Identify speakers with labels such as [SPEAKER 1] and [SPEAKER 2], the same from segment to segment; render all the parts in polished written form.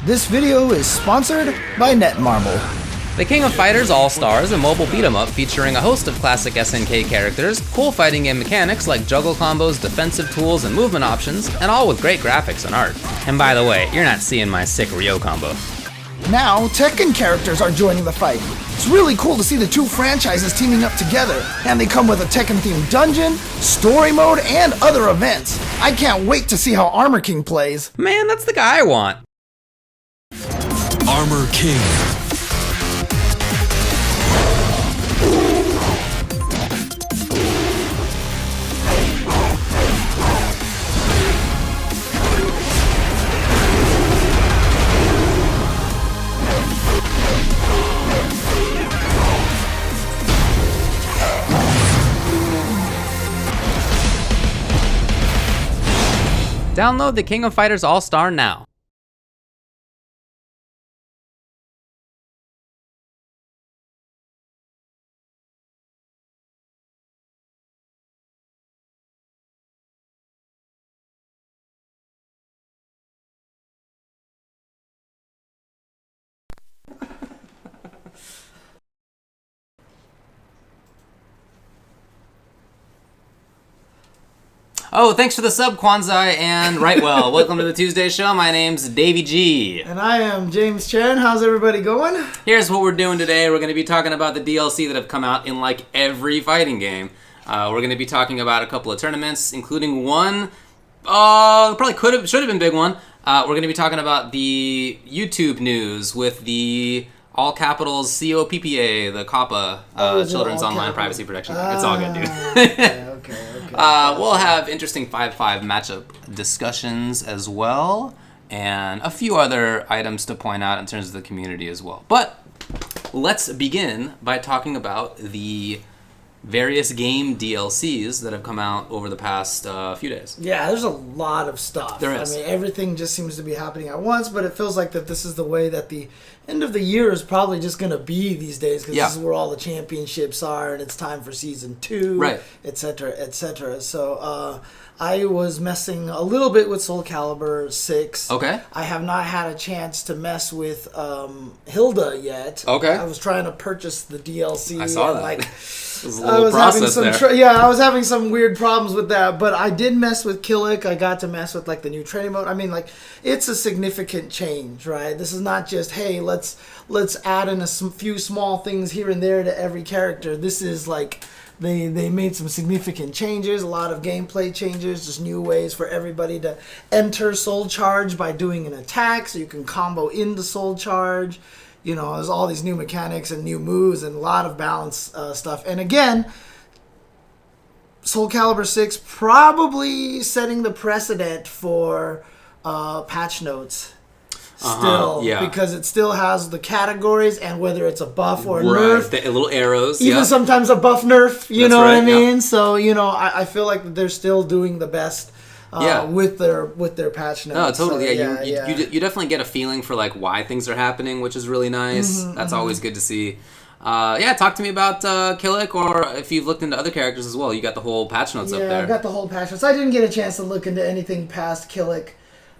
[SPEAKER 1] This video is sponsored by Netmarble.
[SPEAKER 2] The King of Fighters All-Stars, a mobile beat-em-up featuring a host of classic SNK characters, cool fighting game mechanics like juggle combos, defensive tools, and movement options, and all with great graphics and art. And by the way, you're not seeing my sick Ryo combo.
[SPEAKER 1] Now, Tekken characters are joining the fight. It's really cool to see the two franchises teaming up together, and they come with a Tekken-themed dungeon, story mode, and other events. I can't wait to see how Armor King plays.
[SPEAKER 2] Man, that's the guy I want.
[SPEAKER 3] Armor King.
[SPEAKER 2] Download the King of Fighters All-Star now. Oh, thanks for the sub, Kwanzaa and Rightwell. Welcome to the Tuesday show. My name's Davey G.
[SPEAKER 4] And I am James Chen. How's everybody going?
[SPEAKER 2] Here's what we're doing today. We're going to be talking about the DLC that have come out in like every fighting game. We're going to be talking about a couple of tournaments, including one, probably should have been big one. We're going to be talking about the YouTube news with the all capitals COPPA, the COPPA, Children's Online Privacy Protection Act. It's all good, dude.
[SPEAKER 4] Okay.
[SPEAKER 2] We'll have interesting 5-5 matchup discussions as well, and a few other items to point out in terms of the community as well. But let's begin by talking about the various game DLCs that have come out over the past few days.
[SPEAKER 4] Yeah, there's a lot of stuff.
[SPEAKER 2] There is.
[SPEAKER 4] I mean, everything just seems to be happening at once, but it feels like that this is the way that the end of the year is probably just going to be these days, because this is where all the championships are, and it's time for Season 2,
[SPEAKER 2] right,
[SPEAKER 4] etc., etc. So, I was messing a little bit with Soul Calibur 6.
[SPEAKER 2] Okay.
[SPEAKER 4] I have not had a chance to mess with Hilda yet.
[SPEAKER 2] Okay.
[SPEAKER 4] I was trying to purchase the DLC.
[SPEAKER 2] I saw
[SPEAKER 4] and,
[SPEAKER 2] that.
[SPEAKER 4] like,
[SPEAKER 2] It was a little process there.
[SPEAKER 4] I was having some weird problems with that, but I did mess with Killick. I got to mess with like the new training mode. I mean, like, it's a significant change, right? This is not just, hey, let's add in few small things here and there to every character. This is like they made some significant changes, a lot of gameplay changes, just new ways for everybody to enter Soul Charge by doing an attack, so you can combo into Soul Charge. You know, there's all these new mechanics and new moves and a lot of balance stuff. And again, Soul Calibur 6 probably setting the precedent for patch notes still. Because it still has the categories and whether it's a buff or a nerf.
[SPEAKER 2] The little arrows.
[SPEAKER 4] Even sometimes a buff nerf, you know what I mean?
[SPEAKER 2] Yeah.
[SPEAKER 4] So, you know, I feel like they're still doing the best with their patch notes.
[SPEAKER 2] No, totally.
[SPEAKER 4] So,
[SPEAKER 2] You definitely get a feeling for like why things are happening, which is really nice. That's always good to see. Talk to me about Killick, or if you've looked into other characters as well. You got the whole patch notes up there.
[SPEAKER 4] Yeah, I got the whole patch notes. I didn't get a chance to look into anything past Killick.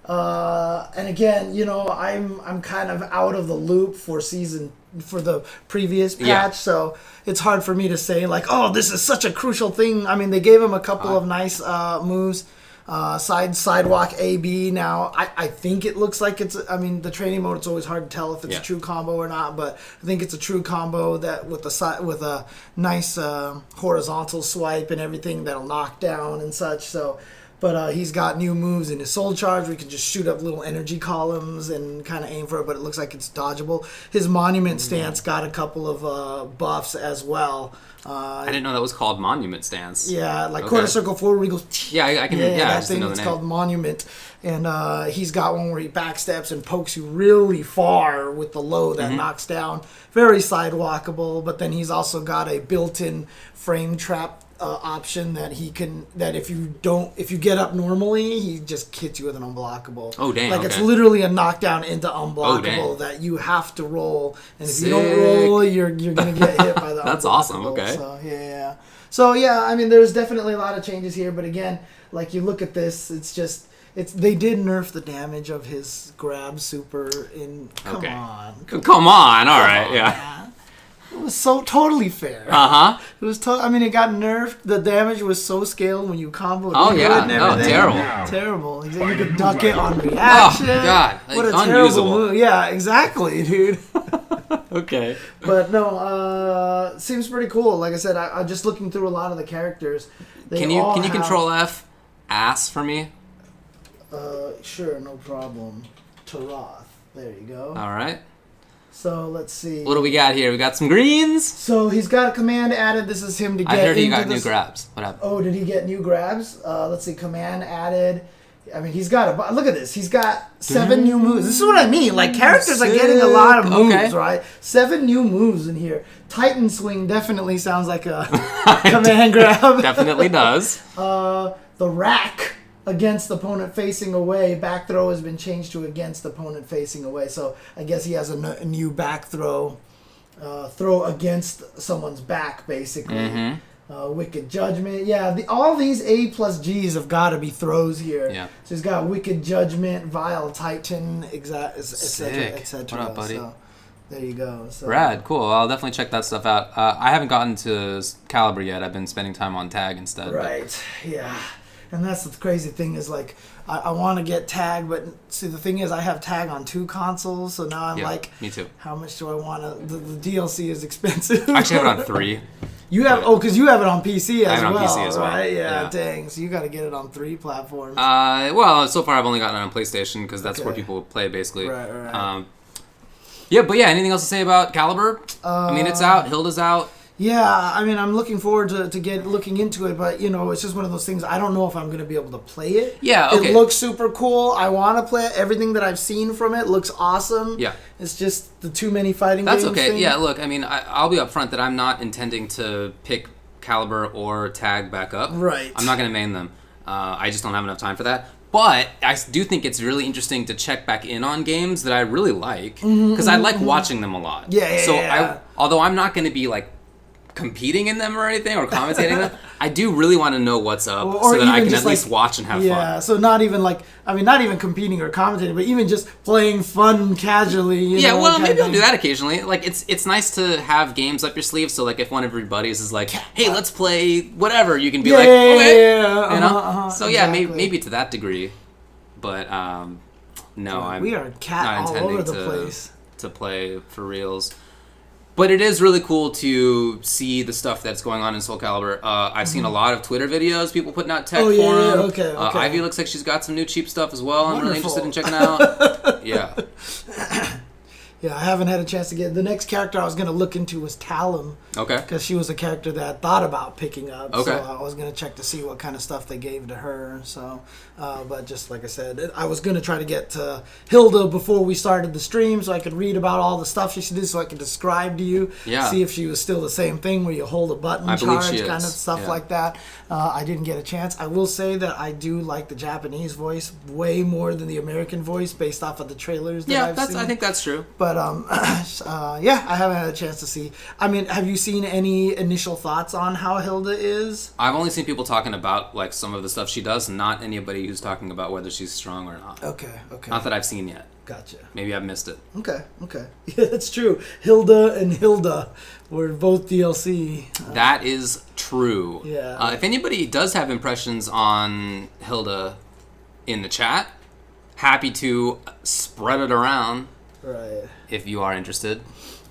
[SPEAKER 4] And again, you know, I'm kind of out of the loop for the previous patch, so it's hard for me to say like, oh, this is such a crucial thing. I mean, they gave him a couple of nice moves. Sidewalk AB. Now, I think it looks like it's, I mean, the training mode, it's always hard to tell if it's a true combo or not, but I think it's a true combo that with a nice horizontal swipe and everything that'll knock down and such. So, but he's got new moves in his Soul Charge where he can just shoot up little energy columns and kind of aim for it, but it looks like it's dodgeable. His Monument Stance got a couple of buffs as well.
[SPEAKER 2] I didn't know that was called Monument Stance.
[SPEAKER 4] Yeah, like quarter circle forward where he goes.
[SPEAKER 2] I can.
[SPEAKER 4] That thing. It's called Monument, and he's got one where he backsteps and pokes you really far with the low that knocks down. Very sidewalkable, but then he's also got a built-in frame trap option that if you get up normally, he just hits you with an unblockable.
[SPEAKER 2] Oh damn!
[SPEAKER 4] Like it's literally a knockdown into unblockable that you have to roll, and if you don't roll, you're gonna get hit by the.
[SPEAKER 2] That's awesome. Okay.
[SPEAKER 4] So yeah, I mean, there's definitely a lot of changes here, but again, like you look at this, it's They did nerf the damage of his grab super in. Come on.
[SPEAKER 2] All right, yeah.
[SPEAKER 4] Man. It was so totally fair. It was. I mean, it got nerfed. The damage was so scaled when you comboed.
[SPEAKER 2] Oh yeah.
[SPEAKER 4] And everything.
[SPEAKER 2] Terrible.
[SPEAKER 4] You could duck it on reaction.
[SPEAKER 2] Oh god.
[SPEAKER 4] What a terrible move. Yeah, exactly, dude.
[SPEAKER 2] Okay.
[SPEAKER 4] But no, seems pretty cool. Like I said, I'm just looking through a lot of the characters.
[SPEAKER 2] Can you control F ass for me?
[SPEAKER 4] Sure, no problem. Taroth. There you go.
[SPEAKER 2] All right.
[SPEAKER 4] So let's see.
[SPEAKER 2] What do we got here? We got some greens.
[SPEAKER 4] So he's got a command added. This is him to get.
[SPEAKER 2] I heard he got new grabs. What happened?
[SPEAKER 4] Oh, did he get new grabs? Let's see. Command added. I mean, he's got look at this. He's got 7 new moves. This is what I mean. Like, characters are getting a lot of moves, right? 7 new moves in here. Titan Swing definitely sounds like a command grab.
[SPEAKER 2] Definitely does.
[SPEAKER 4] The rack against opponent facing away. Back throw has been changed to against opponent facing away. So I guess he has a new back throw. Throw against someone's back, basically.
[SPEAKER 2] Mm-hmm.
[SPEAKER 4] Wicked Judgment. Yeah, all these A plus Gs have got to be throws here.
[SPEAKER 2] Yeah.
[SPEAKER 4] So he's got Wicked Judgment, Vile Titan, etc.
[SPEAKER 2] What up, buddy?
[SPEAKER 4] So there you go. So.
[SPEAKER 2] Rad, cool. I'll definitely check that stuff out. I haven't gotten to Calibur yet. I've been spending time on Tag instead.
[SPEAKER 4] Right, yeah. And that's the crazy thing is, like, I want to get Tag, but see, the thing is, I have Tag on 2 consoles, so now I'm like,
[SPEAKER 2] me too.
[SPEAKER 4] How much do I want to? The DLC is expensive.
[SPEAKER 2] I actually have it on 3.
[SPEAKER 4] You have because you have it on PC as well.
[SPEAKER 2] I have it on PC as well,
[SPEAKER 4] right? Yeah, dang. So you got to get it on 3 platforms.
[SPEAKER 2] Well, so far I've only gotten it on PlayStation because that's where people play basically.
[SPEAKER 4] Right.
[SPEAKER 2] Yeah, but yeah, anything else to say about Calibur? I mean, it's out. Hilda's out.
[SPEAKER 4] Yeah, I mean, I'm looking forward to looking into it, but, you know, it's just one of those things. I don't know if I'm going to be able to play it.
[SPEAKER 2] Yeah, okay.
[SPEAKER 4] It looks super cool. I want to play it. Everything that I've seen from it looks awesome.
[SPEAKER 2] Yeah.
[SPEAKER 4] It's just the too many fighting
[SPEAKER 2] That's
[SPEAKER 4] games
[SPEAKER 2] okay.
[SPEAKER 4] thing.
[SPEAKER 2] Yeah, look, I mean, I'll be upfront that I'm not intending to pick Calibur or Tag back up.
[SPEAKER 4] Right.
[SPEAKER 2] I'm not going to main them. I just don't have enough time for that. But I do think it's really interesting to check back in on games that I really like because I like watching them a lot.
[SPEAKER 4] Yeah.
[SPEAKER 2] Although I'm not going to be like competing in them or anything or commentating them, I do really want to know what's up so that I can at least watch and have fun.
[SPEAKER 4] Yeah, so not even competing or commentating, but even just playing fun casually. You know,
[SPEAKER 2] well, maybe I'll do that occasionally. Like, it's nice to have games up your sleeve, so like if one of your buddies is like, hey, let's play whatever, you can be like, okay. You know? So yeah,
[SPEAKER 4] exactly.
[SPEAKER 2] maybe to that degree. But no,
[SPEAKER 4] we are
[SPEAKER 2] not
[SPEAKER 4] all
[SPEAKER 2] intending
[SPEAKER 4] over the place
[SPEAKER 2] to play for reals. But it is really cool to see the stuff that's going on in Soul Calibur. I've seen a lot of Twitter videos, people putting out tech for them.
[SPEAKER 4] Okay.
[SPEAKER 2] Ivy looks like she's got some new cheap stuff as well. I'm really interested in checking out. Yeah.
[SPEAKER 4] Yeah, I haven't had a chance to get... The next character I was going to look into was Talum.
[SPEAKER 2] Okay.
[SPEAKER 4] Because she was a character that I thought about picking up.
[SPEAKER 2] Okay.
[SPEAKER 4] So I was going to check to see what kind of stuff they gave to her. So, but just like I said, I was going to try to get to Hilda before we started the stream so I could read about all the stuff she did so I could describe to you.
[SPEAKER 2] Yeah.
[SPEAKER 4] See if she was still the same thing where you hold a button charge kind of stuff like that. I didn't get a chance. I will say that I do like the Japanese voice way more than the American voice based off of the trailers that I've seen.
[SPEAKER 2] I think that's true.
[SPEAKER 4] But yeah, I haven't had a chance to see. I mean, have you seen any initial thoughts on how Hilda is?
[SPEAKER 2] I've only seen people talking about like some of the stuff she does, not anybody who's talking about whether she's strong or not.
[SPEAKER 4] Okay.
[SPEAKER 2] Not that I've seen yet.
[SPEAKER 4] Gotcha.
[SPEAKER 2] Maybe I've missed it.
[SPEAKER 4] Okay. Yeah, that's true. Hilda and Hilda were both DLC.
[SPEAKER 2] That is true.
[SPEAKER 4] Yeah.
[SPEAKER 2] If anybody does have impressions on Hilda in the chat, happy to spread it around.
[SPEAKER 4] Right.
[SPEAKER 2] If you are interested.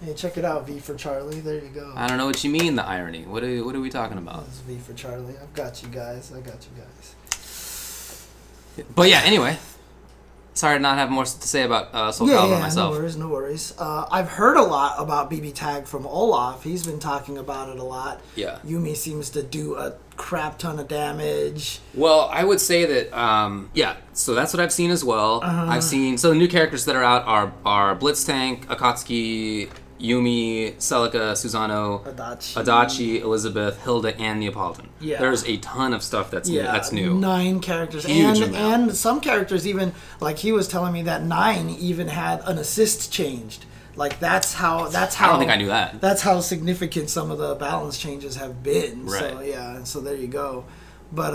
[SPEAKER 4] Hey, check it out, V for Charlie. There you go.
[SPEAKER 2] I don't know what you mean, the irony. What are we talking about?
[SPEAKER 4] That's V for Charlie. I've got you guys.
[SPEAKER 2] But yeah, anyway. Sorry to not have more to say about Soul Calibur myself.
[SPEAKER 4] No worries. I've heard a lot about BBTag from Olaf. He's been talking about it a lot.
[SPEAKER 2] Yeah.
[SPEAKER 4] Yumi seems to do a crap ton of damage.
[SPEAKER 2] Well, I would say that, so that's what I've seen as well. I've seen, so the new characters that are out are Blitztank, Akatsuki, Yumi, Celica, Susano, Adachi, Elizabeth, Hilda, and Neapolitan.
[SPEAKER 4] Yeah.
[SPEAKER 2] There's a ton of stuff that's new.
[SPEAKER 4] 9 characters.
[SPEAKER 2] Huge
[SPEAKER 4] and some characters even, like he was telling me that 9 even had an assist changed. Like that's how
[SPEAKER 2] I don't think I knew that.
[SPEAKER 4] That's how significant some of the balance changes have been.
[SPEAKER 2] Right.
[SPEAKER 4] So yeah, so there you go. But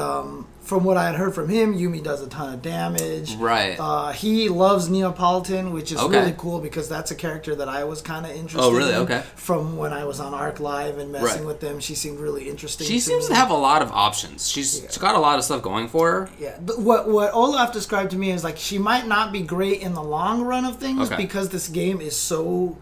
[SPEAKER 4] from what I had heard from him, Yumi does a ton of damage.
[SPEAKER 2] Right.
[SPEAKER 4] He loves Neapolitan, which is
[SPEAKER 2] Okay.
[SPEAKER 4] really cool because that's a character that I was kind of interested
[SPEAKER 2] Oh, really?
[SPEAKER 4] in.
[SPEAKER 2] Okay.
[SPEAKER 4] From when I was on Arc Live and messing
[SPEAKER 2] Right.
[SPEAKER 4] with them. She seemed really interesting.
[SPEAKER 2] She seems to have a lot of options. She's got a lot of stuff going for her.
[SPEAKER 4] Yeah, but what Olaf described to me is like she might not be great in the long run of things
[SPEAKER 2] Okay.
[SPEAKER 4] because this game is so,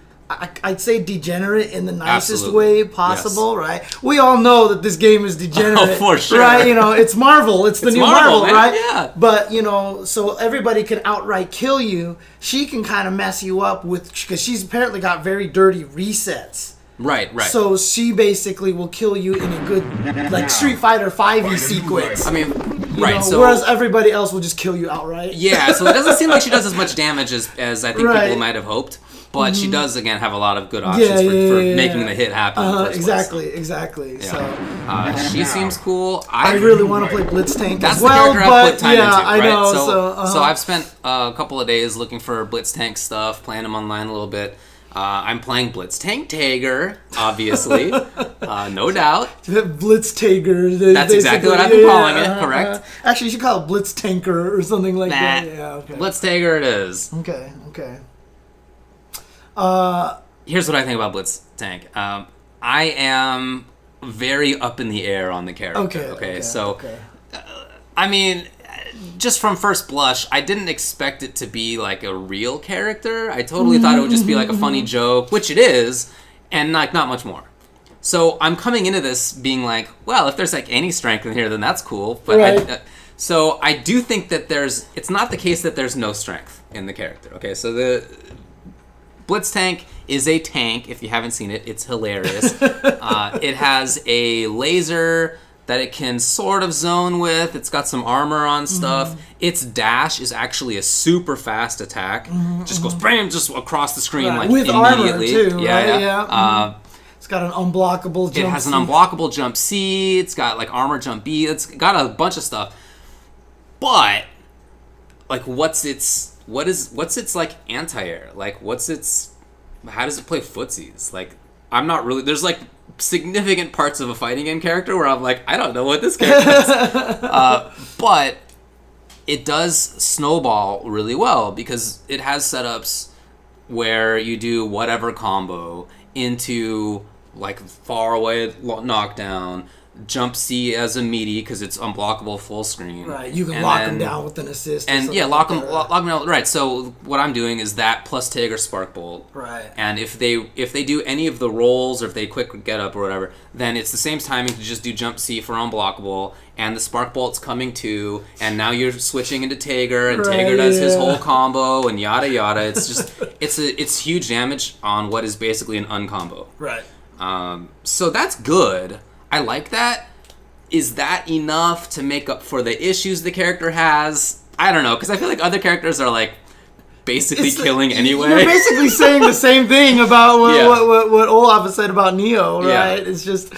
[SPEAKER 4] I'd say, degenerate in the nicest
[SPEAKER 2] Absolutely.
[SPEAKER 4] way possible, right? We all know that this game is degenerate,
[SPEAKER 2] Oh, for sure.
[SPEAKER 4] right? You know, it's Marvel, it's the
[SPEAKER 2] It's
[SPEAKER 4] new
[SPEAKER 2] Marvel,
[SPEAKER 4] Marvel,
[SPEAKER 2] man.
[SPEAKER 4] right?
[SPEAKER 2] Yeah.
[SPEAKER 4] But you know, so everybody can outright kill you. She can kind of mess you up with because she's apparently got very dirty resets.
[SPEAKER 2] Right, right.
[SPEAKER 4] So she basically will kill you in a good, like, Street Fighter 5e sequence.
[SPEAKER 2] I mean,
[SPEAKER 4] You
[SPEAKER 2] right,
[SPEAKER 4] know,
[SPEAKER 2] so...
[SPEAKER 4] whereas everybody else will just kill you outright.
[SPEAKER 2] Yeah, so it doesn't seem like she does as much damage as I think
[SPEAKER 4] Right.
[SPEAKER 2] people might have hoped. But she does, again, have a lot of good options for making the hit happen. In the first
[SPEAKER 4] Exactly,
[SPEAKER 2] place.
[SPEAKER 4] exactly.
[SPEAKER 2] Yeah.
[SPEAKER 4] So
[SPEAKER 2] She seems cool.
[SPEAKER 4] I really want to play Blitztank
[SPEAKER 2] That's
[SPEAKER 4] as well,
[SPEAKER 2] the character I've
[SPEAKER 4] but
[SPEAKER 2] put time
[SPEAKER 4] yeah,
[SPEAKER 2] into,
[SPEAKER 4] I
[SPEAKER 2] right?
[SPEAKER 4] know.
[SPEAKER 2] So I've spent a couple of days looking for Blitztank stuff, playing them online a little bit. I'm playing Blitztank Tager, obviously, no doubt.
[SPEAKER 4] Blitztager.
[SPEAKER 2] That's exactly what I've been calling it, correct?
[SPEAKER 4] Actually, you should call it Blitztanker or something like
[SPEAKER 2] Nah,
[SPEAKER 4] that. Yeah, okay.
[SPEAKER 2] Blitztager it is.
[SPEAKER 4] Okay.
[SPEAKER 2] Here's what I think about Blitztank. I am very up in the air on the character. Okay. I mean, just from first blush, I didn't expect it to be like a real character. I totally thought it would just be like a funny joke, which it is, and like not much more. So I'm coming into this being like, well, if there's like any strength in here, then that's cool. But
[SPEAKER 4] Right.
[SPEAKER 2] so I do think that it's not the case that there's no strength in the character. Okay, so the Blitztank is a tank. If you haven't seen it, it's hilarious. It has a laser that it can sort of zone with. It's got some armor on stuff. Its dash is actually a super fast attack. Just goes bam, just across the screen like
[SPEAKER 4] with
[SPEAKER 2] immediately.
[SPEAKER 4] armor too,
[SPEAKER 2] Yeah,
[SPEAKER 4] right?
[SPEAKER 2] yeah.
[SPEAKER 4] It's got an unblockable jump.
[SPEAKER 2] It has an
[SPEAKER 4] C.
[SPEAKER 2] unblockable jump C. It's got like armor jump B. It's got a bunch of stuff. But like, what's its like anti-air? Like, how does it play footsies? Like, I'm not really. There's like significant parts of a fighting game character where I'm like, I don't know what this character is. But it does snowball really well because it has setups where you do whatever combo into like far away knockdown, jump C as a meaty because it's unblockable full screen.
[SPEAKER 4] Right, you can
[SPEAKER 2] and
[SPEAKER 4] lock
[SPEAKER 2] then-
[SPEAKER 4] them down with an assist. or
[SPEAKER 2] And
[SPEAKER 4] something
[SPEAKER 2] yeah, lock
[SPEAKER 4] like
[SPEAKER 2] them
[SPEAKER 4] that.
[SPEAKER 2] down. Right. So what I'm doing is that plus Tag or Spark Bolt.
[SPEAKER 4] Right.
[SPEAKER 2] And if they do any of the rolls or if they quick get up or whatever, then it's the same timing to just do jump C for unblockable, and the Spark Bolt's coming too, and now you're switching into Tager, and
[SPEAKER 4] Right,
[SPEAKER 2] Tager does his
[SPEAKER 4] yeah.
[SPEAKER 2] whole combo and yada yada. It's just it's huge damage on what is basically an uncombo.
[SPEAKER 4] Right.
[SPEAKER 2] So that's good. I like that. Is that enough to make up for the issues the character has? I don't know, because I feel like other characters are like basically
[SPEAKER 4] It's
[SPEAKER 2] killing anyway.
[SPEAKER 4] You're basically saying the same thing about
[SPEAKER 2] Yeah.
[SPEAKER 4] what Olaf has said about Neo,
[SPEAKER 2] Yeah.
[SPEAKER 4] right? It's just,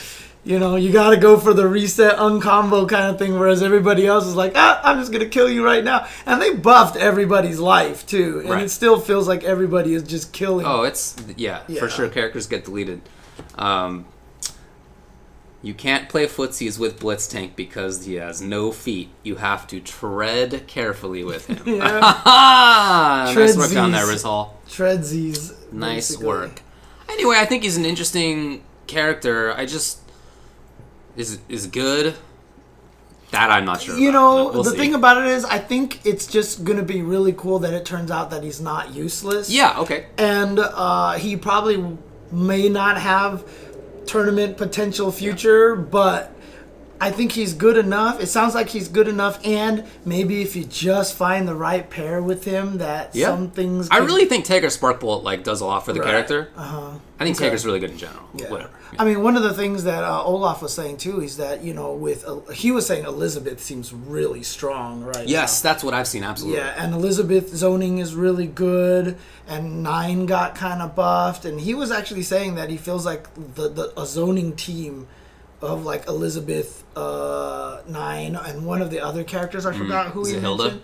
[SPEAKER 4] you know, you got to go for the reset uncombo kind of thing, whereas everybody else is like, I'm just going to kill you right now. And they buffed everybody's life, too. And
[SPEAKER 2] Right.
[SPEAKER 4] it still feels like everybody is just killing.
[SPEAKER 2] Oh, it's
[SPEAKER 4] Yeah.
[SPEAKER 2] for sure. Characters get deleted. You can't play footsies with Blitztank because he has no feet. You have to tread carefully with him.
[SPEAKER 4] Yeah.
[SPEAKER 2] Nice work on there,
[SPEAKER 4] Treadsies.
[SPEAKER 2] Rizal.
[SPEAKER 4] Treadsies.
[SPEAKER 2] Nice
[SPEAKER 4] basically.
[SPEAKER 2] work. Anyway, I think he's an interesting character. I just is good. That I'm not sure.
[SPEAKER 4] You
[SPEAKER 2] about,
[SPEAKER 4] know,
[SPEAKER 2] but we'll
[SPEAKER 4] the
[SPEAKER 2] see.
[SPEAKER 4] thing about it is, I think it's just going to be really cool that it turns out that he's not useless.
[SPEAKER 2] Yeah. Okay.
[SPEAKER 4] And he probably may not have tournament potential future, but I think he's good enough. It sounds like he's good enough, and maybe if you just find the right pair with him, that
[SPEAKER 2] Yeah.
[SPEAKER 4] some things.
[SPEAKER 2] I
[SPEAKER 4] could-
[SPEAKER 2] really think Tager Sparkbolt like does a lot for the
[SPEAKER 4] Right.
[SPEAKER 2] character. I think
[SPEAKER 4] Okay.
[SPEAKER 2] Tager's really good in general.
[SPEAKER 4] Yeah.
[SPEAKER 2] Whatever.
[SPEAKER 4] I mean, one of the things that Olaf was saying too is that, you know, he was saying Elizabeth seems really strong right
[SPEAKER 2] Yes,
[SPEAKER 4] now.
[SPEAKER 2] that's what I've seen. Absolutely.
[SPEAKER 4] Yeah, and Elizabeth zoning is really good, and 9 got kind of buffed, and he was actually saying that he feels like a zoning team of like Elizabeth, 9, and one of the other characters, I forgot who
[SPEAKER 2] Is
[SPEAKER 4] he
[SPEAKER 2] it Hilda?
[SPEAKER 4] mentioned.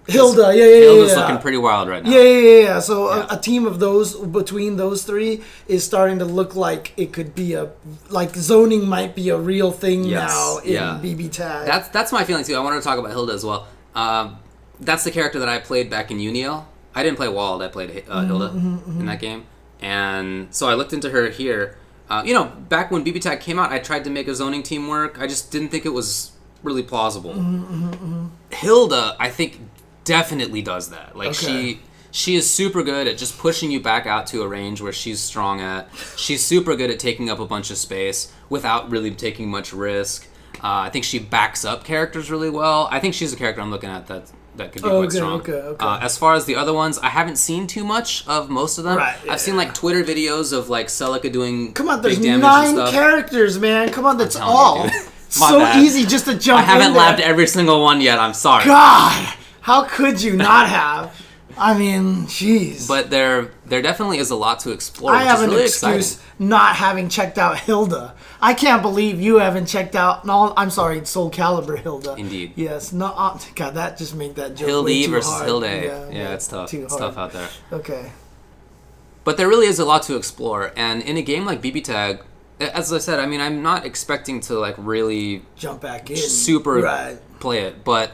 [SPEAKER 4] Hilda,
[SPEAKER 2] Hilda's looking pretty wild right now.
[SPEAKER 4] Yeah. So a team of those, between those three, is starting to look like it could be like zoning might be a real thing now in BBTag.
[SPEAKER 2] That's my feeling too. I wanted to talk about Hilda as well. That's the character that I played back in Uniel. I didn't play Wald, I played Hilda in that game. And so I looked into her here. Back when BBTag came out, I tried to make a zoning team work. I just didn't think it was really plausible. Hilda, I think, definitely does that. Like, she is super good at just pushing you back out to a range where she's strong at. She's super good at taking up a bunch of space without really taking much risk. I think she backs up characters really well. I think she's a character I'm looking at that could be quite strong. As far as the other ones, I haven't seen too much of most of them. I've seen like Twitter videos of like Celica doing
[SPEAKER 4] there's
[SPEAKER 2] big damage
[SPEAKER 4] 9
[SPEAKER 2] and stuff.
[SPEAKER 4] characters, man. Come on, that's all. So
[SPEAKER 2] bad.
[SPEAKER 4] easy just to jump in.
[SPEAKER 2] I haven't
[SPEAKER 4] there.
[SPEAKER 2] labbed every single one yet. I'm sorry.
[SPEAKER 4] God, how could you not have? I mean, jeez.
[SPEAKER 2] But there definitely is a lot to explore.
[SPEAKER 4] I have an
[SPEAKER 2] really
[SPEAKER 4] excuse
[SPEAKER 2] exciting.
[SPEAKER 4] not having checked out Hilda. I can't believe you haven't checked out. No, I'm sorry, Soul Calibur Hilda.
[SPEAKER 2] Indeed.
[SPEAKER 4] Yes. No. God, that just made that joke
[SPEAKER 2] Hilde
[SPEAKER 4] way too
[SPEAKER 2] versus
[SPEAKER 4] hard.
[SPEAKER 2] Hilde.
[SPEAKER 4] Yeah,
[SPEAKER 2] It's tough.
[SPEAKER 4] Too
[SPEAKER 2] It's
[SPEAKER 4] hard.
[SPEAKER 2] tough out there.
[SPEAKER 4] Okay.
[SPEAKER 2] But there really is a lot to explore, and in a game like BBTag, as I said, I mean, I'm not expecting to like really
[SPEAKER 4] jump back in,
[SPEAKER 2] super play it, but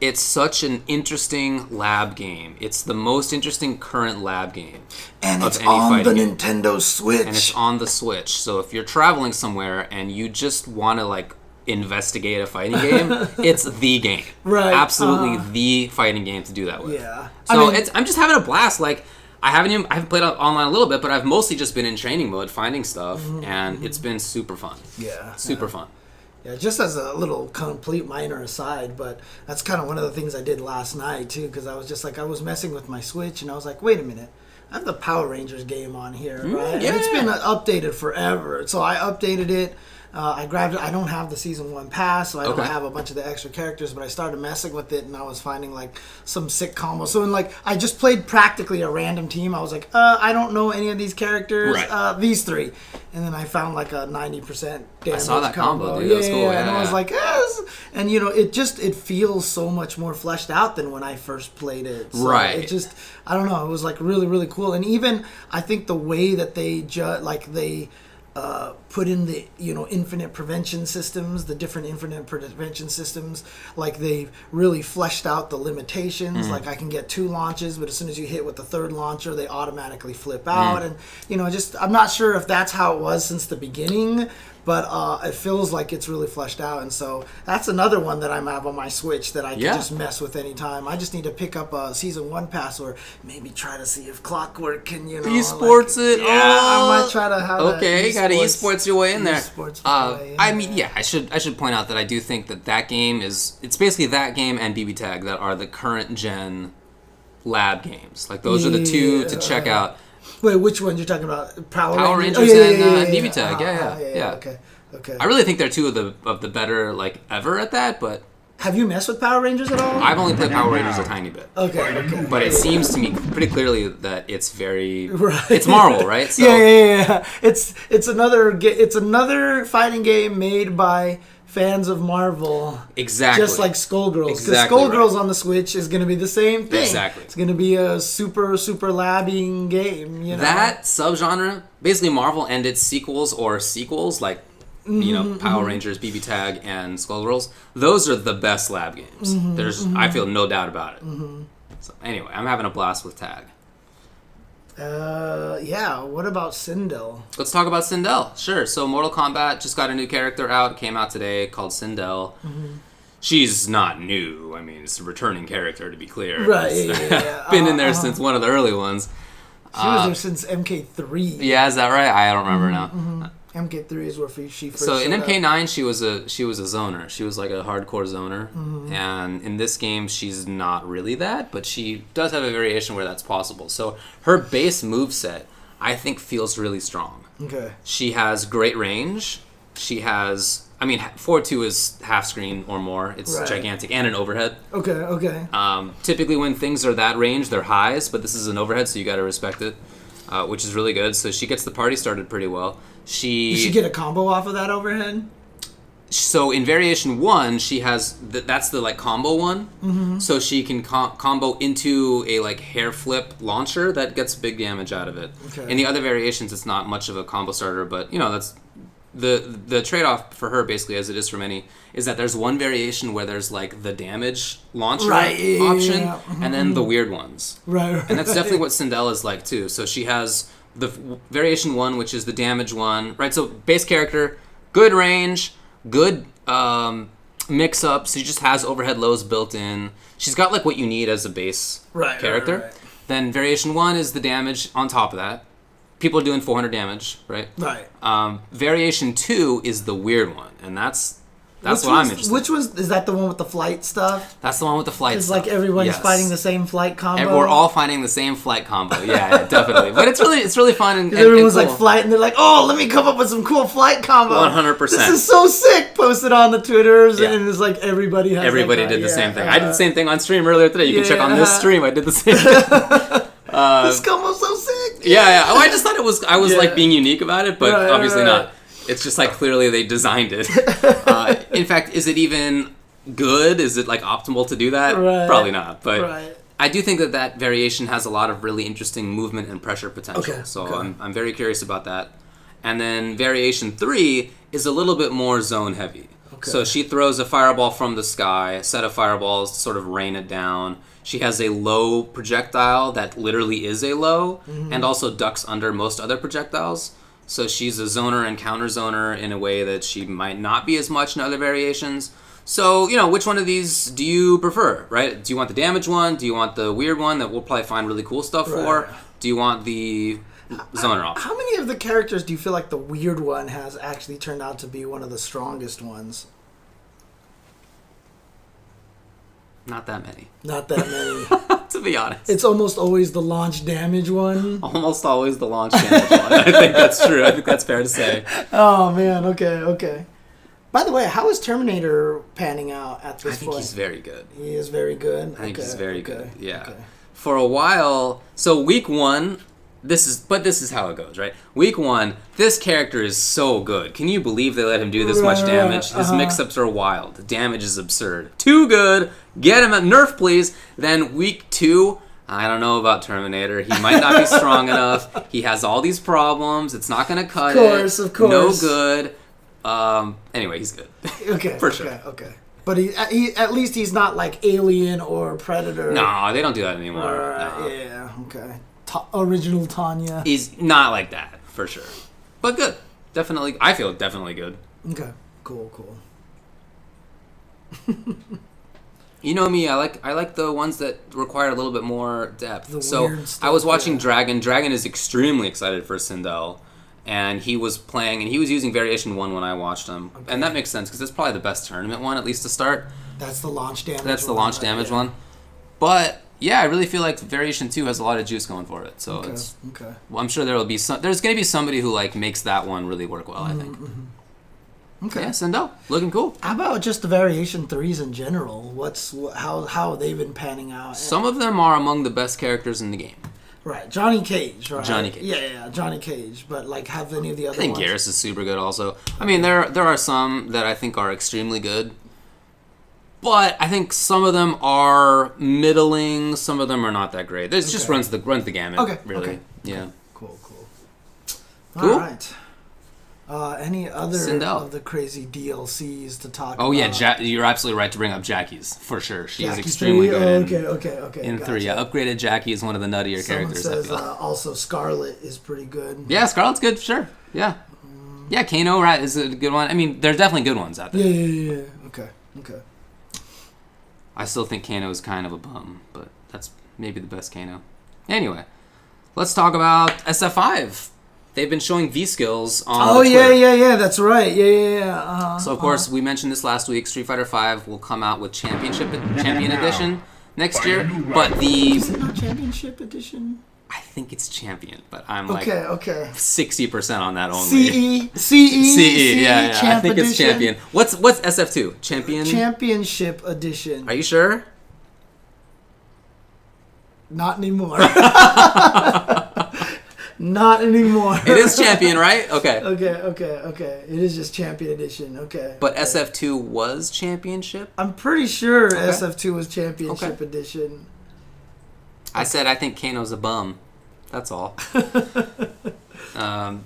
[SPEAKER 2] it's such an interesting lab game. It's the most interesting current lab game.
[SPEAKER 4] And
[SPEAKER 2] of
[SPEAKER 4] it's
[SPEAKER 2] any
[SPEAKER 4] on the
[SPEAKER 2] fighting game.
[SPEAKER 4] Nintendo Switch.
[SPEAKER 2] And it's on the Switch. So if you're traveling somewhere and you just want to like investigate a fighting game, it's the game.
[SPEAKER 4] Right.
[SPEAKER 2] Absolutely the fighting game to do that with.
[SPEAKER 4] Yeah.
[SPEAKER 2] So I'm just having a blast. Like I haven't played online a little bit, but I've mostly just been in training mode, finding stuff, and it's been super fun.
[SPEAKER 4] Yeah.
[SPEAKER 2] Super fun.
[SPEAKER 4] Yeah, just as a little complete minor aside, but that's kind of one of the things I did last night too, because I was just like, I was messing with my Switch, and I was like, wait a minute, I have the Power Rangers game on here, right?
[SPEAKER 2] Yeah.
[SPEAKER 4] And it's been updated forever, so I updated it. I grabbed it. I don't have the Season 1 pass, so I don't have a bunch of the extra characters, but I started messing with it, and I was finding, like, some sick combos. So, I just played practically a random team. I was like, I don't know any of these characters. These 3. And then I found, like, a 90% damage
[SPEAKER 2] I saw that combo, dude. That was cool. Yeah.
[SPEAKER 4] And I was like, and, it feels so much more fleshed out than when I first played it. So it just, I don't know. It was, like, really, really cool. And even, I think the way that they put in the infinite prevention systems, the different infinite prevention systems, like they've really fleshed out the limitations. Like I can get 2 launches, but as soon as you hit with the 3rd launcher, they automatically flip out. And I'm not sure if that's how it was since the beginning, but it feels like it's really fleshed out. And so that's another one that I have on my Switch that I can just mess with anytime. I just need to pick up a Season 1 pass, or maybe try to see if Clockwork can,
[SPEAKER 2] esports it.
[SPEAKER 4] Yeah, I might try to have
[SPEAKER 2] okay, got to esports your way in there.
[SPEAKER 4] I
[SPEAKER 2] mean, I should point out that I do think that game it's basically that game and BBTag that are the current gen lab games. Like those are the 2 to check out.
[SPEAKER 4] Wait, which ones you're talking about?
[SPEAKER 2] Power Rangers and BBTag. Yeah.
[SPEAKER 4] Okay.
[SPEAKER 2] I really think they're 2 of the better like ever at that. But
[SPEAKER 4] have you messed with Power Rangers at all?
[SPEAKER 2] I've only played Power Rangers a tiny bit.
[SPEAKER 4] Okay.
[SPEAKER 2] But it seems to me pretty clearly that it's very it's Marvel, right? So,
[SPEAKER 4] yeah. It's another fighting game made by fans of Marvel.
[SPEAKER 2] Exactly.
[SPEAKER 4] Just like Skullgirls. Because
[SPEAKER 2] Exactly
[SPEAKER 4] Skullgirls on the Switch is going to be the same thing.
[SPEAKER 2] Exactly.
[SPEAKER 4] It's going to be a super labbing game,
[SPEAKER 2] That subgenre, basically Marvel and its sequels, like, Power Rangers, BBTag, and Skullgirls, those are the best lab games. I feel no doubt about it. So anyway, I'm having a blast with Tag.
[SPEAKER 4] What about Sindel?
[SPEAKER 2] Let's talk about Sindel. Sure. So Mortal Kombat just got a new character out. Came out today called Sindel. She's not new. I mean, it's a returning character, to be clear.
[SPEAKER 4] Right.
[SPEAKER 2] Been in there since one of the early ones.
[SPEAKER 4] She was there since MK3.
[SPEAKER 2] Yeah, is that right? I don't remember now.
[SPEAKER 4] MK3 is where she first.
[SPEAKER 2] So in MK9, she was a zoner. She was like a hardcore zoner, and in this game, she's not really that, but she does have a variation where that's possible. So her base moveset, I think, feels really strong.
[SPEAKER 4] Okay.
[SPEAKER 2] She has great range. She has, 4-2 is half screen or more. It's gigantic and an overhead.
[SPEAKER 4] Okay.
[SPEAKER 2] Typically, when things are that range, they're highs, but this is an overhead, so you got to respect it, which is really good. So she gets the party started pretty well.
[SPEAKER 4] Did she get a combo off of that overhead?
[SPEAKER 2] So in variation 1, she has that's the like combo one. Mm-hmm. So she can combo into a like hair flip launcher that gets big damage out of it. Okay. In the other variations, it's not much of a combo starter, but that's the trade-off for her, basically, as it is for many, is that there's one variation where there's like the damage launcher option, and then the weird ones. Right. And that's definitely what Sindel is like too. So she has the variation 1, which is the damage one, right? So base character, good range. Good mix-up. She just has overhead lows built in. She's got like what you need as a base character. Right. Then variation 1 is the damage on top of that. People are doing 400 damage, right? Right. Variation 2 is the weird one, and that's what I'm interested in.
[SPEAKER 4] Which was, is that the one with the flight stuff?
[SPEAKER 2] That's the one with the flight stuff.
[SPEAKER 4] It's like everyone's fighting the same flight combo.
[SPEAKER 2] And we're all fighting the same flight combo. Yeah, definitely. But it's really fun and
[SPEAKER 4] everyone's
[SPEAKER 2] cool.
[SPEAKER 4] like flight, and they're like, oh, let me come up with some cool flight combo.
[SPEAKER 2] 100%.
[SPEAKER 4] This is so sick. Posted on the Twitters, and it's like everybody
[SPEAKER 2] did the same thing. I did the same thing on stream earlier today. You can check on this stream. I did the same thing.
[SPEAKER 4] This combo's so sick.
[SPEAKER 2] Yeah. Oh, I just thought I was like being unique about it, but obviously not. It's just like clearly they designed it. In fact, is it even good? Is it like optimal to do that? Right. Probably not. But I do think that variation has a lot of really interesting movement and pressure potential. Okay. So I'm very curious about that. And then variation 3 is a little bit more zone heavy. Okay. So she throws a fireball from the sky, a set of fireballs to sort of rain it down. She has a low projectile that literally is a low, and also ducks under most other projectiles. So she's a zoner and counter zoner in a way that she might not be as much in other variations. So, which one of these do you prefer, right? Do you want the damage one? Do you want the weird one that we'll probably find really cool stuff for? Do you want the zoner option?
[SPEAKER 4] How many of the characters do you feel like the weird one has actually turned out to be one of the strongest ones?
[SPEAKER 2] Not that many.
[SPEAKER 4] Not that many.
[SPEAKER 2] To be honest.
[SPEAKER 4] It's almost always the launch damage one.
[SPEAKER 2] Almost always the launch damage one. I think that's true. I think that's fair to say.
[SPEAKER 4] Oh, man. Okay. By the way, how is Terminator panning out at this point?
[SPEAKER 2] I think he's very good.
[SPEAKER 4] He is very good?
[SPEAKER 2] I think he's very good. Yeah. Okay. For a while, so week 1, this is how it goes, right? Week 1, this character is so good. Can you believe they let him do this much damage? His mix-ups are wild. The damage is absurd. Too good. Get him a nerf, please. Then week 2, I don't know about Terminator. He might not be strong enough. He has all these problems. It's not going to cut it.
[SPEAKER 4] Of course.
[SPEAKER 2] No good. Anyway, he's good.
[SPEAKER 4] Okay.
[SPEAKER 2] For sure.
[SPEAKER 4] Okay. But he at least he's not like Alien or Predator.
[SPEAKER 2] No, they don't do that anymore. No.
[SPEAKER 4] Yeah. Okay. Original Tanya.
[SPEAKER 2] He's not like that, for sure. But good. Definitely. I feel definitely good.
[SPEAKER 4] Okay. Cool.
[SPEAKER 2] You know me, I like the ones that require a little bit more depth. So I was watching Dragon. Dragon is extremely excited for Sindel. And he was playing, and he was using Variation 1 when I watched him. Okay. And that makes sense, because it's probably the best tournament one, at least to start.
[SPEAKER 4] That's the launch damage one.
[SPEAKER 2] That's the launch damage one. But, yeah, I really feel like Variation 2 has a lot of juice going for it. So it's... Okay. Well, I'm sure there's going to be somebody who, makes that one really work well, I think. Mm-hmm. Okay. Yeah, Sindel, looking cool.
[SPEAKER 4] How about just the Variation 3s in general? How have they been panning out?
[SPEAKER 2] Some of them are among the best characters in the game.
[SPEAKER 4] Right, Johnny Cage, right?
[SPEAKER 2] Johnny Cage.
[SPEAKER 4] Yeah, Johnny Cage. But, have any of the other
[SPEAKER 2] ones? I think Garrus is super good also. I mean, there are some that I think are extremely good. But I think some of them are middling, some of them are not that great. This just runs the gamut, really. Okay. Yeah.
[SPEAKER 4] Cool. All right. Any other
[SPEAKER 2] Sindel.
[SPEAKER 4] Of the crazy DLCs to talk about?
[SPEAKER 2] Oh, yeah, you're absolutely right to bring up Jackie's, for sure. She's extremely good in 3. Yeah, upgraded Jackie is one of the nuttier characters.
[SPEAKER 4] Says, also, Scarlet is pretty good.
[SPEAKER 2] Yeah, Scarlet's good, sure. Yeah. Yeah, Kano, right, is a good one. I mean, there's definitely good ones out there.
[SPEAKER 4] Yeah. Okay.
[SPEAKER 2] I still think Kano is kind of a bum, but that's maybe the best Kano. Anyway, let's talk about SF5. They've been showing Vskills on Twitter.
[SPEAKER 4] Yeah, that's right. Yeah.
[SPEAKER 2] So, of course, we mentioned this last week. Street Fighter V will come out with Champion Edition next year. But
[SPEAKER 4] Is it not Championship Edition?
[SPEAKER 2] I think it's Champion, but I'm
[SPEAKER 4] 60%
[SPEAKER 2] on that only.
[SPEAKER 4] CE,
[SPEAKER 2] yeah. I think it's Champion. What's SF2?
[SPEAKER 4] Championship Edition.
[SPEAKER 2] Are you sure?
[SPEAKER 4] Not anymore. Not anymore.
[SPEAKER 2] It is Champion, right? Okay.
[SPEAKER 4] Okay. It is just Champion Edition. Okay.
[SPEAKER 2] But SF2 was Championship?
[SPEAKER 4] I'm pretty sure SF2 was Championship Edition.
[SPEAKER 2] I said I think Kano's a bum. That's all.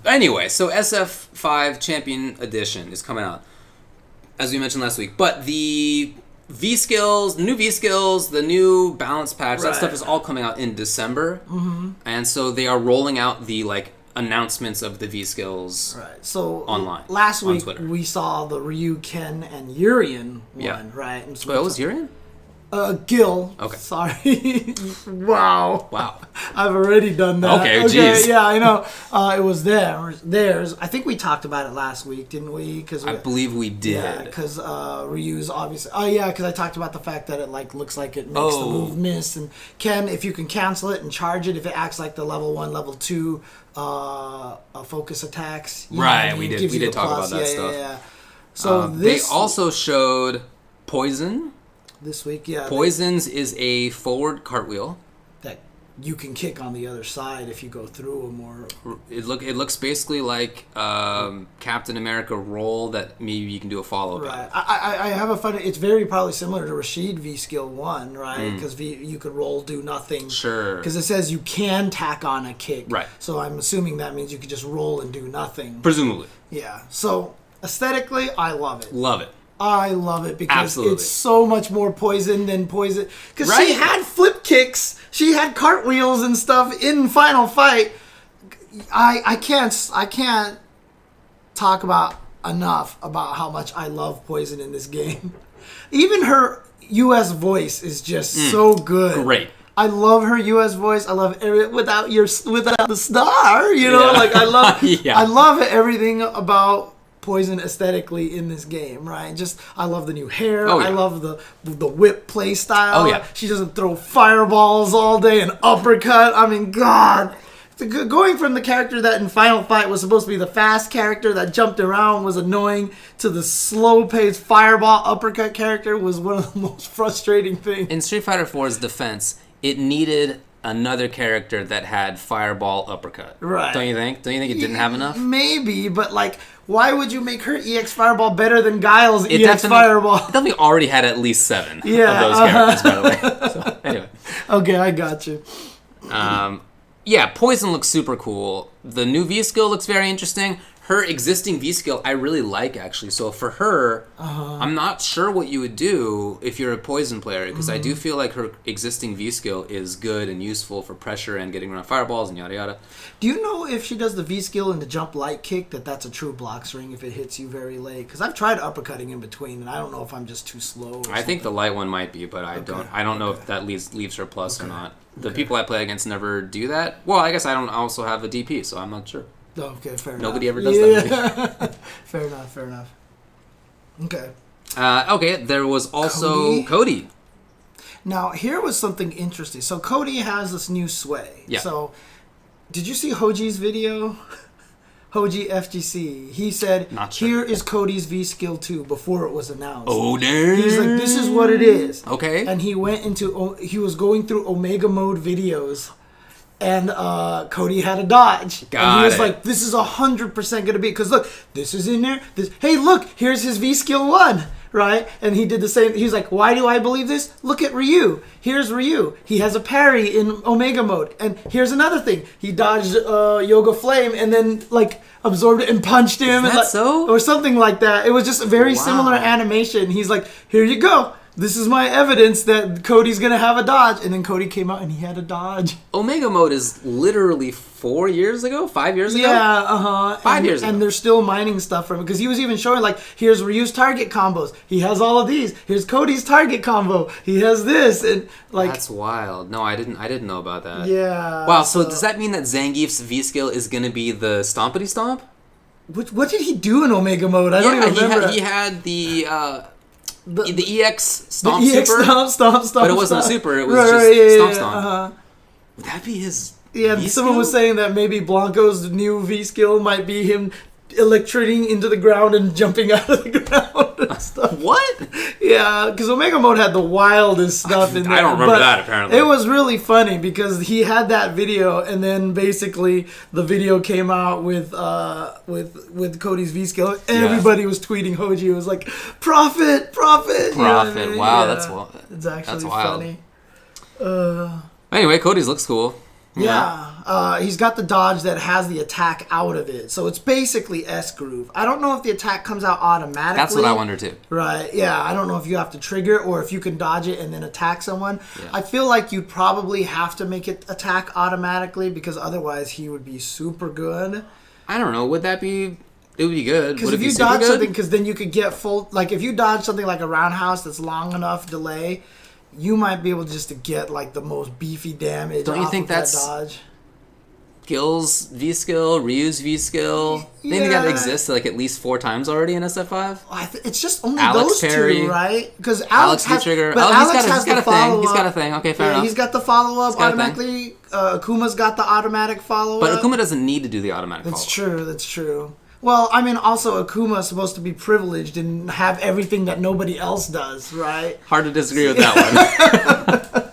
[SPEAKER 2] Anyway, so SF5 Champion Edition is coming out, as we mentioned last week. But the Vskills, new Vskills, the new balance patch, that stuff is all coming out in December. Mm-hmm. And so they are rolling out the announcements of the Vskills online.
[SPEAKER 4] Last week we saw the Ryu, Ken, and Urien one, right? And
[SPEAKER 2] so it was Urien?
[SPEAKER 4] Gil.
[SPEAKER 2] Okay.
[SPEAKER 4] Sorry. Wow. I've already done that.
[SPEAKER 2] Okay, jeez.
[SPEAKER 4] Yeah, I know. It was theirs. I think we talked about it last week, didn't we?
[SPEAKER 2] I believe we did.
[SPEAKER 4] Yeah, because Ryu's obviously... Oh, yeah, because I talked about the fact that it looks like it makes the move miss. And Ken, if you can cancel it and charge it, if it acts like the level 1, level 2 focus attacks...
[SPEAKER 2] Right, we did talk about that stuff. Yeah.
[SPEAKER 4] So
[SPEAKER 2] they also showed Poison...
[SPEAKER 4] This week, yeah.
[SPEAKER 2] Poisons is a forward cartwheel
[SPEAKER 4] that you can kick on the other side if you go through them. Or
[SPEAKER 2] it looks basically like Captain America roll that maybe you can do a follow up.
[SPEAKER 4] Right. I have a fun. It's very probably similar to Rashid V Skill 1, right? Because you could roll, do nothing.
[SPEAKER 2] Sure.
[SPEAKER 4] Because it says you can tack on a kick.
[SPEAKER 2] Right.
[SPEAKER 4] So I'm assuming that means you could just roll and do nothing.
[SPEAKER 2] Presumably.
[SPEAKER 4] Yeah. So aesthetically, I love it.
[SPEAKER 2] Love it.
[SPEAKER 4] I love it because it's so much more Poison than Poison. Because she had flip kicks, she had cartwheels and stuff in Final Fight. I can't talk about enough about how much I love Poison in this game. Even her U.S. voice is just so good.
[SPEAKER 2] Great.
[SPEAKER 4] I love her U.S. voice. I love without the star. You know, I love I love everything about Poison aesthetically in this game, right? Just I love the new hair. I love the whip play style.
[SPEAKER 2] Oh yeah,
[SPEAKER 4] she doesn't throw fireballs all day and uppercut. I mean, God, going from the character that in Final Fight was supposed to be the fast character that jumped around was annoying to the slow-paced fireball uppercut character was one of the most frustrating things.
[SPEAKER 2] In Street Fighter 4's defense, it needed another character that had fireball uppercut.
[SPEAKER 4] Right.
[SPEAKER 2] Don't you think? Don't you think it didn't have enough?
[SPEAKER 4] Maybe, but why would you make her EX Fireball better than Guile's EX Fireball?
[SPEAKER 2] It definitely already had at least 7 of those characters, by the way. So, anyway.
[SPEAKER 4] Okay, I got you.
[SPEAKER 2] Poison looks super cool. The new V-Skill looks very interesting. Her existing V-Skill I really like, actually. So for her, I'm not sure what you would do if you're a Poison player, because I do feel like her existing V-Skill is good and useful for pressure and getting around fireballs and yada yada.
[SPEAKER 4] Do you know if she does the V-Skill and the jump light kick, that's a true block string if it hits you very late? Because I've tried uppercutting in between, and I don't know if I'm just too slow or
[SPEAKER 2] I think the light one might be, but I don't know if that leaves her plus or not. The people I play against never do that. Well, I guess I don't also have a DP, so I'm not sure.
[SPEAKER 4] Okay, fair enough.
[SPEAKER 2] Nobody ever does that.
[SPEAKER 4] Fair enough. Okay.
[SPEAKER 2] There was also Cody.
[SPEAKER 4] Now, here was something interesting. So, Cody has this new sway.
[SPEAKER 2] Yeah.
[SPEAKER 4] So, did you see Hoji's video? Hoji FGC. He said, here is Cody's V-Skill 2 before it was announced.
[SPEAKER 2] Oh, damn.
[SPEAKER 4] He's like, this is what it is.
[SPEAKER 2] Okay.
[SPEAKER 4] And he was going through Omega Mode videos. And Cody had a dodge. And he was like, this is 100% going to be... Because look, this is in there. Hey, look, here's his V-Skill 1. Right? And he did the same. He's like, why do I believe this? Look at Ryu. Here's Ryu. He has a parry in Omega Mode. And here's another thing. He dodged Yoga Flame and then, absorbed it and punched him.
[SPEAKER 2] Is that so?
[SPEAKER 4] Or something like that. It was just a very similar animation. He's like, here you go. This is my evidence that Cody's going to have a dodge. And then Cody came out and he had a dodge.
[SPEAKER 2] Omega Mode is literally 4 years ago? 5 years ago?
[SPEAKER 4] Yeah,
[SPEAKER 2] 5 years ago.
[SPEAKER 4] And they're still mining stuff from it. Because he was even showing, here's Ryu's target combos. He has all of these. Here's Cody's target combo. He has this. And,
[SPEAKER 2] That's wild. No, I didn't know about that.
[SPEAKER 4] Yeah.
[SPEAKER 2] Wow, so does that mean that Zangief's V-Skill is going to be the Stompity Stomp?
[SPEAKER 4] What did he do in Omega Mode? I don't even remember.
[SPEAKER 2] He had the EX Stomp
[SPEAKER 4] the EX
[SPEAKER 2] Super.
[SPEAKER 4] Stomp,
[SPEAKER 2] but it wasn't Super, it was just Stomp.
[SPEAKER 4] Uh-huh.
[SPEAKER 2] Would that be his
[SPEAKER 4] V-Skill? Someone was saying that maybe Blanco's new V-Skill might be him electrocuting into the ground and jumping out of the ground. stuff.
[SPEAKER 2] What?
[SPEAKER 4] Yeah, because Omega Mode had the wildest stuff in there.
[SPEAKER 2] I don't remember that, apparently.
[SPEAKER 4] It was really funny because he had that video, and then basically the video came out with Cody's V-Skill. Everybody was tweeting Hoji. It was like, profit! You know what I mean?
[SPEAKER 2] Wow,
[SPEAKER 4] Yeah.
[SPEAKER 2] that's wild.
[SPEAKER 4] It's actually
[SPEAKER 2] That's wild.
[SPEAKER 4] funny.
[SPEAKER 2] Anyway, Cody's looks cool.
[SPEAKER 4] Yeah, he's got the dodge that has the attack out of it. So it's basically S-Groove. I don't know if the attack comes out automatically.
[SPEAKER 2] That's what I wonder too.
[SPEAKER 4] Right, yeah. I don't know if you have to trigger it or if you can dodge it and then attack someone.
[SPEAKER 2] Yeah.
[SPEAKER 4] I feel like you'd probably have to make it attack automatically because otherwise he would be super good.
[SPEAKER 2] I don't know. Would that be... It would be good.
[SPEAKER 4] Because
[SPEAKER 2] Would
[SPEAKER 4] if
[SPEAKER 2] it be
[SPEAKER 4] you
[SPEAKER 2] super
[SPEAKER 4] dodge
[SPEAKER 2] good?
[SPEAKER 4] something, because then you could get full... Like, if you dodge something like a roundhouse that's long enough delay, you might be able just to get, like, the most beefy damage.
[SPEAKER 2] Don't you
[SPEAKER 4] off
[SPEAKER 2] think
[SPEAKER 4] of
[SPEAKER 2] that's...
[SPEAKER 4] that dodge.
[SPEAKER 2] Skills, V-Skill, Ryu's V-Skill. I think that exists like at least 4 times already in SF5.
[SPEAKER 4] It's just only
[SPEAKER 2] Alex
[SPEAKER 4] those
[SPEAKER 2] Perry,
[SPEAKER 4] two, right? Because Alex has...
[SPEAKER 2] V-Trigger.
[SPEAKER 4] But
[SPEAKER 2] Oh,
[SPEAKER 4] Alex
[SPEAKER 2] he's got a thing. He's got a thing. Okay, fair enough.
[SPEAKER 4] He's got the follow-up
[SPEAKER 2] got a thing.
[SPEAKER 4] automatically. Akuma's got the automatic follow-up.
[SPEAKER 2] But Akuma doesn't need to do the automatic follow-up.
[SPEAKER 4] That's true. Well, I mean, also Akuma is supposed to be privileged and have everything that nobody else does, right?
[SPEAKER 2] Hard to disagree with that one.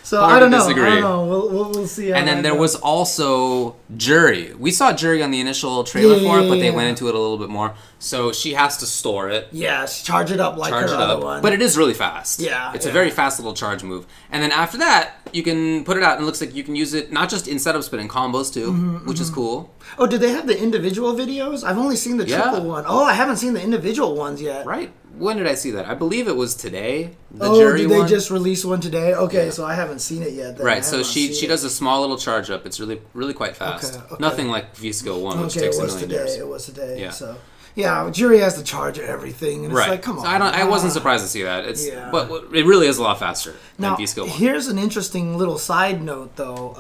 [SPEAKER 4] So
[SPEAKER 2] Hard
[SPEAKER 4] I don't
[SPEAKER 2] to
[SPEAKER 4] know.
[SPEAKER 2] disagree.
[SPEAKER 4] I don't know. We'll see. How
[SPEAKER 2] And then
[SPEAKER 4] that
[SPEAKER 2] there
[SPEAKER 4] goes.
[SPEAKER 2] was also Jury. We saw Jury on the initial trailer for it, but they went into it a little bit more. So she has to store it.
[SPEAKER 4] Yes, charge it up like
[SPEAKER 2] Charge
[SPEAKER 4] her
[SPEAKER 2] it
[SPEAKER 4] other
[SPEAKER 2] up.
[SPEAKER 4] one.
[SPEAKER 2] But it is really fast.
[SPEAKER 4] Yeah,
[SPEAKER 2] It's a
[SPEAKER 4] yeah.
[SPEAKER 2] very fast little charge move. And then after that, you can put it out and it looks like you can use it not just in setups but in combos too, which is cool.
[SPEAKER 4] Oh, did they have the individual videos? I've only seen the triple one. Oh, I haven't seen the individual ones yet.
[SPEAKER 2] Right? When did I see that? I believe it was today. The
[SPEAKER 4] Oh,
[SPEAKER 2] Jury
[SPEAKER 4] did they
[SPEAKER 2] one.
[SPEAKER 4] just release one today? Okay, so I haven't seen it yet. Then. I
[SPEAKER 2] Right, so
[SPEAKER 4] haven't
[SPEAKER 2] she
[SPEAKER 4] seen
[SPEAKER 2] does a small little charge up. It's really quite fast.
[SPEAKER 4] Okay.
[SPEAKER 2] Nothing like V-Skill 1, which
[SPEAKER 4] Okay,
[SPEAKER 2] takes
[SPEAKER 4] it
[SPEAKER 2] a
[SPEAKER 4] was
[SPEAKER 2] million
[SPEAKER 4] today.
[SPEAKER 2] years.
[SPEAKER 4] It was today.
[SPEAKER 2] Yeah.
[SPEAKER 4] So yeah, Jury has to charge everything, and it's
[SPEAKER 2] Right.
[SPEAKER 4] like, come on.
[SPEAKER 2] So I wasn't surprised to see that.
[SPEAKER 4] Yeah.
[SPEAKER 2] But it really is a lot faster
[SPEAKER 4] Now,
[SPEAKER 2] than V-Skill 1.
[SPEAKER 4] here's an interesting little side note, though.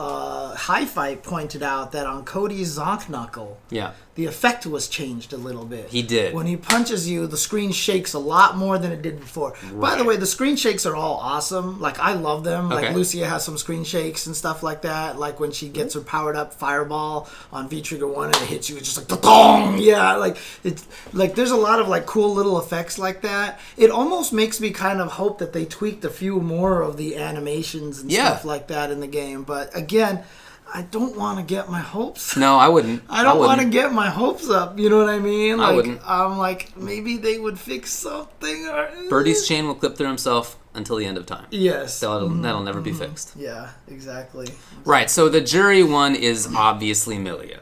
[SPEAKER 4] Hi Fight pointed out that on Cody's Zonk Knuckle,
[SPEAKER 2] Yeah.
[SPEAKER 4] the effect was changed a little bit.
[SPEAKER 2] He did.
[SPEAKER 4] When he punches you, the screen shakes a lot more than it did before. By the
[SPEAKER 2] Right.
[SPEAKER 4] way, the screen shakes are all awesome. Like, I love them.
[SPEAKER 2] Okay.
[SPEAKER 4] Like, Lucia has some screen shakes and stuff like that. Like, when she gets her powered up fireball on V-Trigger 1 and it hits you, it's just like, da-dong! Yeah, like, it's, like, there's a lot of, like, cool little effects like that. It almost makes me kind of hope that they tweaked a few more of the animations and
[SPEAKER 2] Yeah.
[SPEAKER 4] stuff like that in the game. But, again, I don't want to get my hopes.
[SPEAKER 2] No, I wouldn't.
[SPEAKER 4] I don't
[SPEAKER 2] wouldn't.
[SPEAKER 4] want to get my hopes up. You know what I mean? Like,
[SPEAKER 2] I wouldn't.
[SPEAKER 4] I'm like, maybe they would fix something. Or...
[SPEAKER 2] Birdie's chain will clip through himself until the end of time.
[SPEAKER 4] Yes.
[SPEAKER 2] That'll never be fixed.
[SPEAKER 4] Yeah, exactly.
[SPEAKER 2] Right, so the Jury one is obviously Milia.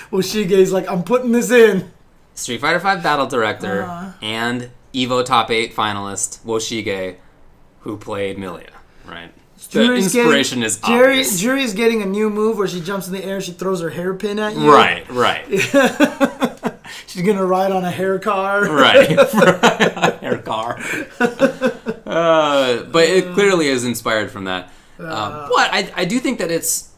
[SPEAKER 4] Well, Shige's like, I'm putting this in.
[SPEAKER 2] Street Fighter V Battle Director and Evo Top 8 finalist Woshige, who played Milia. Right. The inspiration is obvious.
[SPEAKER 4] Jury's getting a new move where she jumps in the air, she throws her hairpin at you.
[SPEAKER 2] Right.
[SPEAKER 4] She's going to ride on a hair car.
[SPEAKER 2] Right. Hair car. But it clearly is inspired from that. But I do think that it's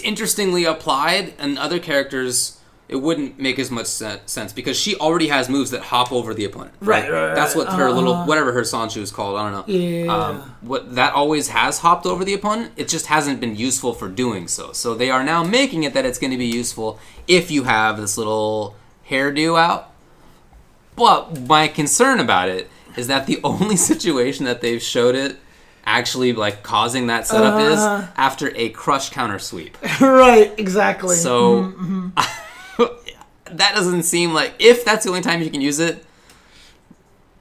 [SPEAKER 2] interestingly applied, and other characters it wouldn't make as much sense because she already has moves that hop over the opponent.
[SPEAKER 4] Right.
[SPEAKER 2] That's what her little whatever her Sanchu is called. I don't know.
[SPEAKER 4] Yeah.
[SPEAKER 2] What that always has hopped over the opponent. It just hasn't been useful for doing so. So they are now making it that it's going to be useful if you have this little hairdo out. But my concern about it is that the only situation that they've showed it actually like causing that setup is after a crush counter sweep.
[SPEAKER 4] Right, exactly.
[SPEAKER 2] So that doesn't seem like, if that's the only time you can use it,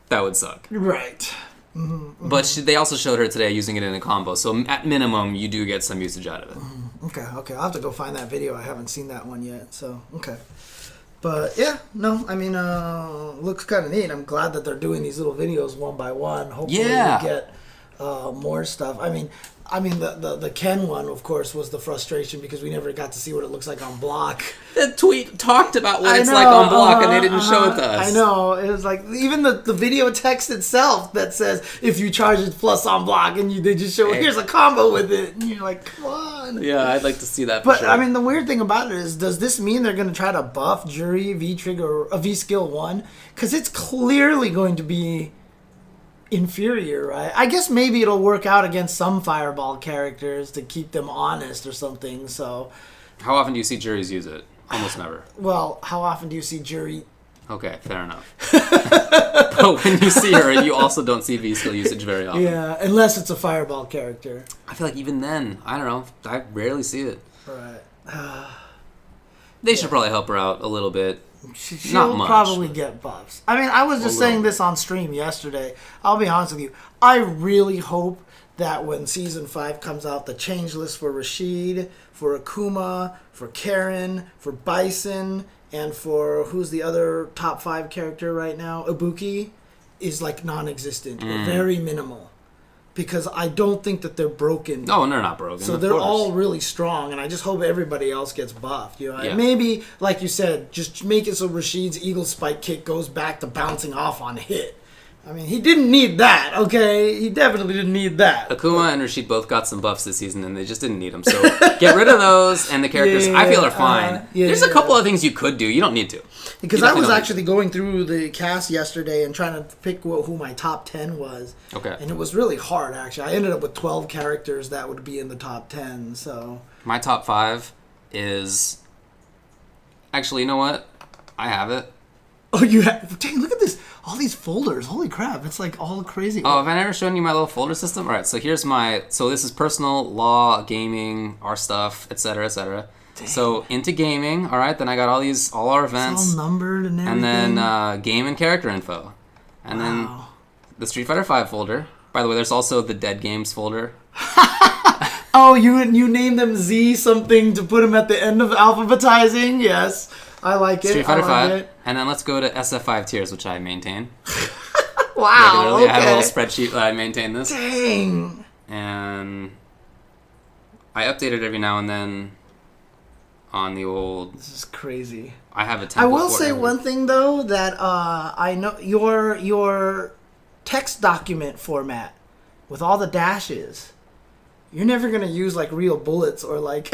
[SPEAKER 2] that would suck.
[SPEAKER 4] Right.
[SPEAKER 2] But they also showed her today using it in a combo, so at minimum you do get some usage out of it.
[SPEAKER 4] Okay. I'll have to go find that video. I haven't seen that one yet. So, okay. But yeah, no, I mean, looks kind of neat. I'm glad that they're doing these little videos one by one. Hopefully we get more stuff. I mean, the Ken one, of course, was the frustration because we never got to see what it looks like on block.
[SPEAKER 2] The tweet talked about what it's like on block, and they didn't show it to us.
[SPEAKER 4] I know. It was like, even the video text itself that says, if you charge it plus on block, and they just show, here's a combo with it. And you're like, come on.
[SPEAKER 2] Yeah, I'd like to see that for
[SPEAKER 4] But,
[SPEAKER 2] sure.
[SPEAKER 4] I mean, the weird thing about it is, does this mean they're going to try to buff Jury, V-Trigger, or V-Skill 1? Because it's clearly going to be inferior, right? I guess maybe it'll work out against some Fireball characters to keep them honest or something, so...
[SPEAKER 2] How often do you see juries use it? Almost never.
[SPEAKER 4] Well, how often do you see Jury
[SPEAKER 2] Okay, fair enough. But when you see her, you also don't see V-skill usage very often.
[SPEAKER 4] Yeah, unless it's a fireball character.
[SPEAKER 2] I feel like even then, I don't know, I rarely see it.
[SPEAKER 4] Right.
[SPEAKER 2] They should probably help her out a little bit.
[SPEAKER 4] She'll
[SPEAKER 2] Not much.
[SPEAKER 4] probably get buffs. I mean, I was just saying this on stream yesterday. I'll be honest with you. I really hope that when Season 5 comes out, the change list for Rashid, for Akuma, for Karen, for Bison, and for who's the other top 5 character right now, Ibuki, is like non-existent or very minimal. Because I don't think that they're broken.
[SPEAKER 2] No, they're not broken.
[SPEAKER 4] So they're all really strong, and I just hope everybody else gets buffed. You know,
[SPEAKER 2] Yeah.
[SPEAKER 4] maybe like you said, just make it so Rashid's Eagle Spike kick goes back to bouncing off on hit. I mean, he didn't need that. Okay, he definitely didn't need that.
[SPEAKER 2] Akuma and Rashid both got some buffs this season, and they just didn't need them. So get rid of those, and the characters I feel are fine. There's a couple of things you could do. You don't need to.
[SPEAKER 4] Because I was actually going through the cast yesterday and trying to pick who my top 10 was.
[SPEAKER 2] Okay.
[SPEAKER 4] And it was really hard, actually. I ended up with 12 characters that would be in the top 10. So
[SPEAKER 2] My top 5 is... Actually, you know what? I have it.
[SPEAKER 4] oh, you have... Dang, look at this. All these folders. Holy crap. It's like all crazy.
[SPEAKER 2] Oh, have I never shown you my little folder system? All right, so here's my... So this is personal, law, gaming, our stuff, etc., etc. So into gaming, all right, then I got all our events.
[SPEAKER 4] It's all numbered and everything.
[SPEAKER 2] And then game and character info. And then the Street Fighter V folder. By the way, there's also the Dead Games folder.
[SPEAKER 4] Oh, you named them Z something to put them at the end of alphabetizing? Yes. I like it.
[SPEAKER 2] Street Fighter
[SPEAKER 4] like
[SPEAKER 2] V. And then let's go to SF5 tiers, which I maintain.
[SPEAKER 4] Wow,
[SPEAKER 2] Regularly.
[SPEAKER 4] okay.
[SPEAKER 2] I have a little spreadsheet that I maintain this.
[SPEAKER 4] Dang.
[SPEAKER 2] And I update it every now and then on the old...
[SPEAKER 4] This is crazy.
[SPEAKER 2] I have a template.
[SPEAKER 4] I will
[SPEAKER 2] for
[SPEAKER 4] say
[SPEAKER 2] it.
[SPEAKER 4] one thing, though, that I know your text document format with all the dashes, you're never going to use, like, real bullets or, like...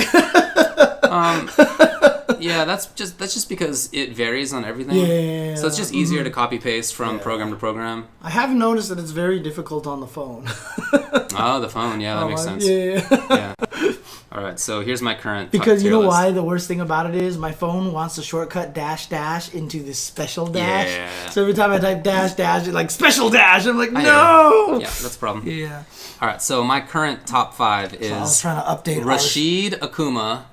[SPEAKER 2] Yeah, that's just because it varies on everything.
[SPEAKER 4] Yeah.
[SPEAKER 2] So it's just easier to copy paste from program to program.
[SPEAKER 4] I have noticed that it's very difficult on the phone.
[SPEAKER 2] Oh, the phone. Yeah, that makes sense.
[SPEAKER 4] Yeah.
[SPEAKER 2] Yeah. All right. So here's my current.
[SPEAKER 4] Because you
[SPEAKER 2] tier
[SPEAKER 4] know
[SPEAKER 2] list.
[SPEAKER 4] why? The worst thing about it is my phone wants to shortcut dash dash into this special dash.
[SPEAKER 2] Yeah.
[SPEAKER 4] So every time I type dash dash, it's like special dash. I'm like,
[SPEAKER 2] I
[SPEAKER 4] no.
[SPEAKER 2] Yeah, that's a problem.
[SPEAKER 4] Yeah.
[SPEAKER 2] All right. So my current top 5 is
[SPEAKER 4] I was trying to update
[SPEAKER 2] Rashid Akuma,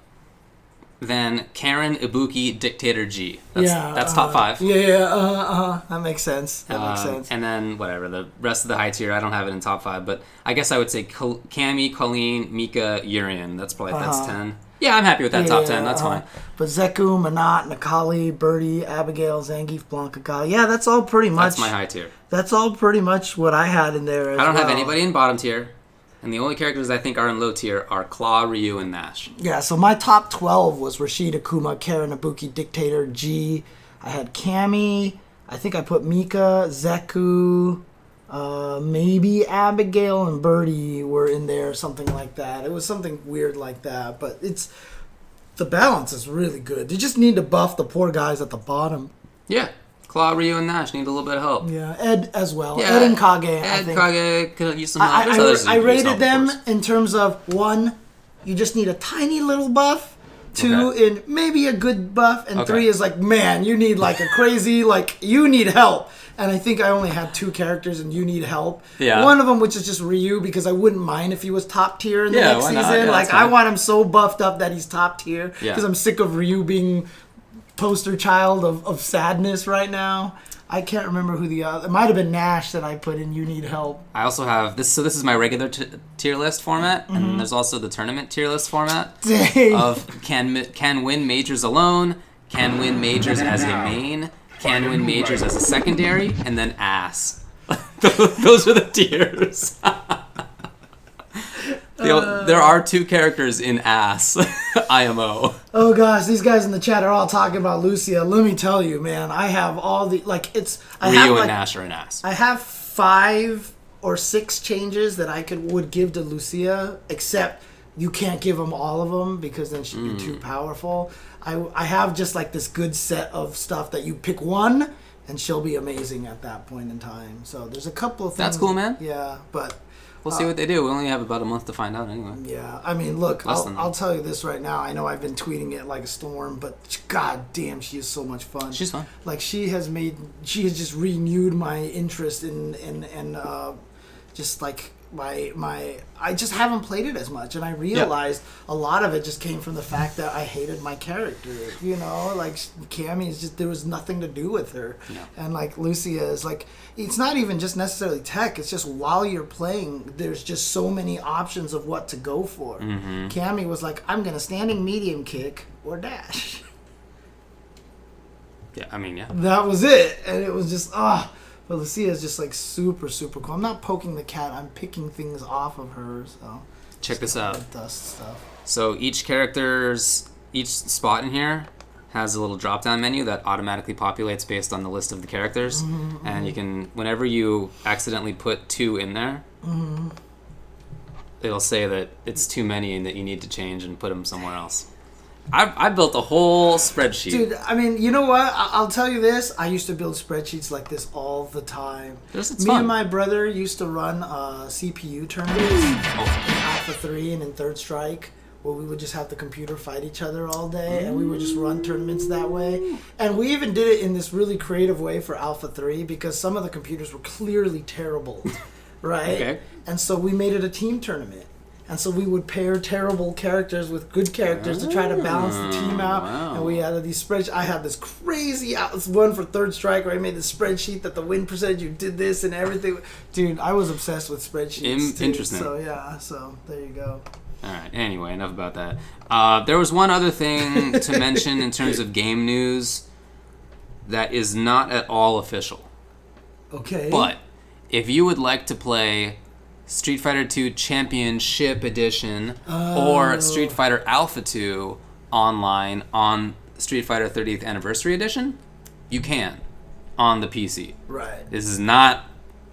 [SPEAKER 2] then Karen Ibuki Dictator G. That's top 5.
[SPEAKER 4] Yeah. That makes sense.
[SPEAKER 2] And then whatever the rest of the high tier, I don't have it in top 5, but I guess I would say Cammy, Colleen, Mika, Urian. That's 10. Yeah, I'm happy with that top 10. That's fine.
[SPEAKER 4] But Zeku, Manat, Nakali, Birdie, Abigail, Zangief, Blanca, Gali. Yeah, that's all pretty much.
[SPEAKER 2] That's my high tier.
[SPEAKER 4] That's all pretty much what I had in there.
[SPEAKER 2] I don't have anybody in bottom tier. And the only characters I think are in low tier are Claw, Ryu, and Nash.
[SPEAKER 4] Yeah, so my top 12 was Rashid, Akuma, Karen, Ibuki, Dictator, G. I had Cammy. I think I put Mika, Zeku, maybe Abigail and Birdie were in there, something like that. It was something weird like that. But the balance is really good. They just need to buff the poor guys at the bottom.
[SPEAKER 2] Yeah. Claw, Ryu, and Nash need a little bit of help.
[SPEAKER 4] Yeah, Ed as well.
[SPEAKER 2] Yeah,
[SPEAKER 4] Ed and Kage, I think.
[SPEAKER 2] Kage could use some help. There's others
[SPEAKER 4] I
[SPEAKER 2] who could use
[SPEAKER 4] rated
[SPEAKER 2] help,
[SPEAKER 4] them
[SPEAKER 2] of course.
[SPEAKER 4] in terms of 1, you just need a tiny little buff. 2, and maybe a good buff. And 3 is like, man, you need like a crazy, like, you need help. And I think I only had 2 characters and you need help.
[SPEAKER 2] Yeah.
[SPEAKER 4] One of them, which is just Ryu, because I wouldn't mind if he was top tier in the next
[SPEAKER 2] why not?
[SPEAKER 4] season.
[SPEAKER 2] Yeah,
[SPEAKER 4] like,
[SPEAKER 2] that's fine.
[SPEAKER 4] I want him so buffed up that he's top tier.
[SPEAKER 2] Yeah.
[SPEAKER 4] Because I'm sick of Ryu being poster child of sadness right now. I can't remember who the other... It might have been Nash that I put in You Need Help.
[SPEAKER 2] I also have this. So this is my regular tier list format, and there's also the tournament tier list format.
[SPEAKER 4] Dang.
[SPEAKER 2] Of can win majors alone, can win majors as a main, can win majors as a secondary, and then ass. Those are the tiers. There are 2 characters in ass. IMO.
[SPEAKER 4] Oh gosh, these guys in the chat are all talking about Lucia. Let me tell you, man, I have all the
[SPEAKER 2] Ryu and Nash are in ass.
[SPEAKER 4] I have 5 or 6 changes that I would give to Lucia, except you can't give them all of them because then she'd be too powerful. I have just like this good set of stuff that you pick one and she'll be amazing at that point in time. So there's a couple of things.
[SPEAKER 2] That's cool, man.
[SPEAKER 4] Yeah, but
[SPEAKER 2] We'll see what they do. We only have about a month to find out anyway.
[SPEAKER 4] Yeah, I mean, look,
[SPEAKER 2] Less than that.
[SPEAKER 4] I'll tell you this right now. I know I've been tweeting it like a storm, but god damn, she is so much fun.
[SPEAKER 2] She's fun.
[SPEAKER 4] Like, she has just renewed my interest in just like I just haven't played it as much, and I realized a lot of it just came from the fact that I hated my character. You know, like Cammy is just, there was nothing to do with her, and like Lucia is like, it's not even just necessarily tech. It's just while you're playing, there's just so many options of what to go for. Cammy was like, I'm gonna standing medium kick or dash.
[SPEAKER 2] Yeah, I mean, yeah.
[SPEAKER 4] That was it, and it was just But Lucia is just like super, super cool. I'm not poking the cat. I'm picking things off of her. So
[SPEAKER 2] check this out.
[SPEAKER 4] Dust stuff.
[SPEAKER 2] So each spot in here has a little drop-down menu that automatically populates based on the list of the characters, and you can, whenever you accidentally put 2 in there, it'll say that it's too many and that you need to change and put them somewhere else. I built a whole spreadsheet.
[SPEAKER 4] Dude, I mean, you know what? I'll tell you this. I used to build spreadsheets like this all the time.
[SPEAKER 2] It's
[SPEAKER 4] Me
[SPEAKER 2] fun.
[SPEAKER 4] and my brother used to run CPU tournaments in Alpha 3 and in Third Strike, where we would just have the computer fight each other all day, and we would just run tournaments that way. And we even did it in this really creative way for Alpha 3 because some of the computers were clearly terrible, right?
[SPEAKER 2] Okay.
[SPEAKER 4] And so we made it a team tournament. And so we would pair terrible characters with good characters to try to balance the team out.
[SPEAKER 2] Wow.
[SPEAKER 4] And we had these spreadsheets. I had this crazy one for Third Strike where I made the spreadsheet that the win percentage, you did this and everything. Dude, I was obsessed with spreadsheets.
[SPEAKER 2] Interesting.
[SPEAKER 4] So, yeah. So, there you go.
[SPEAKER 2] All right. Anyway, enough about that. There was one other thing to mention in terms of game news that is not at all official.
[SPEAKER 4] Okay.
[SPEAKER 2] But if you would like to play Street Fighter 2 Championship Edition or Street Fighter Alpha 2 online on Street Fighter 30th Anniversary Edition, you can on the PC.
[SPEAKER 4] Right.
[SPEAKER 2] This is not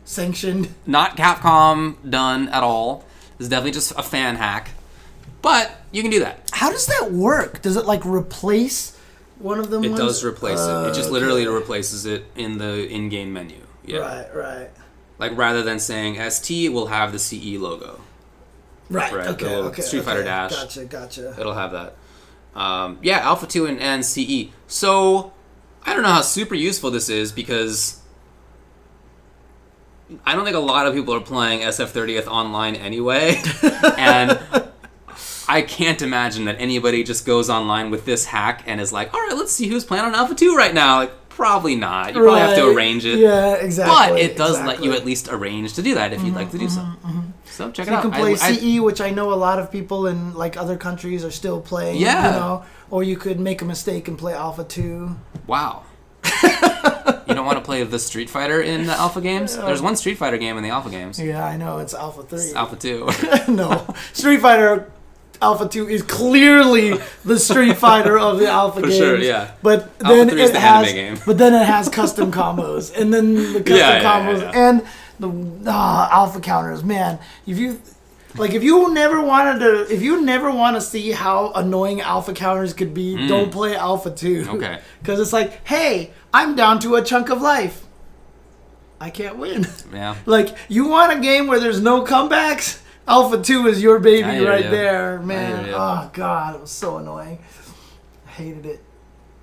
[SPEAKER 4] Sanctioned.
[SPEAKER 2] not Capcom done at all. This is definitely just a fan hack. But you can do that.
[SPEAKER 4] How does that work? Does it, like, replace one of them?
[SPEAKER 2] It does replace it. It just literally replaces it in the in-game menu. Yeah.
[SPEAKER 4] Right.
[SPEAKER 2] Like, rather than saying ST, it will have the CE logo.
[SPEAKER 4] Right.
[SPEAKER 2] Right,
[SPEAKER 4] Okay.
[SPEAKER 2] the little
[SPEAKER 4] Okay.
[SPEAKER 2] Street Fighter Dash.
[SPEAKER 4] Gotcha.
[SPEAKER 2] It'll have that. Yeah, Alpha 2 and CE. So, I don't know how super useful this is because I don't think a lot of people are playing SF30th online anyway. And I can't imagine that anybody just goes online with this hack and is like, all right, let's see who's playing on Alpha 2 right now. Like, probably not. You probably have to arrange it.
[SPEAKER 4] Yeah, exactly.
[SPEAKER 2] But it does let you at least arrange to do that if you'd like to do so. So check it out.
[SPEAKER 4] You can play CE, which I know a lot of people in like other countries are still playing.
[SPEAKER 2] Yeah.
[SPEAKER 4] You know, or you could make a mistake and play Alpha 2.
[SPEAKER 2] Wow. You don't want to play the Street Fighter in the Alpha games? There's one Street Fighter game in the Alpha games.
[SPEAKER 4] Yeah, I know. It's Alpha 3.
[SPEAKER 2] It's Alpha 2.
[SPEAKER 4] No. Street Fighter Alpha 2 is clearly the Street Fighter of the Alpha games.
[SPEAKER 2] For sure, yeah.
[SPEAKER 4] But
[SPEAKER 2] Alpha
[SPEAKER 4] then
[SPEAKER 2] 3 is
[SPEAKER 4] it
[SPEAKER 2] the
[SPEAKER 4] has,
[SPEAKER 2] anime game.
[SPEAKER 4] But then it has custom combos, and then the custom combos, and the alpha counters. Man, if you never want to see how annoying alpha counters could be, don't play Alpha 2.
[SPEAKER 2] Okay.
[SPEAKER 4] Because it's like, hey, I'm down to a chunk of life. I can't win.
[SPEAKER 2] Yeah.
[SPEAKER 4] Like, you want a game where there's no comebacks? Alpha 2 is your baby right there, man. Oh, God, it was so annoying. I hated it.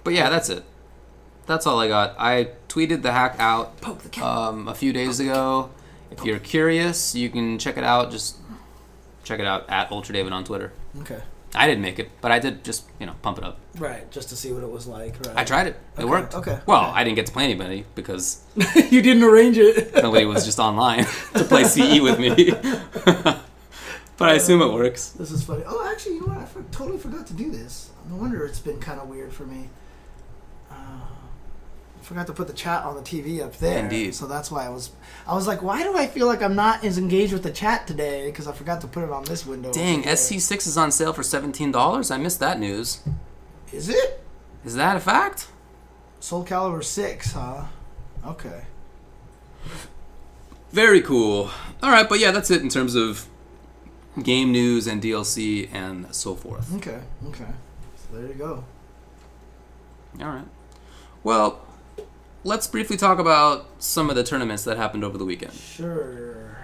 [SPEAKER 2] But yeah, that's it. That's all I got. I tweeted the hack out
[SPEAKER 4] Poke the cat.
[SPEAKER 2] a few days ago. If you're curious, you can check it out. Just check it out at UltraDavid on Twitter.
[SPEAKER 4] Okay.
[SPEAKER 2] I didn't make it, but I did just, pump it up.
[SPEAKER 4] Right, just to see what it was like. Right.
[SPEAKER 2] I tried it. It worked.
[SPEAKER 4] Okay.
[SPEAKER 2] Well, I didn't get to play anybody because
[SPEAKER 4] You didn't arrange it.
[SPEAKER 2] nobody was just online to play CE with me. But I assume it works.
[SPEAKER 4] This is funny. Oh, actually, you know what? I totally forgot to do this. No wonder it's been kind of weird for me. I forgot to put the chat on the TV up there.
[SPEAKER 2] Indeed.
[SPEAKER 4] So that's why I was like, why do I feel like I'm not as engaged with the chat today? Because I forgot to put it on this window.
[SPEAKER 2] Dang, SC6 is on sale for $17. I missed that news.
[SPEAKER 4] Is it?
[SPEAKER 2] Is that a fact?
[SPEAKER 4] Soul Calibur 6, huh? Okay.
[SPEAKER 2] Very cool. All right, but yeah, that's it in terms of game news and DLC and so forth.
[SPEAKER 4] Okay. So there you go.
[SPEAKER 2] All right. Well, let's briefly talk about some of the tournaments that happened over the weekend.
[SPEAKER 4] Sure.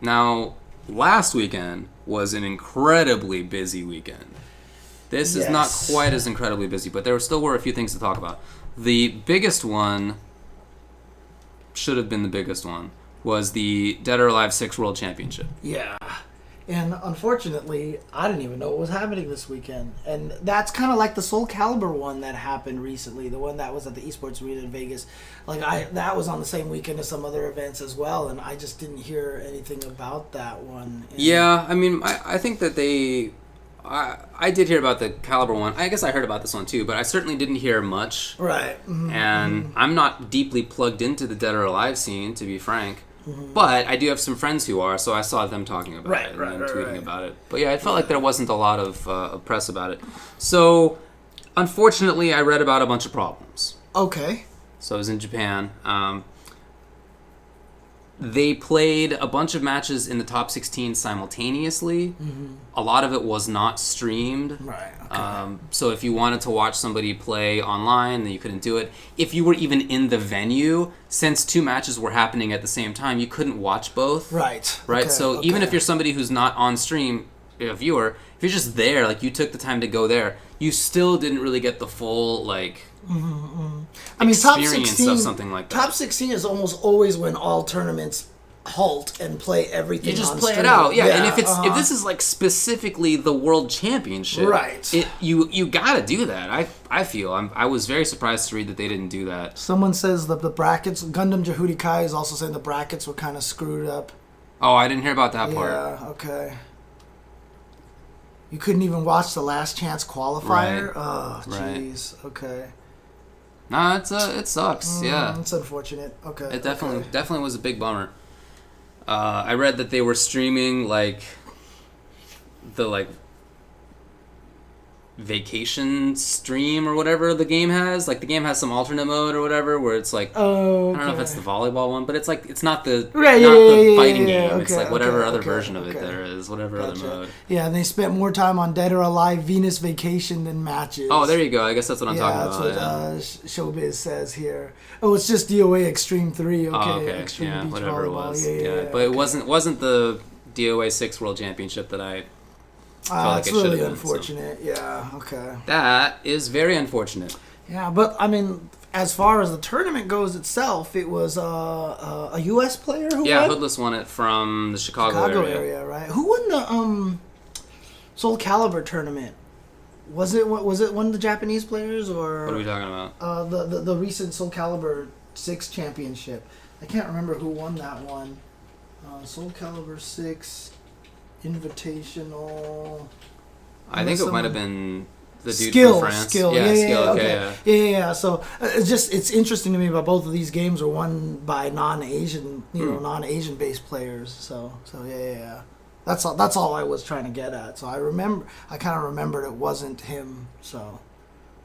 [SPEAKER 2] Now, last weekend was an incredibly busy weekend. This is not quite as incredibly busy, but there still were a few things to talk about. The biggest one, should have been the biggest one, was the Dead or Alive 6 World Championship.
[SPEAKER 4] Yeah. And unfortunately, I didn't even know what was happening this weekend. And that's kind of like the Soul Calibur one that happened recently, the one that was at the Esports Arena in Vegas. Like, that was on the same weekend as some other events as well, and I just didn't hear anything about that one. And
[SPEAKER 2] yeah, I mean, I think that they... I did hear about the Calibur one. I guess I heard about this one too, but I certainly didn't hear much.
[SPEAKER 4] Right. Mm-hmm.
[SPEAKER 2] And I'm not deeply plugged into the Dead or Alive scene, to be frank. Mm-hmm. But I do have some friends who are, so I saw them talking about it and then tweeting about it. But yeah, it felt like there wasn't a lot of press about it. So, unfortunately, I read about a bunch of problems.
[SPEAKER 4] Okay.
[SPEAKER 2] So I was in Japan. They played a bunch of matches in the top 16 simultaneously. Mm-hmm. A lot of it was not streamed.
[SPEAKER 4] Right. Okay.
[SPEAKER 2] So if you wanted to watch somebody play online, then you couldn't do it. If you were even in the venue, since 2 matches were happening at the same time, you couldn't watch both.
[SPEAKER 4] Right.
[SPEAKER 2] Right.
[SPEAKER 4] Okay.
[SPEAKER 2] So even if you're somebody who's not on stream, a viewer, if you're just there, like you took the time to go there, you still didn't really get the full like.
[SPEAKER 4] Mm-hmm. I mean, top 16
[SPEAKER 2] of something like that.
[SPEAKER 4] Top 16 is almost always when all tournaments halt and play everything.
[SPEAKER 2] You just
[SPEAKER 4] on
[SPEAKER 2] play
[SPEAKER 4] stream.
[SPEAKER 2] it out, yeah. And
[SPEAKER 4] if
[SPEAKER 2] if this is like specifically the World Championship,
[SPEAKER 4] right?
[SPEAKER 2] You gotta do that. I feel I was very surprised to read that they didn't do that.
[SPEAKER 4] Someone says that the brackets. Gundam Jehudi Kai is also saying the brackets were kind of screwed up.
[SPEAKER 2] Oh, I didn't hear about that part.
[SPEAKER 4] Yeah. Okay. You couldn't even watch the Last Chance qualifier.
[SPEAKER 2] Right.
[SPEAKER 4] Oh, jeez. Right. Okay.
[SPEAKER 2] Nah, it sucks. Yeah,
[SPEAKER 4] it's unfortunate. Okay,
[SPEAKER 2] it definitely was a big bummer. I read that they were streaming like the vacation stream or whatever the game has. Like the game has some alternate mode or whatever where it's like I don't know if it's the volleyball one, but it's like it's not the fighting game.
[SPEAKER 4] Okay,
[SPEAKER 2] it's like whatever other version of it there is, whatever other mode.
[SPEAKER 4] Yeah, and they spent more time on Dead or Alive Venus Vacation than matches.
[SPEAKER 2] Oh, there you go. I guess that's what I'm talking about.
[SPEAKER 4] That's what Showbiz says here. Oh, it's just DOA Extreme 3. Okay,
[SPEAKER 2] okay.
[SPEAKER 4] Extreme Beach
[SPEAKER 2] whatever
[SPEAKER 4] Volleyball.
[SPEAKER 2] it was.
[SPEAKER 4] Yeah,
[SPEAKER 2] but it wasn't the DOA 6 World Championship that I.
[SPEAKER 4] That's really unfortunate. So. Yeah, okay.
[SPEAKER 2] That is very unfortunate.
[SPEAKER 4] Yeah, but I mean, as far as the tournament goes itself, it was a U.S. player who won?
[SPEAKER 2] Yeah, Hoodless won it from the Chicago
[SPEAKER 4] area, right? Who won the Soul Calibur tournament? Was it one of the Japanese players or?
[SPEAKER 2] What are we talking about?
[SPEAKER 4] The recent Soul Calibur 6 championship. I can't remember who won that one. Soul Calibur 6. Invitational.
[SPEAKER 2] I think it might have been the dude
[SPEAKER 4] Skill,
[SPEAKER 2] from France.
[SPEAKER 4] Skill.
[SPEAKER 2] Okay.
[SPEAKER 4] Yeah. So it's interesting to me about both of these games are won by non-Asian, non-Asian based players. So yeah. That's all I was trying to get at. So I kind of remembered it wasn't him. So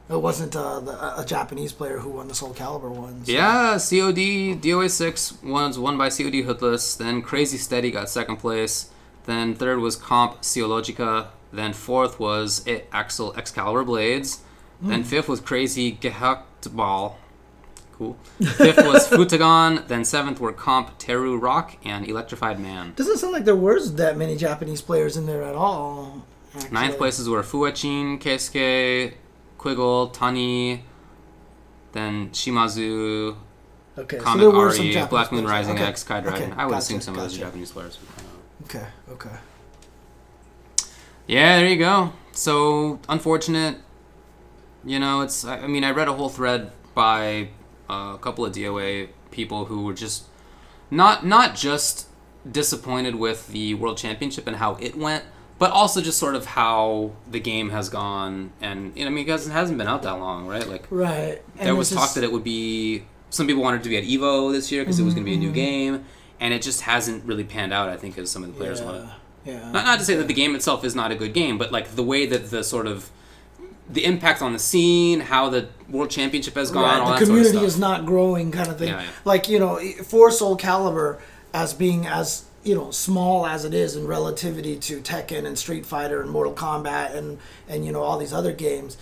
[SPEAKER 4] it wasn't a Japanese player who won the Soul Calibur one. So.
[SPEAKER 2] Yeah, COD DOA 6 was won by COD Hoodless. Then Crazy Steady got second place. Then third was Comp Ceologica. Then fourth was Axel Excalibur Blades. Then fifth was Crazy Gehaktball. Cool. Fifth was Futagon. Then seventh were Comp Teru Rock and Electrified Man.
[SPEAKER 4] Doesn't sound like there was that many Japanese players in there at all. Actually.
[SPEAKER 2] Ninth places were Fuachin, Keisuke, Quiggle, Tani, then Shimazu, Comet Ari, Black Moon Rising X, Kai Dragon. I would assume some of those are Japanese players.
[SPEAKER 4] Okay.
[SPEAKER 2] Yeah, there you go. So, unfortunate. I read a whole thread by a couple of DOA people who were just not just disappointed with the World Championship and how it went, but also just sort of how the game has gone. And, because it hasn't been out that long, right?
[SPEAKER 4] Right.
[SPEAKER 2] And there was talk that it would be... Some people wanted it to be at EVO this year because it was going to be a new game. And it just hasn't really panned out, I think, as some of the players wanted.
[SPEAKER 4] Yeah.
[SPEAKER 2] Not to say that the game itself is not a good game, but the way that the sort of the impact on the scene, how the World Championship has gone, all that sort of stuff.
[SPEAKER 4] The community is not growing, kind of thing.
[SPEAKER 2] Yeah.
[SPEAKER 4] For Soul Calibur as being as small as it is in relativity to Tekken and Street Fighter and Mortal Kombat and all these other games,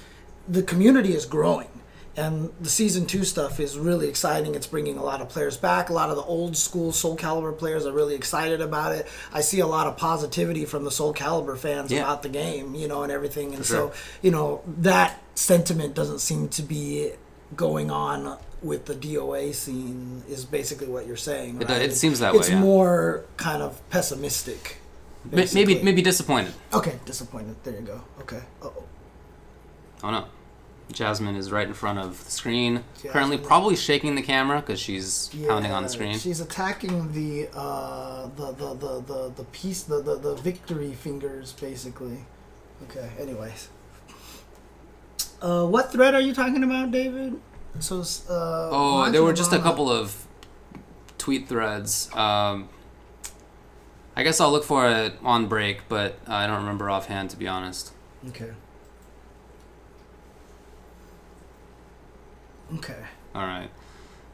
[SPEAKER 4] the community is growing. And the Season 2 stuff is really exciting. It's bringing a lot of players back. A lot of the old school Soul Calibur players are really excited about it. I see a lot of positivity from the Soul Calibur fans about the game, you know, and everything. And so, you know, that sentiment doesn't seem to be going on with the DOA scene, is basically what you're saying, right?
[SPEAKER 2] It seems that way,
[SPEAKER 4] It's more kind of pessimistic.
[SPEAKER 2] Maybe disappointed.
[SPEAKER 4] Okay, disappointed. There you go. Okay. Uh-oh.
[SPEAKER 2] Oh, no. Jasmine is right in front of the screen.
[SPEAKER 4] Jasmine.
[SPEAKER 2] Currently, probably shaking the camera because she's pounding on the screen.
[SPEAKER 4] She's attacking the piece, the victory fingers, basically. Okay. Anyways, what thread are you talking about, David? So,
[SPEAKER 2] there were just a couple of tweet threads. I guess I'll look for it on break, but I don't remember offhand, to be honest.
[SPEAKER 4] Okay. Okay.
[SPEAKER 2] All right.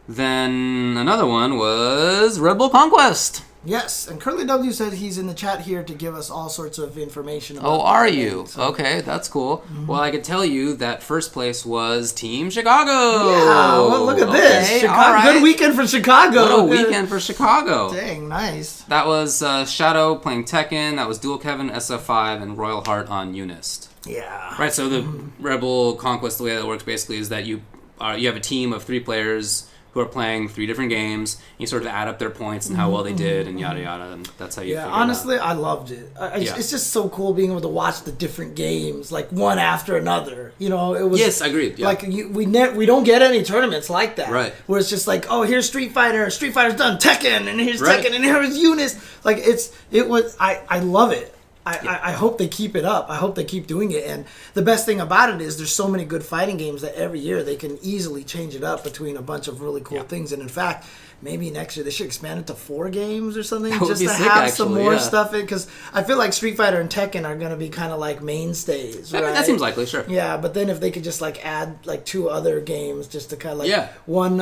[SPEAKER 2] Then another one was Red Bull Conquest.
[SPEAKER 4] Yes, and Curly W said he's in the chat here to give us all sorts of information about
[SPEAKER 2] are you?
[SPEAKER 4] So.
[SPEAKER 2] Okay, that's cool. Mm-hmm. Well, I could tell you that first place was Team Chicago.
[SPEAKER 4] Yeah, well, look at this.
[SPEAKER 2] Okay,
[SPEAKER 4] Chicago,
[SPEAKER 2] all right.
[SPEAKER 4] Good weekend for Chicago.
[SPEAKER 2] What a weekend for Chicago.
[SPEAKER 4] Dang, nice.
[SPEAKER 2] That was Shadow playing Tekken. That was Dual Kevin, SF5, and Royal Heart on Unist.
[SPEAKER 4] Yeah.
[SPEAKER 2] Right, so the Red Bull Conquest, the way that works basically is that you have a team of 3 players who are playing 3 different games. You sort of add up their points and how well they did and yada yada, and that's how you figure
[SPEAKER 4] honestly,
[SPEAKER 2] it out.
[SPEAKER 4] I loved it. It's just so cool being able to watch the different games, like one after another. You know, it was.
[SPEAKER 2] Yes, agreed. Yeah.
[SPEAKER 4] Like we don't get any tournaments like that,
[SPEAKER 2] right?
[SPEAKER 4] Where it's just like, oh, here's Street Fighter's done, Tekken, and here's Tekken, and here's Unist. Like I love it. I hope they keep it up. I hope they keep doing it. And the best thing about it is there's so many good fighting games that every year they can easily change it up between a bunch of really cool things. And in fact, maybe next year they should expand it to 4 games or something, just to have some more stuff in. Because I feel like Street Fighter and Tekken are going to be kind of like mainstays, right?
[SPEAKER 2] That seems likely, sure.
[SPEAKER 4] Yeah, but then if they could just like add like 2 other games just to kind of like one.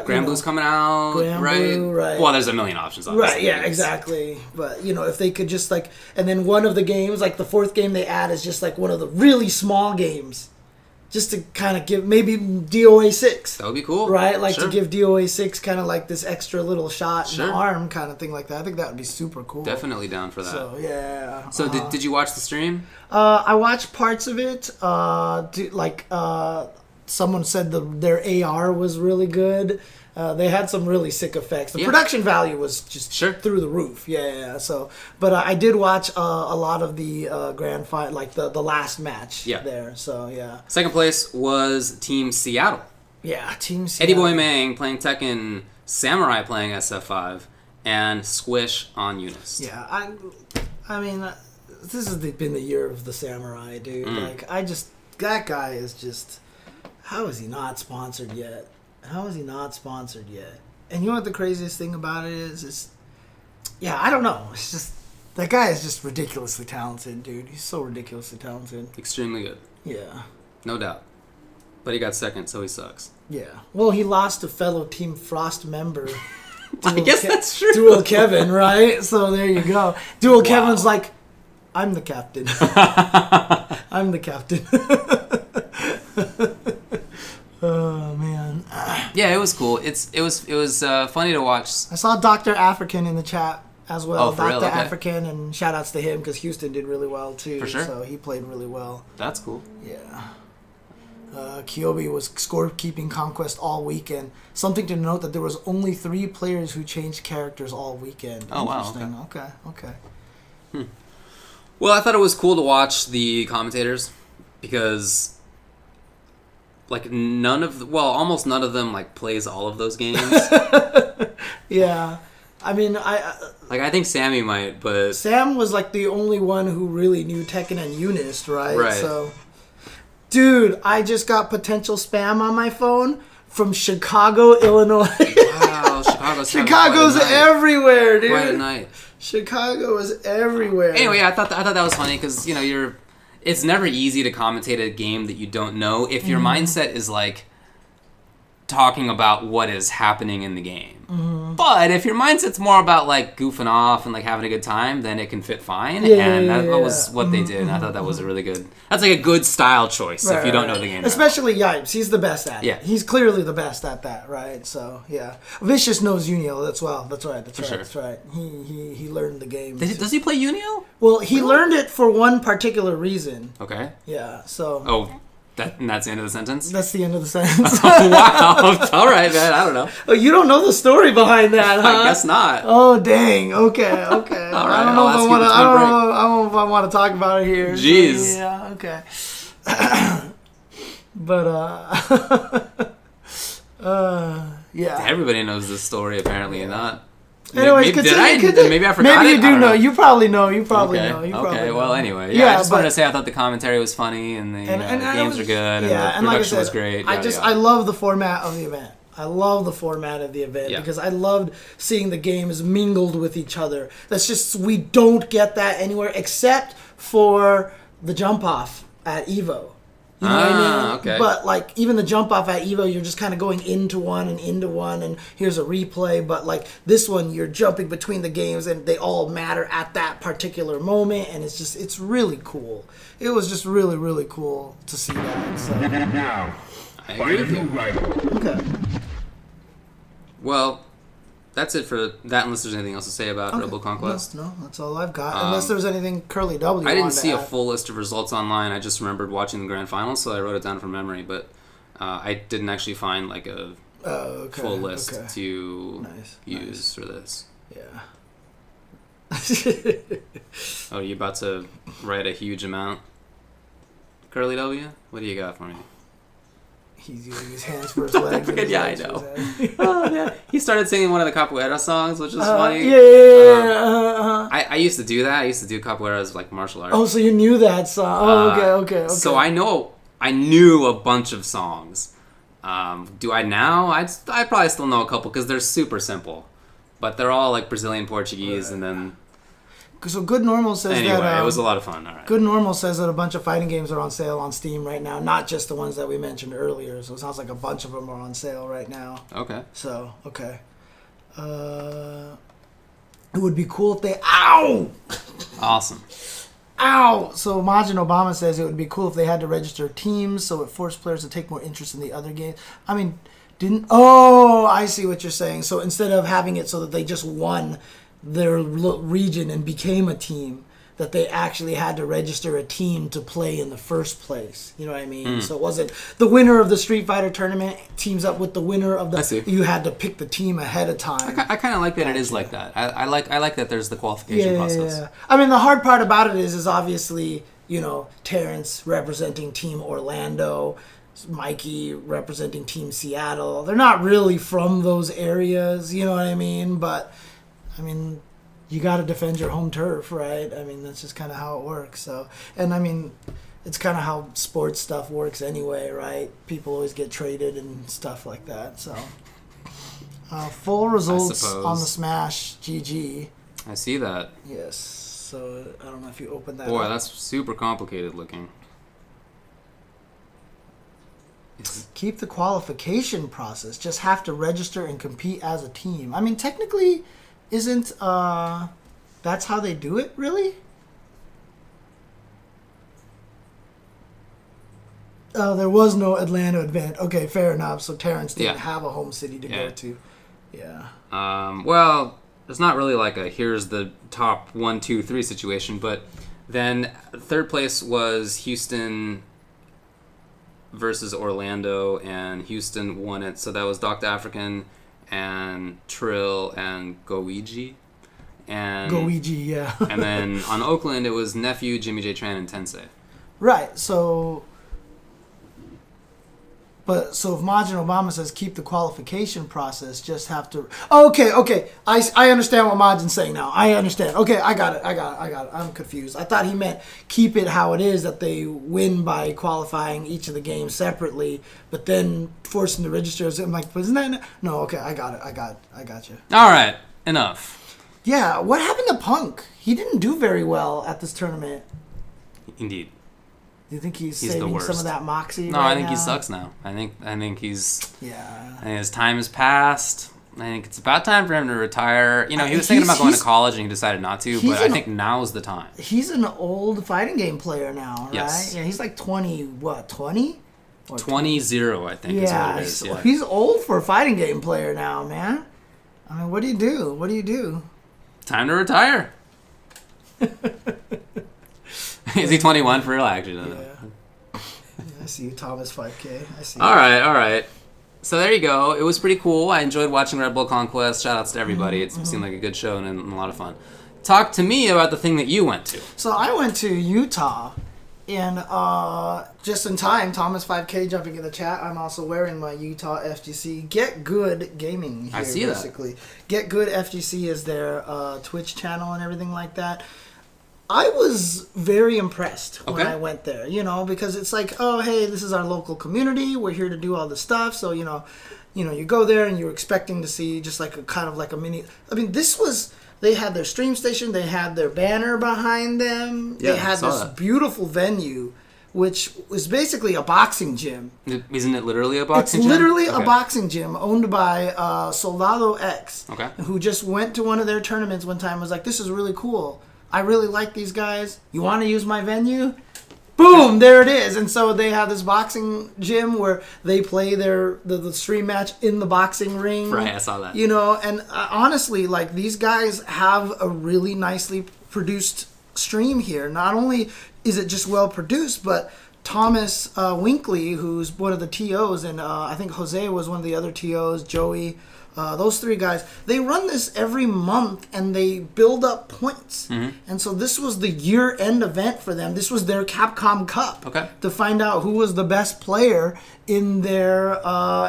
[SPEAKER 2] Granblue's coming out, right? Well, there's a million options, obviously.
[SPEAKER 4] Right, yeah, exactly. But, you know, if they could just like, and then one of the games, like the 4th game they add is just like one of the really small games. Just to kind of give, maybe DOA 6.
[SPEAKER 2] That would be cool.
[SPEAKER 4] Right? Like to give DOA 6 kind of like this extra little shot in the arm kind of thing like that. I think that would be super cool.
[SPEAKER 2] Definitely down for that.
[SPEAKER 4] So, yeah.
[SPEAKER 2] So, did you watch the stream?
[SPEAKER 4] I watched parts of it. Someone said their AR was really good. They had some really sick effects. The production value was just through the roof. Yeah. So, but I did watch a lot of the grand fight, like the last match there. So, yeah.
[SPEAKER 2] Second place was Team Seattle.
[SPEAKER 4] Yeah, Team Seattle.
[SPEAKER 2] Eddie Boy Mang playing Tekken, Samurai playing SF5, and Squish on Unist.
[SPEAKER 4] Yeah, I mean, this has been the year of the Samurai, dude. Like, that guy is just, how is he not sponsored yet? And you know what the craziest thing about it is I don't know. It's just, that guy is just ridiculously talented, dude. He's so ridiculously talented.
[SPEAKER 2] Extremely good.
[SPEAKER 4] Yeah.
[SPEAKER 2] No doubt. But he got second, so he sucks.
[SPEAKER 4] Yeah. Well, he lost to fellow Team Frost member.
[SPEAKER 2] I guess that's true.
[SPEAKER 4] Dual Kevin, right? So there you go. Dual Kevin's like, I'm the captain. I'm the captain. Oh man.
[SPEAKER 2] Yeah, it was cool. It was funny to watch.
[SPEAKER 4] I saw Dr. African in the chat as well.
[SPEAKER 2] Oh, for real?
[SPEAKER 4] Dr.
[SPEAKER 2] Okay.
[SPEAKER 4] African, and shout outs to him because Houston did really well too.
[SPEAKER 2] For sure.
[SPEAKER 4] So he played really well.
[SPEAKER 2] That's cool.
[SPEAKER 4] Yeah. Kyobi was scorekeeping Conquest all weekend. Something to note that there was only 3 players who changed characters all weekend.
[SPEAKER 2] Oh wow.
[SPEAKER 4] Interesting. Okay.
[SPEAKER 2] Well, I thought it was cool to watch the commentators because like almost none of them like plays all of those games.
[SPEAKER 4] Yeah. I mean,
[SPEAKER 2] I think Sammy might, but
[SPEAKER 4] Sam was like the only one who really knew Tekken and Unist, right?
[SPEAKER 2] Right.
[SPEAKER 4] So, dude, I just got potential spam on my phone from Chicago, Illinois.
[SPEAKER 2] Wow,
[SPEAKER 4] Chicago's everywhere, dude.
[SPEAKER 2] Quite a night.
[SPEAKER 4] Chicago is everywhere.
[SPEAKER 2] Anyway, I thought that was funny because it's never easy to commentate a game that you don't know if your mindset is like, talking about what is happening in the game. But if your mindset's more about like goofing off and like having a good time, then it can fit fine. That was what they did. And I thought that was a really good. That's like a good style choice if you don't know the game.
[SPEAKER 4] Especially Yipes, he's the best at it.
[SPEAKER 2] Yeah,
[SPEAKER 4] he's clearly the best at that, right? So yeah, Vicious knows Unio. That's right. That's right. He learned the game.
[SPEAKER 2] Does he play Unio?
[SPEAKER 4] Well, he learned it for one particular reason.
[SPEAKER 2] Okay.
[SPEAKER 4] Yeah. So.
[SPEAKER 2] Oh. And that's the end of the sentence?
[SPEAKER 4] That's the end of the sentence.
[SPEAKER 2] Oh, wow. All right, man. I don't know.
[SPEAKER 4] Oh, you don't know the story behind that, huh?
[SPEAKER 2] I guess not.
[SPEAKER 4] Oh, dang. Okay.
[SPEAKER 2] All right.
[SPEAKER 4] I don't know if I want to talk about it here.
[SPEAKER 2] Jeez.
[SPEAKER 4] So, yeah. Okay. But yeah.
[SPEAKER 2] Everybody knows this story apparently, not.
[SPEAKER 4] Anyways,
[SPEAKER 2] maybe I forgot
[SPEAKER 4] maybe
[SPEAKER 2] it?
[SPEAKER 4] you do know. You probably know. You probably know.
[SPEAKER 2] Okay. Well, anyway, I just wanted to say I thought the commentary was funny and the games are good and the production was great.
[SPEAKER 4] I love the format of the event. I love the format of the event because I loved seeing the games mingled with each other. That's just we don't get that anywhere except for the jump off at Evo. You know what I mean?
[SPEAKER 2] Okay.
[SPEAKER 4] But like even the jump off at Evo, you're just kind of going into one, and here's a replay. But like this one, you're jumping between the games, and they all matter at that particular moment, and it's really cool. It was just really, really cool to see that. So.
[SPEAKER 2] I agree with you.
[SPEAKER 4] Okay.
[SPEAKER 2] Well, that's it for that. Unless there's anything else to say about Rebel Conquest.
[SPEAKER 4] No, that's all I've got. Unless there's anything Curly W.
[SPEAKER 2] I didn't see a full list of results online. I just remembered watching the grand final, so I wrote it down from memory. But I didn't actually find like a full list to use for this.
[SPEAKER 4] Yeah.
[SPEAKER 2] Oh, are you about to write a huge amount? Curly W? What do you got for me?
[SPEAKER 4] He's using his hands for his legs.
[SPEAKER 2] Yeah, I know. Oh, yeah. He started singing one of the capoeira songs, which is funny. I used to do that. I used to do capoeira as like martial arts.
[SPEAKER 4] Oh, so you knew that song? Okay.
[SPEAKER 2] So I knew a bunch of songs. Do I now? I probably still know a couple because they're super simple, but they're all like Brazilian Portuguese, and then.
[SPEAKER 4] So Good Normal says that...
[SPEAKER 2] it was a lot of fun. All right.
[SPEAKER 4] Good Normal says that a bunch of fighting games are on sale on Steam right now, not just the ones that we mentioned earlier. So it sounds like a bunch of them are on sale right now.
[SPEAKER 2] Okay.
[SPEAKER 4] So, okay. It would be cool if they... Ow!
[SPEAKER 2] Awesome.
[SPEAKER 4] Ow! So Majin Obama says it would be cool if they had to register teams so it forced players to take more interest in the other games. I mean, didn't... Oh, I see what you're saying. So instead of having it so that they just won their region and became a team, that they actually had to register a team to play in the first place. You know what I mean? So it wasn't the winner of the Street Fighter tournament teams up with the winner of the...
[SPEAKER 2] I see.
[SPEAKER 4] You had to pick the team ahead of time.
[SPEAKER 2] I kind of like that it is like that. I like that there's the qualification process.
[SPEAKER 4] Yeah. I mean, the hard part about it is obviously, Terrence representing Team Orlando, Mikey representing Team Seattle. They're not really from those areas, you know what I mean? But... I mean, you got to defend your home turf, right? I mean, that's just kind of how it works. So, and I mean, it's kind of how sports stuff works anyway, right? People always get traded and stuff like that. So, full results on the Smash GG.
[SPEAKER 2] I see that.
[SPEAKER 4] Yes. So I don't know if you open that.
[SPEAKER 2] Boy,
[SPEAKER 4] up.
[SPEAKER 2] that's super complicated looking.
[SPEAKER 4] Keep the qualification process. Just have to register and compete as a team. I mean, technically. Isn't that's how they do it, really? There was no Atlanta event. Okay, fair enough. So Terrence didn't have a home city to go to. Yeah.
[SPEAKER 2] Well, it's not really like a here's the top 1, 2, 3 situation, but then third place was Houston versus Orlando, and Houston won it. So that was Dr. African and Trill and Goiji. And
[SPEAKER 4] Goiji, yeah.
[SPEAKER 2] And then on Oakland, it was Nephew, Jimmy J. Tran, and Tensei.
[SPEAKER 4] Right, so if Majin Obama says keep the qualification process, just have to... Okay. I understand what Majin's saying now. I understand. Okay, I got it. I'm confused. I thought he meant keep it how it is, that they win by qualifying each of the games separately, but then forcing the registers. I'm like, isn't that... No, okay, I got it. I got you.
[SPEAKER 2] All right, enough.
[SPEAKER 4] Yeah, what happened to Punk? He didn't do very well at this tournament.
[SPEAKER 2] Indeed.
[SPEAKER 4] Do you think he's
[SPEAKER 2] the
[SPEAKER 4] saving
[SPEAKER 2] worst.
[SPEAKER 4] some of that moxie?
[SPEAKER 2] No,
[SPEAKER 4] right
[SPEAKER 2] I think he
[SPEAKER 4] now?
[SPEAKER 2] sucks now. I think he's.
[SPEAKER 4] Yeah.
[SPEAKER 2] I think his time has passed. I think it's about time for him to retire. You know, he was thinking about going to college and he decided not to, but I think now's the time.
[SPEAKER 4] He's an old fighting game player now, right?
[SPEAKER 2] Yes.
[SPEAKER 4] Yeah, he's like 20, what, 20?
[SPEAKER 2] 20-0, I think, is what it is. Yeah.
[SPEAKER 4] He's old for a fighting game player now, man. I mean, what do you do? What do you do?
[SPEAKER 2] Time to retire. Is he 21 for real? Actually, no.
[SPEAKER 4] Yeah, I see you, Thomas 5K. I see.
[SPEAKER 2] All right. So there you go. It was pretty cool. I enjoyed watching Red Bull Conquest. Shout outs to everybody. It seemed like a good show and a lot of fun. Talk to me about the thing that you went to.
[SPEAKER 4] So I went to Utah, and just in time, Thomas 5K jumping in the chat. I'm also wearing my Utah FGC Get Good Gaming here,
[SPEAKER 2] I see
[SPEAKER 4] basically. Get Good FGC is their Twitch channel and everything like that. I was very impressed when I went there, because it's like, oh, hey, this is our local community. We're here to do all this stuff. So, you go there and you're expecting to see just like a mini. I mean, they had their stream station. They had their banner behind them.
[SPEAKER 2] Yeah,
[SPEAKER 4] they had this beautiful venue, which was basically a boxing gym.
[SPEAKER 2] Isn't it literally a boxing gym?
[SPEAKER 4] It's literally a boxing gym owned by Soldado X, who just went to one of their tournaments one time and was like, this is really cool. I really like these guys. You want to use my venue? Boom, there it is. And so they have this boxing gym where they play the stream match in the boxing ring.
[SPEAKER 2] Right, I saw that.
[SPEAKER 4] And honestly, like, these guys have a really nicely produced stream here. Not only is it just well produced, but Thomas Winkley, who's one of the TOs, and I think Jose was one of the other TOs, Joey, those three guys, they run this every month and they build up points. And so this was the year-end event for them. This was their Capcom Cup to find out who was the best player in their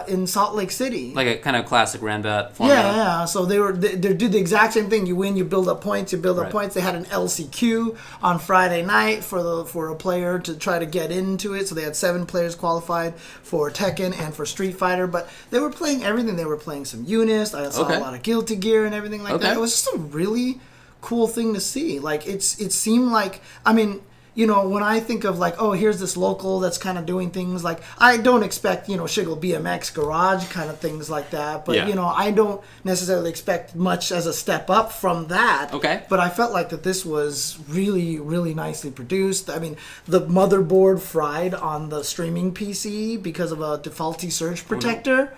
[SPEAKER 4] in Salt Lake City. Like
[SPEAKER 2] a kind of classic Ranbat format.
[SPEAKER 4] Yeah. So they did the exact same thing. You win, you build up points. You build up points. They had an LCQ on Friday night for a player to try to get into it. So they had 7 players qualified for Tekken and for Street Fighter. But they were playing everything. They were playing some Unist. I saw a lot of Guilty Gear and everything like that. It was just a really cool thing to see. Like it seemed like, I mean, when I think of like, oh, here's this local that's kind of doing things like, I don't expect, Shiggle BMX Garage kind of things like that. But, I don't necessarily expect much as a step up from that. But I felt like that this was really, really nicely produced. I mean, the motherboard fried on the streaming PC because of a defaulty surge protector.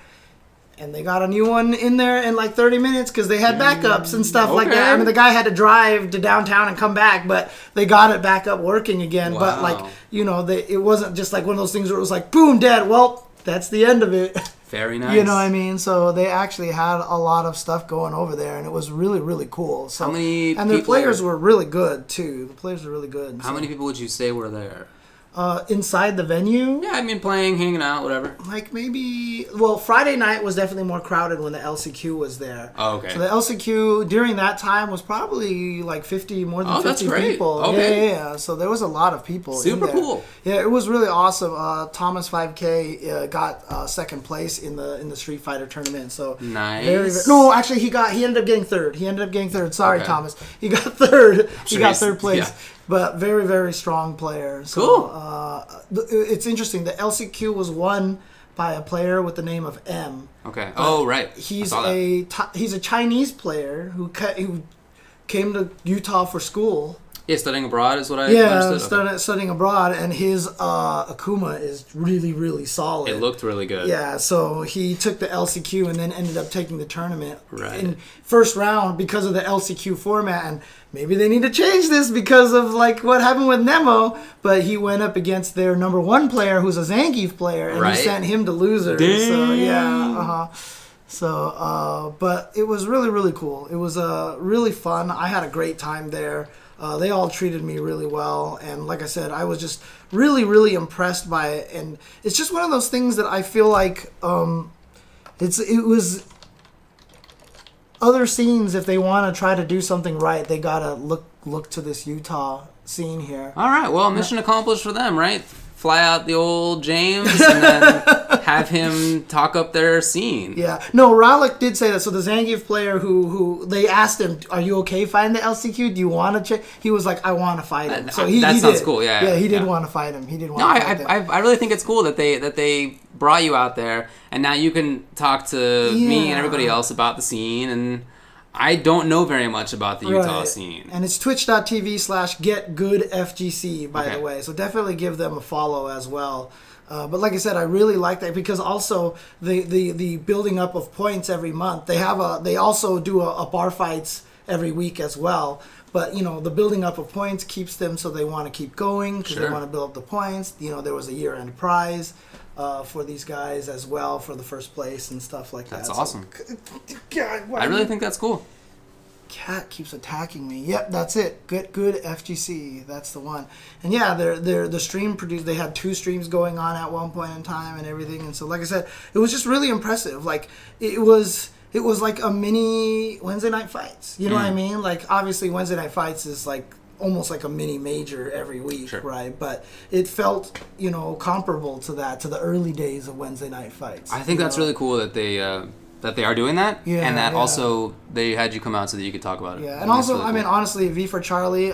[SPEAKER 4] And they got a new one in there in like 30 minutes because they had backups and stuff like that. I mean, the guy had to drive to downtown and come back, but they got it back up working again.
[SPEAKER 2] Wow.
[SPEAKER 4] But like, it wasn't just like one of those things where it was like, boom, dead. Well, that's the end of it.
[SPEAKER 2] Very nice.
[SPEAKER 4] You know what I mean? So they actually had a lot of stuff going over there, and it was really, really cool. So,
[SPEAKER 2] how many
[SPEAKER 4] and the players were really good, too. The players were really good.
[SPEAKER 2] How many people would you say were there?
[SPEAKER 4] Inside the venue?
[SPEAKER 2] Yeah, I mean, playing, hanging out, whatever.
[SPEAKER 4] Like maybe... Well, Friday night was definitely more crowded when the LCQ was there.
[SPEAKER 2] Oh, okay.
[SPEAKER 4] So the LCQ during that time was probably like more than 50 people.
[SPEAKER 2] Okay.
[SPEAKER 4] Yeah. So there was a lot of people.
[SPEAKER 2] Super
[SPEAKER 4] in there.
[SPEAKER 2] Cool.
[SPEAKER 4] Yeah, it was really awesome. Thomas 5K got second place in the Street Fighter tournament. So
[SPEAKER 2] nice.
[SPEAKER 4] No, actually, he ended up getting third. Sorry, Thomas. He got third. He got third place. Yeah. But very, very strong player. So,
[SPEAKER 2] cool.
[SPEAKER 4] It's interesting. The LCQ was won by a player with the name of M.
[SPEAKER 2] Okay. Oh, right.
[SPEAKER 4] He's a Chinese player who came to Utah for school.
[SPEAKER 2] Yeah, studying abroad is what I understood.
[SPEAKER 4] Yeah, studying abroad, and his Akuma is really, really solid.
[SPEAKER 2] It looked really good.
[SPEAKER 4] Yeah, so he took the LCQ and then ended up taking the tournament
[SPEAKER 2] in
[SPEAKER 4] first round because of the LCQ format, and maybe they need to change this because of like what happened with Nemo, but he went up against their number 1 player who's a Zangief player, and he sent him to losers.
[SPEAKER 2] Dang.
[SPEAKER 4] So, yeah, So, but it was really, really cool. It was really fun. I had a great time there. They all treated me really well, and like I said, I was just really, really impressed by it. And it's just one of those things that I feel like it was other scenes. If they want to try to do something right, they gotta look to this Utah scene here.
[SPEAKER 2] All right, well, mission accomplished for them, right? fly out the old James and then have him talk up their scene.
[SPEAKER 4] Yeah. No, Ralik did say that. So the Zangief player who they asked him, "Are you okay fighting the LCQ? Do you want to check?" He was like, "I want to fight him." So he
[SPEAKER 2] sounds
[SPEAKER 4] did.
[SPEAKER 2] cool. Yeah.
[SPEAKER 4] Yeah, he did want to fight him. He did want
[SPEAKER 2] No,
[SPEAKER 4] to fight him.
[SPEAKER 2] I really think it's cool that they brought you out there, and now you can talk to me and everybody else about the scene. And I don't know very much about the Utah scene.
[SPEAKER 4] And it's twitch.tv/GetGoodFGC, by the way. So definitely give them a follow as well. But like I said, I really like that because also the building up of points every month. They also do a bar fights every week as well. But, you know, the building up of points keeps them so they want to keep going because they want to build up the points. You know, there was a year-end prize for these guys as well for the first place and stuff like that.
[SPEAKER 2] That's awesome.
[SPEAKER 4] God,
[SPEAKER 2] I really think that's cool.
[SPEAKER 4] Cat keeps attacking me. Yep, that's it. Good FGC. That's the one. And yeah, the stream produced. They had 2 streams going on at one point in time and everything. And so, like I said, it was just really impressive. Like it was like a mini Wednesday Night Fights. You know what I mean? Like obviously Wednesday Night Fights is like almost like a mini major every week, right? But it felt, you know, comparable to the early days of Wednesday Night Fights.
[SPEAKER 2] I think that's really cool that they are doing that, and that also they had you come out so that you could talk about it.
[SPEAKER 4] Yeah, and also, really cool. I mean, honestly, V for Charlie.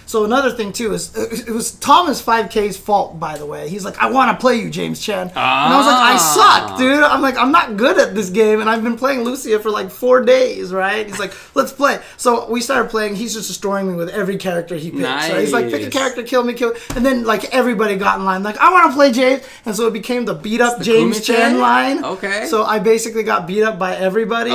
[SPEAKER 4] So another thing too is it was Thomas 5K's fault, by the way. He's like, I want to play you, James Chen, and I was like, I suck, dude. I'm like, I'm not good at this game, and I've been playing Lucia for like 4 days, right? He's like, let's play. So we started playing. He's just destroying me with every character he picks.
[SPEAKER 2] Nice.
[SPEAKER 4] Right? He's like, pick a character, kill me, and then like everybody got in line, like, I want to play James, and so it became the beat up James Chen line.
[SPEAKER 2] Okay.
[SPEAKER 4] So I basically got beat up by everybody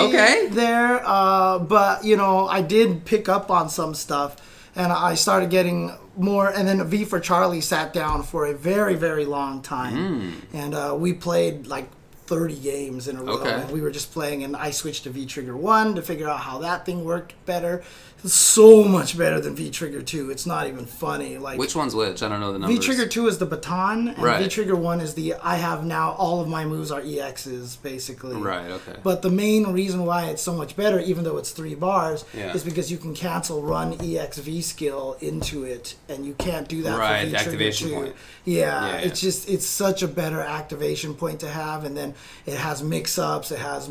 [SPEAKER 4] there, but you know, I did pick up on some stuff and I started getting more, and then V for Charlie sat down for a very, very long time and we played like 30 games in a row and we were just playing, and I switched to V-Trigger 1 to figure out how that thing worked better. It's so much better than V-Trigger 2. It's not even funny. Like,
[SPEAKER 2] which one's which? I don't know the numbers.
[SPEAKER 4] V-Trigger 2 is the baton, and V-Trigger 1 is the I have now all of my moves are EXs, basically.
[SPEAKER 2] Right, okay.
[SPEAKER 4] But the main reason why it's so much better, even though it's 3 bars, is because you can cancel run EX V-Skill into it, and you can't do that for V-Trigger
[SPEAKER 2] activation
[SPEAKER 4] 2.
[SPEAKER 2] point.
[SPEAKER 4] Yeah, it's just, it's such a better activation point to have, and then it has mix-ups, it has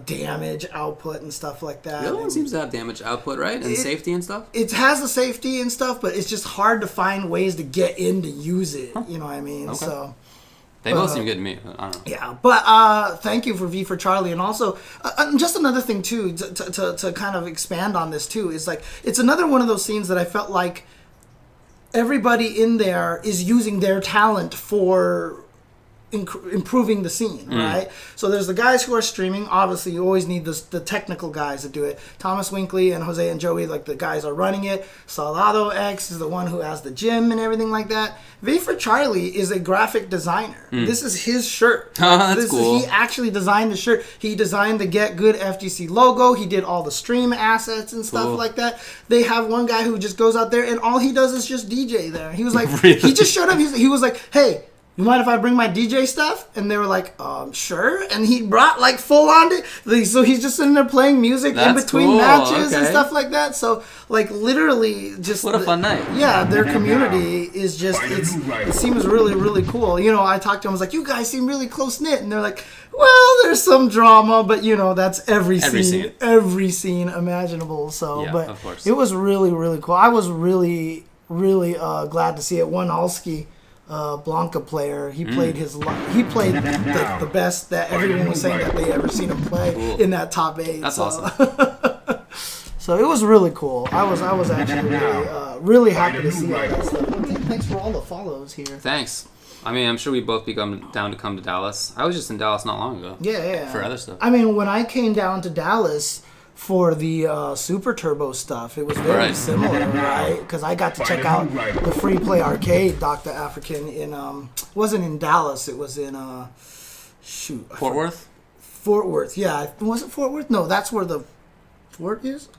[SPEAKER 4] damage output and stuff like that.
[SPEAKER 2] The other one seems to have damage output, right? And safety and stuff?
[SPEAKER 4] It has the safety and stuff, but it's just hard to find ways to get in to use it. You know what I mean?
[SPEAKER 2] Okay.
[SPEAKER 4] So
[SPEAKER 2] they both seem good to me. I don't know.
[SPEAKER 4] Yeah, but thank you for V for Charlie, and also just another thing too to kind of expand on this too is like it's another one of those scenes that I felt like everybody in there is using their talent for improving the scene, right? So there's the guys who are streaming. Obviously, you always need the technical guys to do it. Thomas Winkley and Jose and Joey, like the guys are running it. Salado X is the one who has the gym and everything like that. V for Charlie is a graphic designer. This is his shirt.
[SPEAKER 2] That's cool.
[SPEAKER 4] He actually designed the shirt. He designed the Get Good FGC logo. He did all the stream assets and stuff like that. They have one guy who just goes out there and all he does is just DJ there. He was like, he just showed up. He was like, hey, you mind if I bring my DJ stuff? And they were like, sure. And he brought like full on it. So he's just sitting there playing music in between matches and stuff like that. So like literally just
[SPEAKER 2] what a fun night.
[SPEAKER 4] Yeah, their community is just it seems really, really cool. You know, I talked to them, I was like, you guys seem really close knit, and they're like, well, there's some drama, but you know, that's every scene imaginable. So but
[SPEAKER 2] of course.
[SPEAKER 4] It was really, really cool. I was really, really glad to see it. One Alski Blanca player. He played the best that everyone was saying that they ever seen him play in that top 8.
[SPEAKER 2] That's awesome.
[SPEAKER 4] So it was really cool. I was actually really happy to see all that stuff. Well, thanks for all the follows here.
[SPEAKER 2] Thanks. I mean, I'm sure we'd both be down to come to Dallas. I was just in Dallas not long ago.
[SPEAKER 4] Yeah.
[SPEAKER 2] For other stuff.
[SPEAKER 4] I mean, when I came down to Dallas for the Super Turbo stuff, it was very similar, right? Because I got to check out the Free Play Arcade, Dr. African, in wasn't in Dallas, it was in
[SPEAKER 2] Fort Worth?
[SPEAKER 4] Fort Worth, yeah. Was it Fort Worth? No, that's where the fort is.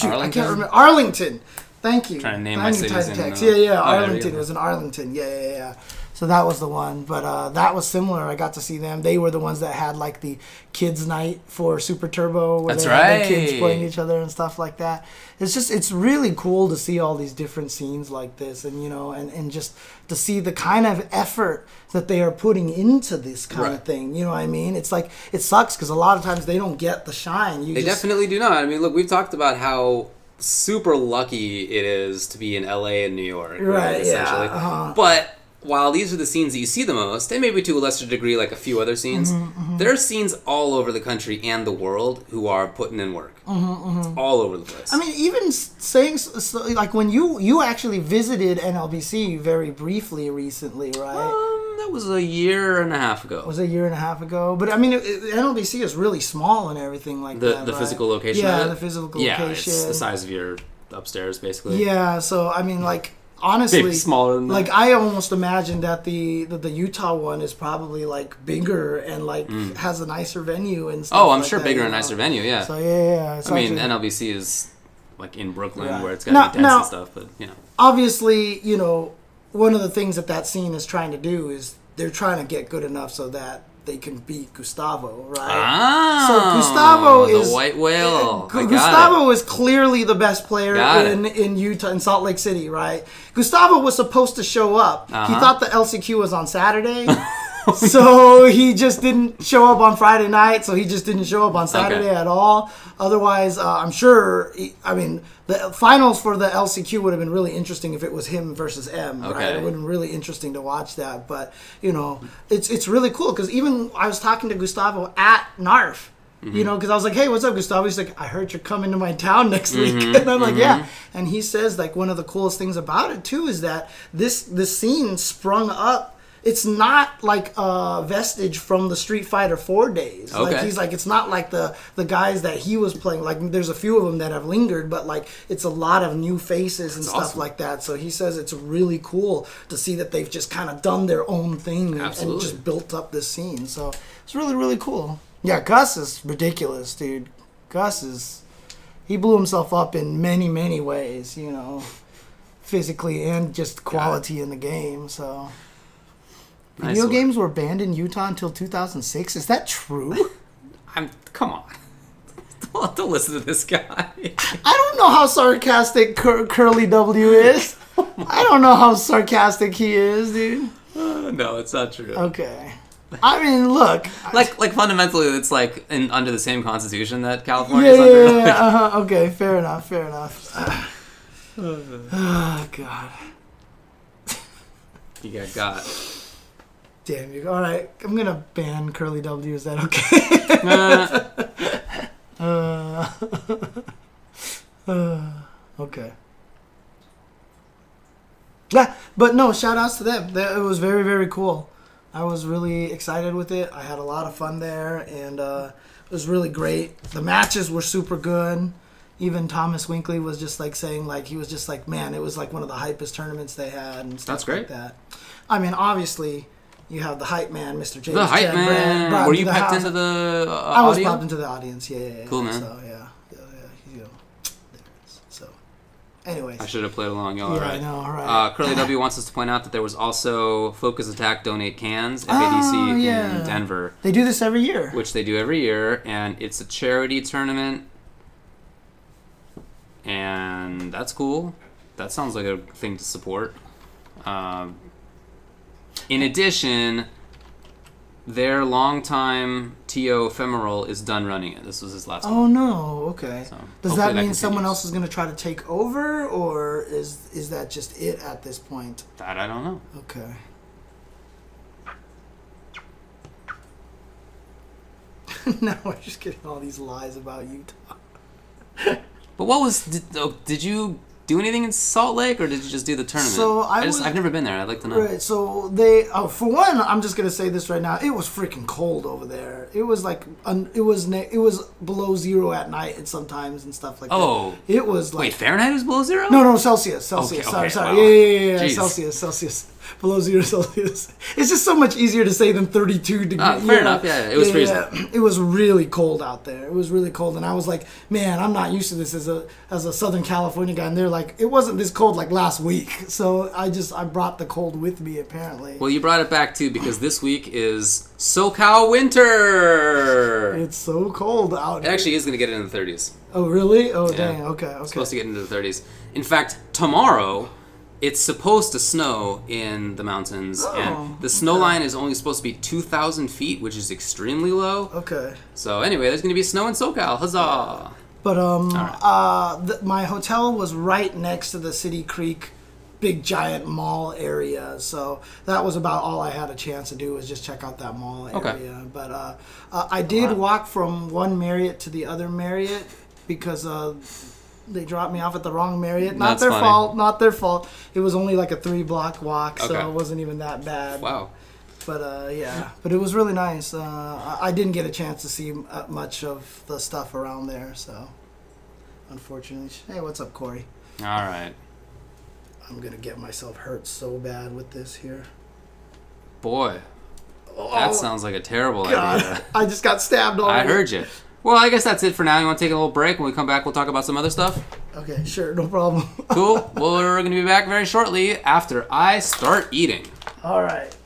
[SPEAKER 2] Arlington?
[SPEAKER 4] I can't remember. Arlington. Thank you.
[SPEAKER 2] Trying to name my
[SPEAKER 4] Tiny
[SPEAKER 2] cities
[SPEAKER 4] Titans.
[SPEAKER 2] in,
[SPEAKER 4] Yeah.
[SPEAKER 2] oh,
[SPEAKER 4] Arlington. It was in Arlington. Yeah. So that was the one. But that was similar. I got to see them. They were the ones that had like the kids' night for Super Turbo. Where
[SPEAKER 2] That's
[SPEAKER 4] they had
[SPEAKER 2] right.
[SPEAKER 4] the kids playing each other and stuff like that. It's really cool to see all these different scenes like this, and and just to see the kind of effort that they are putting into this kind of thing. You know what I mean? It's like, it sucks because a lot of times they don't get the shine.
[SPEAKER 2] They definitely do not. I mean, look, we've talked about how super lucky it is to be in LA and New York, right? Essentially. But while these are the scenes that you see the most, and maybe to a lesser degree like a few other scenes, there are scenes all over the country and the world who are putting in work. It's all over the place.
[SPEAKER 4] I mean, even saying, like, when you actually visited NLBC very briefly recently, right?
[SPEAKER 2] That was a year and a half ago.
[SPEAKER 4] It was a year and a half ago. But, I mean, NLBC is really small and everything like that,
[SPEAKER 2] The physical location
[SPEAKER 4] Yeah,
[SPEAKER 2] of it?
[SPEAKER 4] the physical location.
[SPEAKER 2] Yeah, it's the size of your upstairs, basically.
[SPEAKER 4] Yeah, so, I mean, like, honestly,
[SPEAKER 2] maybe smaller than that.
[SPEAKER 4] Like, I almost imagine that the Utah one is probably like bigger and like has a nicer venue and stuff.
[SPEAKER 2] Oh, I'm
[SPEAKER 4] like
[SPEAKER 2] sure
[SPEAKER 4] that,
[SPEAKER 2] bigger and nicer venue. Yeah.
[SPEAKER 4] So yeah.
[SPEAKER 2] I mean, NLBC is like in Brooklyn, where it's got to be dense and stuff. But
[SPEAKER 4] obviously, one of the things that scene is trying to do is they're trying to get good enough so that they can beat Gustavo, right? So Gustavo is
[SPEAKER 2] the white whale.
[SPEAKER 4] Gustavo is clearly the best player in Utah, in Salt Lake City, right? Gustavo was supposed to show up. He thought the LCQ was on Saturday. So he just didn't show up on Friday night. So he just didn't show up on Saturday at all. Otherwise, I'm sure. The finals for the LCQ would have been really interesting if it was him versus M. Right? It would have been really interesting to watch that. But it's really cool because even I was talking to Gustavo at NARF. Because I was like, hey, what's up, Gustavo? He's like, I heard you're coming to my town next week. And I'm like, yeah. And he says, like, one of the coolest things about it, too, is that this scene sprung up. It's not like a vestige from the Street Fighter 4 days. Like, he's like, it's not like the guys that he was playing. Like, there's a few of them that have lingered, but, like, it's a lot of new faces and stuff like that. So he says it's really cool to see that they've just kind of done their own thing and just built up this scene. So it's really, really cool. Yeah, Gus is ridiculous, dude. He blew himself up in many, many ways, physically and just quality in the game, so... Video games were banned in Utah until 2006? Is that true?
[SPEAKER 2] Come on. Don't listen to this guy.
[SPEAKER 4] I don't know how sarcastic Curly W is. I don't know how sarcastic he is, dude.
[SPEAKER 2] No, it's not true.
[SPEAKER 4] Okay. I mean, look.
[SPEAKER 2] Like fundamentally, it's like under the same constitution that California is under.
[SPEAKER 4] Yeah. Okay, fair enough. Oh, God.
[SPEAKER 2] You got.
[SPEAKER 4] Damn you. All right, I'm going to ban Curly W. Is that okay? Okay. Yeah, but no, shout outs to them. It was very, very cool. I was really excited with it. I had a lot of fun there, and it was really great. The matches were super good. Even Thomas Winkley was just like saying, like, he was just like, man, it was like one of the hypest tournaments they had and stuff.
[SPEAKER 2] That's great.
[SPEAKER 4] Like that. I mean, obviously... You have the hype man, Mr. James.
[SPEAKER 2] The hype man. Were you pepped into the audience?
[SPEAKER 4] I was popped into the audience. Yeah.
[SPEAKER 2] Cool, man.
[SPEAKER 4] So So, anyways,
[SPEAKER 2] I should have played along. Y'all,
[SPEAKER 4] I know. All right.
[SPEAKER 2] Curly W wants us to point out that there was also Focus Attack Donate Cans FADC in Denver.
[SPEAKER 4] They do this every year.
[SPEAKER 2] Which they do every year, and it's a charity tournament, and that's cool. That sounds like a thing to support. In addition, their longtime TO Ephemeral is done running it. This was his last one.
[SPEAKER 4] Oh, no. Okay.
[SPEAKER 2] So
[SPEAKER 4] does that mean someone else is going to try to take over, or is that just it at this point?
[SPEAKER 2] That I don't know.
[SPEAKER 4] Okay. Now we're just getting all these lies about Utah.
[SPEAKER 2] But did you do anything in Salt Lake, or did you just do the tournament?
[SPEAKER 4] So
[SPEAKER 2] I've never been there. I'd like to know.
[SPEAKER 4] Right. So for one, I'm just gonna say this right now. It was freaking cold over there. It was like it was below zero at night and sometimes and stuff like that.
[SPEAKER 2] Oh.
[SPEAKER 4] It was like
[SPEAKER 2] Fahrenheit is below zero?
[SPEAKER 4] No, Celsius.
[SPEAKER 2] Okay,
[SPEAKER 4] sorry.
[SPEAKER 2] wow.
[SPEAKER 4] Yeah. Celsius. Below 0 Celsius. It's just so much easier to say than 32 degrees.
[SPEAKER 2] Fair enough. Yeah, it was freezing.
[SPEAKER 4] Yeah. It was really cold out there. It was really cold, and I was like, man, I'm not used to this as a Southern California guy. And they're like, it wasn't this cold like last week. So I brought the cold with me apparently.
[SPEAKER 2] Well, you brought it back too because this week is SoCal winter.
[SPEAKER 4] It's so cold out.
[SPEAKER 2] It actually is going to get into the 30s.
[SPEAKER 4] Oh really? Oh
[SPEAKER 2] Yeah.
[SPEAKER 4] dang. Okay.
[SPEAKER 2] It's supposed to get into the 30s. In fact, tomorrow. It's supposed to snow in the mountains, and the snow line is only supposed to be 2,000 feet, which is extremely low.
[SPEAKER 4] Okay.
[SPEAKER 2] So anyway, there's going to be snow in SoCal. Huzzah!
[SPEAKER 4] But my hotel was right next to the City Creek big giant mall area, so that was about all I had a chance to do was just check out that mall area.
[SPEAKER 2] Okay.
[SPEAKER 4] But I did walk from one Marriott to the other Marriott because they dropped me off at the wrong Marriott. Not their fault. Not their fault. It was only like a 3-block walk, so it wasn't even that bad.
[SPEAKER 2] Wow.
[SPEAKER 4] But yeah, but it was really nice. I didn't get a chance to see much of the stuff around there, so unfortunately. Hey, what's up, Corey?
[SPEAKER 2] All right.
[SPEAKER 4] I'm gonna get myself hurt so bad with this here.
[SPEAKER 2] Boy, that sounds like a terrible idea.
[SPEAKER 4] I just got stabbed already.
[SPEAKER 2] I heard you. Well, I guess that's it for now. You want to take a little break? When we come back, we'll talk about some other stuff.
[SPEAKER 4] Okay, sure, no problem.
[SPEAKER 2] Cool. Well, we're going to be back very shortly after I start eating.
[SPEAKER 4] All right.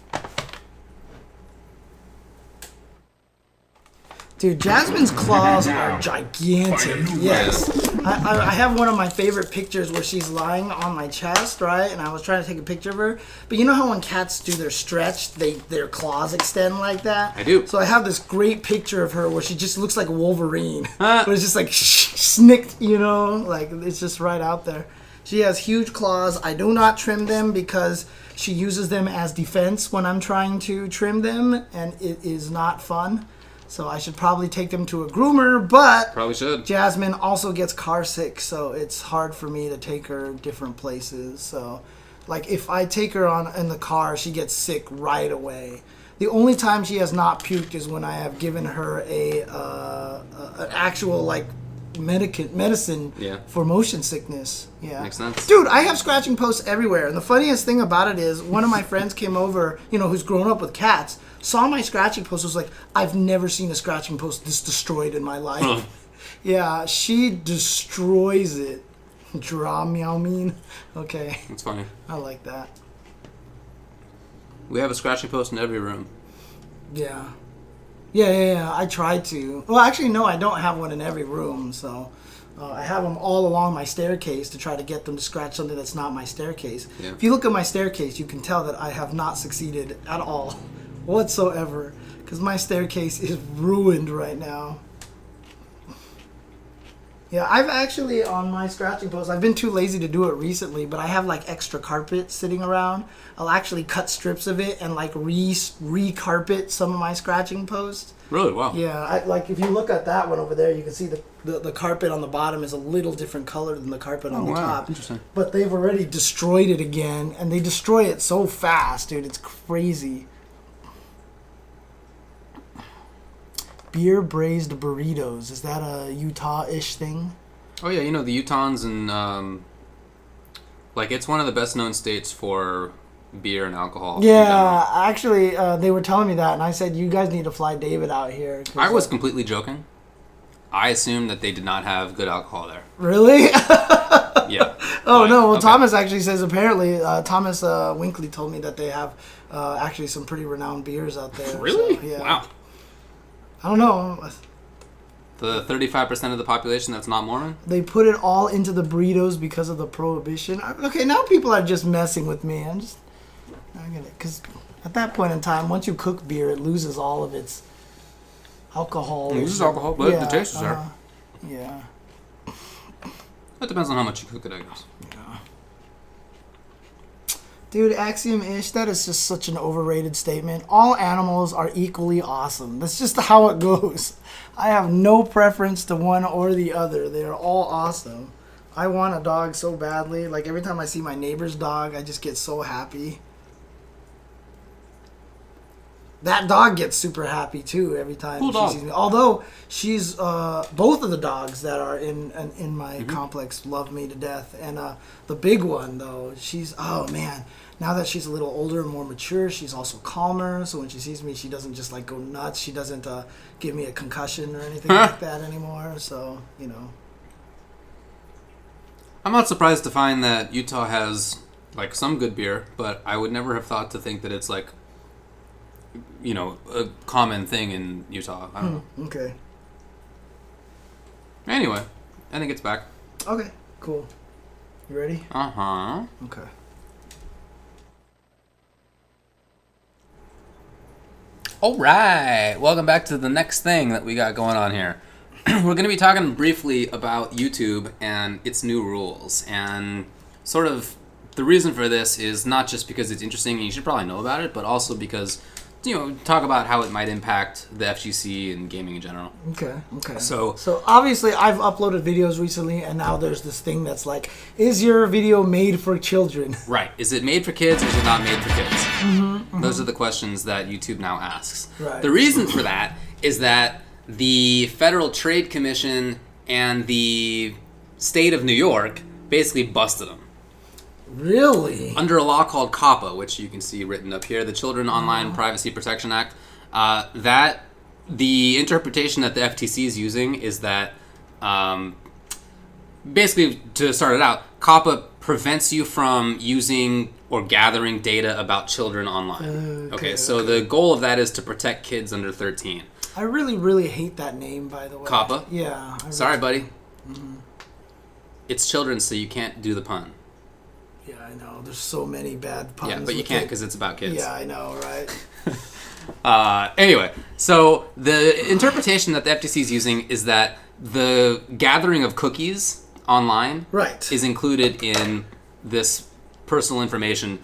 [SPEAKER 4] Dude, Jasmine's claws are gigantic. Yes. I have one of my favorite pictures where she's lying on my chest, right? And I was trying to take a picture of her. But you know how when cats do their stretch, their claws extend like that?
[SPEAKER 2] I do.
[SPEAKER 4] So I have this great picture of her where she just looks like Wolverine. But it's just like snicked, you know? Like, it's just right out there. She has huge claws. I do not trim them because she uses them as defense when I'm trying to trim them. And it is not fun. So I should probably take them to a groomer, but
[SPEAKER 2] Probably should.
[SPEAKER 4] Jasmine also gets car sick, so it's hard for me to take her different places. So, like, if I take her in the car, she gets sick right away. The only time she has not puked is when I have given her an actual, like, medicine for motion sickness. Yeah.
[SPEAKER 2] Makes sense.
[SPEAKER 4] Dude, I have scratching posts everywhere. And the funniest thing about it is one of my friends came over, who's grown up with cats, saw my scratching post, was like, I've never seen a scratching post this destroyed in my life.
[SPEAKER 2] Huh.
[SPEAKER 4] Yeah, she destroys it. Draw meow mean. Okay.
[SPEAKER 2] That's funny.
[SPEAKER 4] I like that.
[SPEAKER 2] We have a scratching post in every room.
[SPEAKER 4] Yeah. Yeah. I tried to. Well, actually, no, I don't have one in every room, so I have them all along my staircase to try to get them to scratch something that's not my staircase.
[SPEAKER 2] Yeah.
[SPEAKER 4] If you look at my staircase, you can tell that I have not succeeded at all whatsoever because my staircase is ruined right now. Yeah, I've actually, on my scratching post, I've been too lazy to do it recently, but I have, like, extra carpet sitting around. I'll actually cut strips of it and, like, re-carpet some of my scratching posts.
[SPEAKER 2] Really? Wow.
[SPEAKER 4] Yeah, like, if you look at that one over there, you can see the carpet on the bottom is a little different color than the carpet on the top.
[SPEAKER 2] Interesting.
[SPEAKER 4] But they've already destroyed it again, and they destroy it so fast, dude. It's crazy. Beer braised burritos. Is that a Utah-ish thing?
[SPEAKER 2] Oh, yeah. The Utahns and, it's one of the best-known states for beer and alcohol.
[SPEAKER 4] Yeah, actually, they were telling me that, and I said, you guys need to fly David out here.
[SPEAKER 2] I was completely joking. I assumed that they did not have good alcohol there.
[SPEAKER 4] Really?
[SPEAKER 2] Yeah.
[SPEAKER 4] Oh, no. Well,
[SPEAKER 2] okay.
[SPEAKER 4] Thomas actually says, apparently, Thomas Winkley told me that they have actually some pretty renowned beers out there.
[SPEAKER 2] Really?
[SPEAKER 4] So, yeah.
[SPEAKER 2] Wow.
[SPEAKER 4] I don't know.
[SPEAKER 2] The 35% of the population that's not Mormon?
[SPEAKER 4] They put it all into the burritos because of the prohibition. Okay, now people are just messing with me. I get it. Because at that point in time, once you cook beer, it loses all of its alcohol.
[SPEAKER 2] It loses alcohol, but the taste is there.
[SPEAKER 4] Yeah.
[SPEAKER 2] It depends on how much you cook it, I guess.
[SPEAKER 4] Yeah. Dude, Axiom-ish, that is just such an overrated statement. All animals are equally awesome. That's just how it goes. I have no preference to one or the other. They are all awesome. I want a dog so badly. Like, every time I see my neighbor's dog, I just get so happy. that dog gets super happy too every time
[SPEAKER 2] Cool
[SPEAKER 4] she
[SPEAKER 2] dog.
[SPEAKER 4] sees me. Although she's both of the dogs that are in my complex love me to death, and the big one though, she's man. Now that she's a little older and more mature, she's also calmer. So when she sees me, she doesn't just like go nuts. She doesn't give me a concussion or anything like that anymore. So
[SPEAKER 2] I'm not surprised to find that Utah has like some good beer, but I would never have thought to think that it's like, a common thing in Utah. I don't know.
[SPEAKER 4] Okay.
[SPEAKER 2] Anyway, I think it's back.
[SPEAKER 4] Okay. Cool. You ready?
[SPEAKER 2] Uh-huh.
[SPEAKER 4] Okay.
[SPEAKER 2] All right. Welcome back to the next thing that we got going on here. We're going to be talking briefly about YouTube and its new rules. And sort of the reason for this is not just because it's interesting and you should probably know about it, but also because, talk about how it might impact the FGC and gaming in general.
[SPEAKER 4] Okay.
[SPEAKER 2] So
[SPEAKER 4] obviously I've uploaded videos recently, and now there's this thing that's like, is your video made for children?
[SPEAKER 2] right. Is it made for kids or is it not made for kids? Those are the questions that YouTube now asks.
[SPEAKER 4] Right.
[SPEAKER 2] The reason for that is that the Federal Trade Commission and the state of New York basically busted them.
[SPEAKER 4] Really?
[SPEAKER 2] Under a law called COPPA, which you can see written up here, the Children Online Privacy Protection Act, that the interpretation that the FTC is using is that, basically, to start it out, COPPA prevents you from using or gathering data about children online. Okay, so the goal of that is to protect kids under 13.
[SPEAKER 4] I really, really hate that name, by the way.
[SPEAKER 2] COPPA?
[SPEAKER 4] Yeah.
[SPEAKER 2] Sorry, buddy. It's children, so you can't do the pun.
[SPEAKER 4] Yeah, I know. There's so many bad puns.
[SPEAKER 2] Yeah, but you can't because it's about kids.
[SPEAKER 4] Yeah, I know, right?
[SPEAKER 2] Anyway, so the interpretation that the FTC is using is that the gathering of cookies online is included in this personal information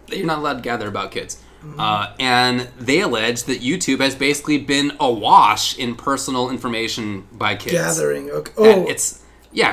[SPEAKER 2] that you're not allowed to gather about kids. And they allege that YouTube has basically been awash in personal information by kids.
[SPEAKER 4] Gathering. Okay.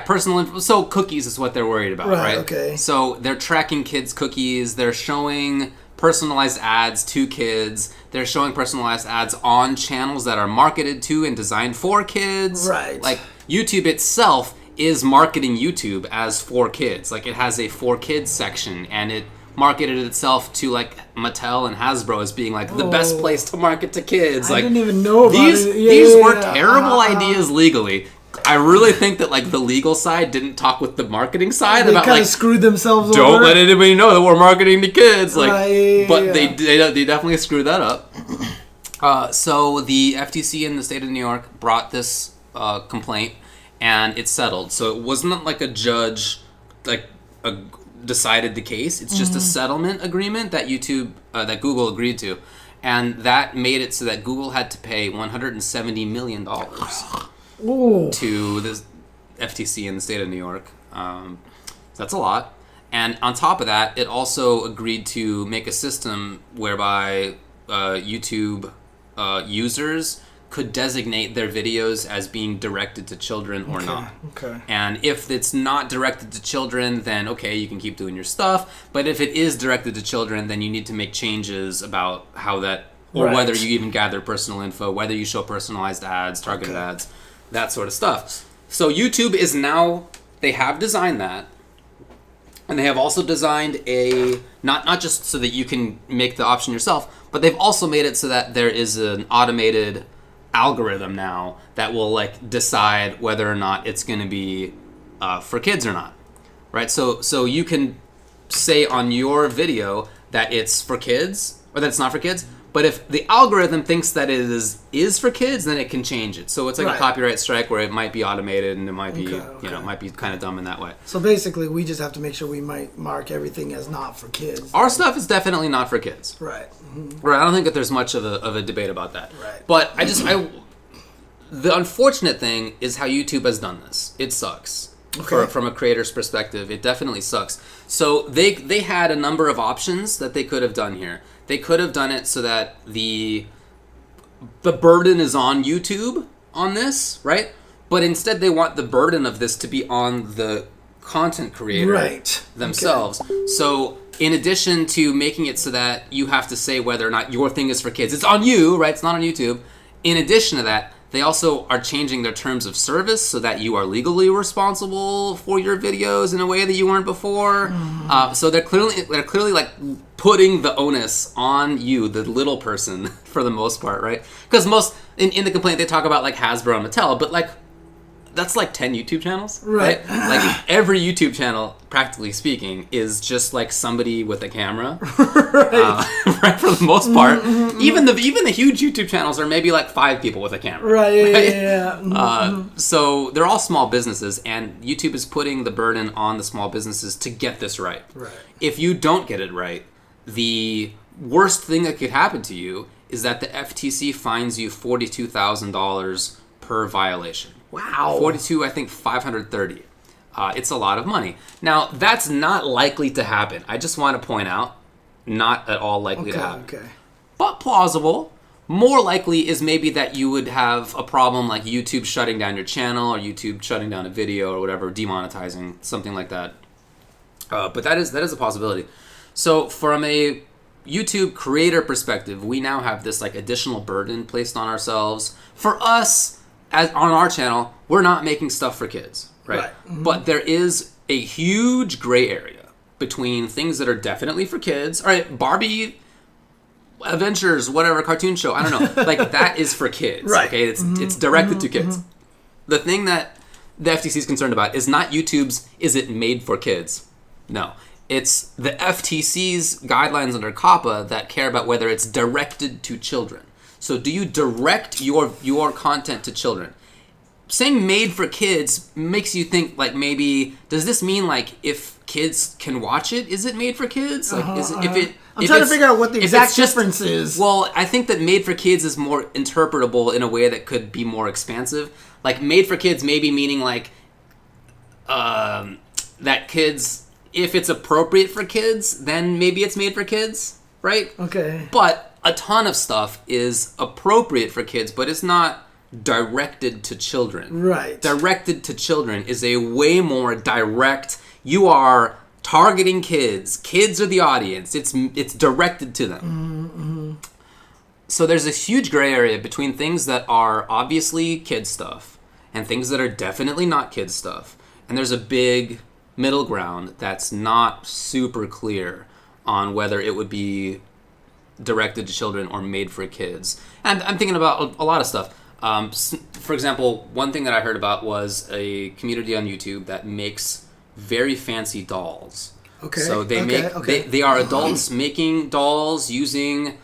[SPEAKER 2] Personal info. So cookies is what they're worried about, right?
[SPEAKER 4] Okay.
[SPEAKER 2] So they're tracking kids' cookies. They're showing personalized ads to kids. They're showing personalized ads on channels that are marketed to and designed for kids.
[SPEAKER 4] Right.
[SPEAKER 2] Like YouTube itself is marketing YouTube as for kids. Like it has a for kids section, and it marketed itself to like Mattel and Hasbro as being like the best place to market to kids.
[SPEAKER 4] I didn't even know about
[SPEAKER 2] these.
[SPEAKER 4] it.
[SPEAKER 2] These were terrible ideas legally. I really think that like the legal side didn't talk with the marketing side
[SPEAKER 4] They
[SPEAKER 2] about
[SPEAKER 4] kind
[SPEAKER 2] like
[SPEAKER 4] of screwed themselves
[SPEAKER 2] don't
[SPEAKER 4] over.
[SPEAKER 2] let anybody know that we're marketing to kids. Like, but
[SPEAKER 4] Yeah.
[SPEAKER 2] they definitely screwed that up. So the FTC in the state of New York brought this complaint, and it's settled. So it wasn't like a judge decided the case. It's just a settlement agreement that that Google agreed to, and that made it so that Google had to pay $170 million. To the FTC in the state of New York. So that's a lot. And on top of that, it also agreed to make a system whereby YouTube users could designate their videos as being directed to children or not.
[SPEAKER 4] Okay.
[SPEAKER 2] And if it's not directed to children, then okay, you can keep doing your stuff. But if it is directed to children, then you need to make changes about how that, or whether you even gather personal info, whether you show personalized ads, targeted ads, that sort of stuff. So YouTube is now, they have designed that, and they have also designed a, not just so that you can make the option yourself, but they've also made it so that there is an automated algorithm now that will like decide whether or not it's going to be for kids or not, right? So you can say on your video that it's for kids or that it's not for kids. But if the algorithm thinks that it is for kids, then it can change it. So it's like a copyright strike where it might be automated and it might be, it might be kind of dumb in that way.
[SPEAKER 4] So basically, we just have to make sure we might mark everything as not for kids.
[SPEAKER 2] Our stuff is definitely not for kids.
[SPEAKER 4] Right.
[SPEAKER 2] Right. I don't think that there's much of a debate about that.
[SPEAKER 4] Right.
[SPEAKER 2] But the unfortunate thing is how YouTube has done this. It sucks.
[SPEAKER 4] Okay.
[SPEAKER 2] From a creator's perspective, it definitely sucks. So they had a number of options that they could have done here. They could have done it so that the burden is on YouTube on this, right? But instead they want the burden of this to be on the content creator themselves. Okay. So in addition to making it so that you have to say whether or not your thing is for kids, it's on you, right? It's not on YouTube. In addition to that, they also are changing their terms of service so that you are legally responsible for your videos in a way that you weren't before. So they're clearly like putting the onus on you, the little person, for the most part, right? Because most in the complaint they talk about like Hasbro and Mattel, but like that's like 10 YouTube channels, right? Like every YouTube channel, practically speaking, is just like somebody with a camera, right? For the most part, even the huge YouTube channels are maybe like 5 people with a camera, right? So they're all small businesses, and YouTube is putting the burden on the small businesses to get this right. If you don't get it right, the worst thing that could happen to you is that the FTC fines you $42,000 per violation.
[SPEAKER 4] Wow.
[SPEAKER 2] 42, I think 530. It's a lot of money. Now, that's not likely to happen. I just want to point out, not at all likely to happen. But plausible. More likely is maybe that you would have a problem like YouTube shutting down your channel or YouTube shutting down a video or whatever, demonetizing, something like that. But that is a possibility. So from a YouTube creator perspective, we now have this like additional burden placed on ourselves. For us, as on our channel, we're not making stuff for kids, right? But there is a huge gray area between things that are definitely for kids. All right, Barbie Adventures, whatever, cartoon show, I don't know. Like, that is for kids, okay? It's directed to kids. The thing that the FTC is concerned about is not YouTube's, is it made for kids? No. It's the FTC's guidelines under COPPA that care about whether it's directed to children. So do you direct your content to children? Saying made for kids makes you think like maybe, does this mean like if kids can watch it, is it made for kids? Like is it, if it
[SPEAKER 4] I'm trying to figure out what the exact difference is.
[SPEAKER 2] Well, I think that made for kids is more interpretable in a way that could be more expansive. Like made for kids maybe meaning like that kids, if it's appropriate for kids, then maybe it's made for kids, right?
[SPEAKER 4] Okay.
[SPEAKER 2] But a ton of stuff is appropriate for kids, but it's not directed to children.
[SPEAKER 4] Right.
[SPEAKER 2] Directed to children is a way more direct. You are targeting kids. Kids are the audience. It's directed to them. So there's this huge gray area between things that are obviously kid stuff and things that are definitely not kid stuff. And there's a big middle ground that's not super clear on whether it would be directed to children or made for kids. And I'm thinking about a lot of stuff. For example, one thing that I heard about was a community on YouTube that makes very fancy dolls.
[SPEAKER 4] Okay.
[SPEAKER 2] So they are adults making dolls using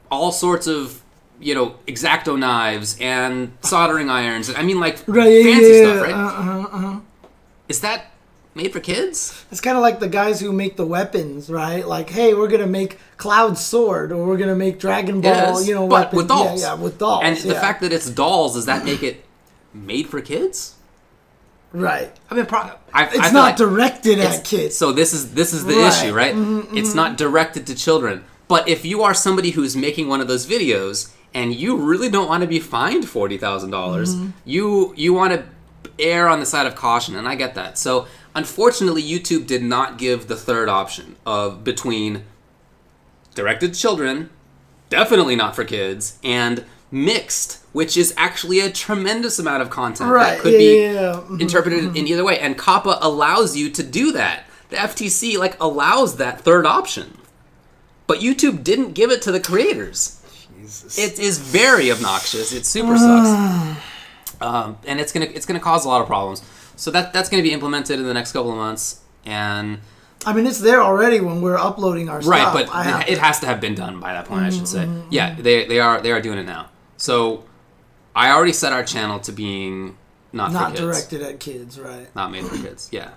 [SPEAKER 2] all sorts of, X-Acto knives and soldering irons. I mean, like fancy stuff, right? Is that made for kids?
[SPEAKER 4] It's kind of like the guys who make the weapons, right? Like, hey, we're gonna make Cloud's sword, or we're gonna make Dragon Ball,
[SPEAKER 2] but
[SPEAKER 4] weapons.
[SPEAKER 2] with dolls.
[SPEAKER 4] Yeah, with dolls.
[SPEAKER 2] And the fact that it's dolls, does that make it made for kids?
[SPEAKER 4] Right.
[SPEAKER 2] I mean,
[SPEAKER 4] it's not directed at kids.
[SPEAKER 2] So this is the issue, right? It's not directed to children. But if you are somebody who's making one of those videos and you really don't want to be fined $40,000, you want to err on the side of caution, and I get that. So unfortunately, YouTube did not give the third option of between directed to children, definitely not for kids, and mixed, which is actually a tremendous amount of content that could be interpreted in either way. And COPPA allows you to do that. The FTC allows that third option. But YouTube didn't give it to the creators. Jesus. It is very obnoxious. It super sucks. And it's gonna cause a lot of problems. So that's gonna be implemented in the next couple of months, and
[SPEAKER 4] I mean it's there already when we're uploading our stuff.
[SPEAKER 2] Right, but it has to have been done by that point, I should say. Yeah, they are doing it now. So I already set our channel to being not for kids.
[SPEAKER 4] Not directed at kids, right?
[SPEAKER 2] Not made for kids. Yeah.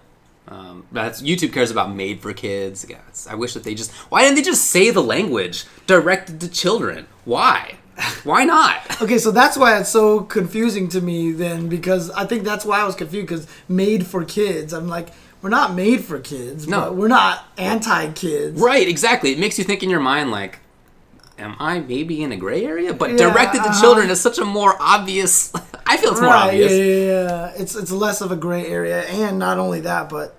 [SPEAKER 2] That's YouTube cares about made for kids. Yeah, I wish that why didn't they just say the language directed to children? Why? Why not?
[SPEAKER 4] Okay, so that's why it's so confusing to me then, because I think that's why I was confused, because made for kids. I'm like, we're not made for kids.
[SPEAKER 2] No.
[SPEAKER 4] But we're not anti-kids.
[SPEAKER 2] Right, exactly. It makes you think in your mind, like, am I maybe in a gray area? But directed to children is such a more obvious... I feel it's more obvious.
[SPEAKER 4] Yeah. It's less of a gray area, and not only that, but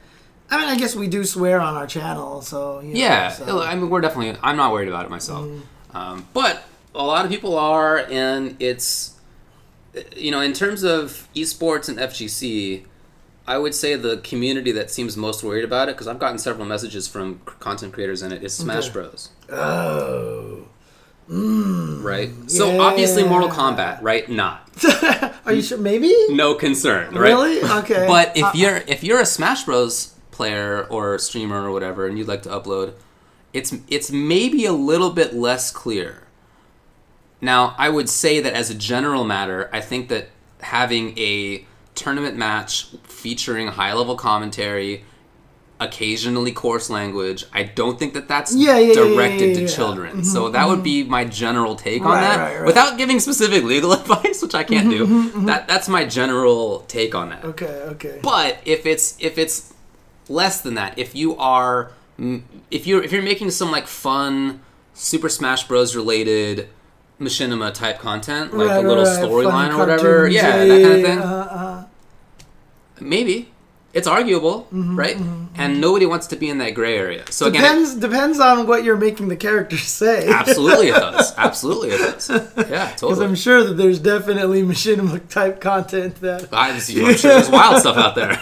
[SPEAKER 4] I mean, I guess we do swear on our channel, so... You know,
[SPEAKER 2] Yeah,
[SPEAKER 4] so.
[SPEAKER 2] I mean, we're definitely... I'm not worried about it myself. But a lot of people are, and it's... You know, in terms of esports and FGC, I would say the community that seems most worried about it, because I've gotten several messages from content creators in it, is Smash Bros.
[SPEAKER 4] Oh.
[SPEAKER 2] Right? So, obviously Mortal Kombat, right? Not.
[SPEAKER 4] Are you sure? Maybe?
[SPEAKER 2] No concern, right?
[SPEAKER 4] Really? Okay.
[SPEAKER 2] But if you're a Smash Bros. Player or streamer or whatever, and you'd like to upload, it's maybe a little bit less clear. Now, I would say that as a general matter, I think that having a tournament match featuring high-level commentary, occasionally coarse language, I don't think that that's directed to children. So that would be my general take on that. Right. Without giving specific legal advice, which I can't do. That's my general take on that.
[SPEAKER 4] Okay.
[SPEAKER 2] But if it's less than that, if you're making some like fun Super Smash Bros. Related machinima type content, like a little storyline or whatever, that kind of thing, maybe it's arguable, right? And nobody wants to be in that gray area. So
[SPEAKER 4] depends on what you're making the characters say.
[SPEAKER 2] Absolutely, it does. Yeah, totally.
[SPEAKER 4] Because I'm sure that there's definitely machinima type content that
[SPEAKER 2] I'm sure there's wild stuff out there.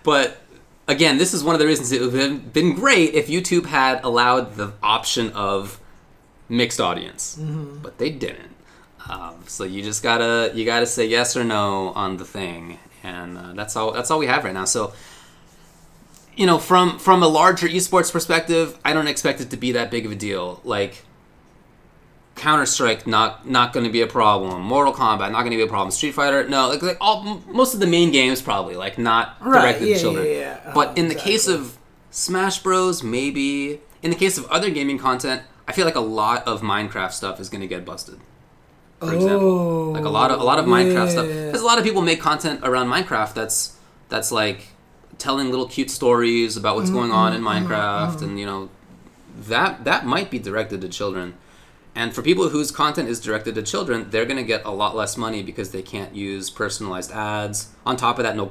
[SPEAKER 2] But again, this is one of the reasons it would have been great if YouTube had allowed the option of mixed audience, but they didn't. So you just gotta say yes or no on the thing, and that's all we have right now. So, you know, from a larger esports perspective, I don't expect it to be that big of a deal. Like Counter-Strike, not going to be a problem. Mortal Kombat, not going to be a problem. Street Fighter, no. Most of the main games probably not directed to children.
[SPEAKER 4] Yeah.
[SPEAKER 2] But in the case of Smash Bros, maybe. In the case of other gaming content, I feel like a lot of Minecraft stuff is going to get busted. For example, like a lot of Minecraft stuff. Because a lot of people make content around Minecraft that's like telling little cute stories about what's going on in Minecraft, and you know that might be directed to children. And for people whose content is directed to children, they're going to get a lot less money because they can't use personalized ads. On top of that, no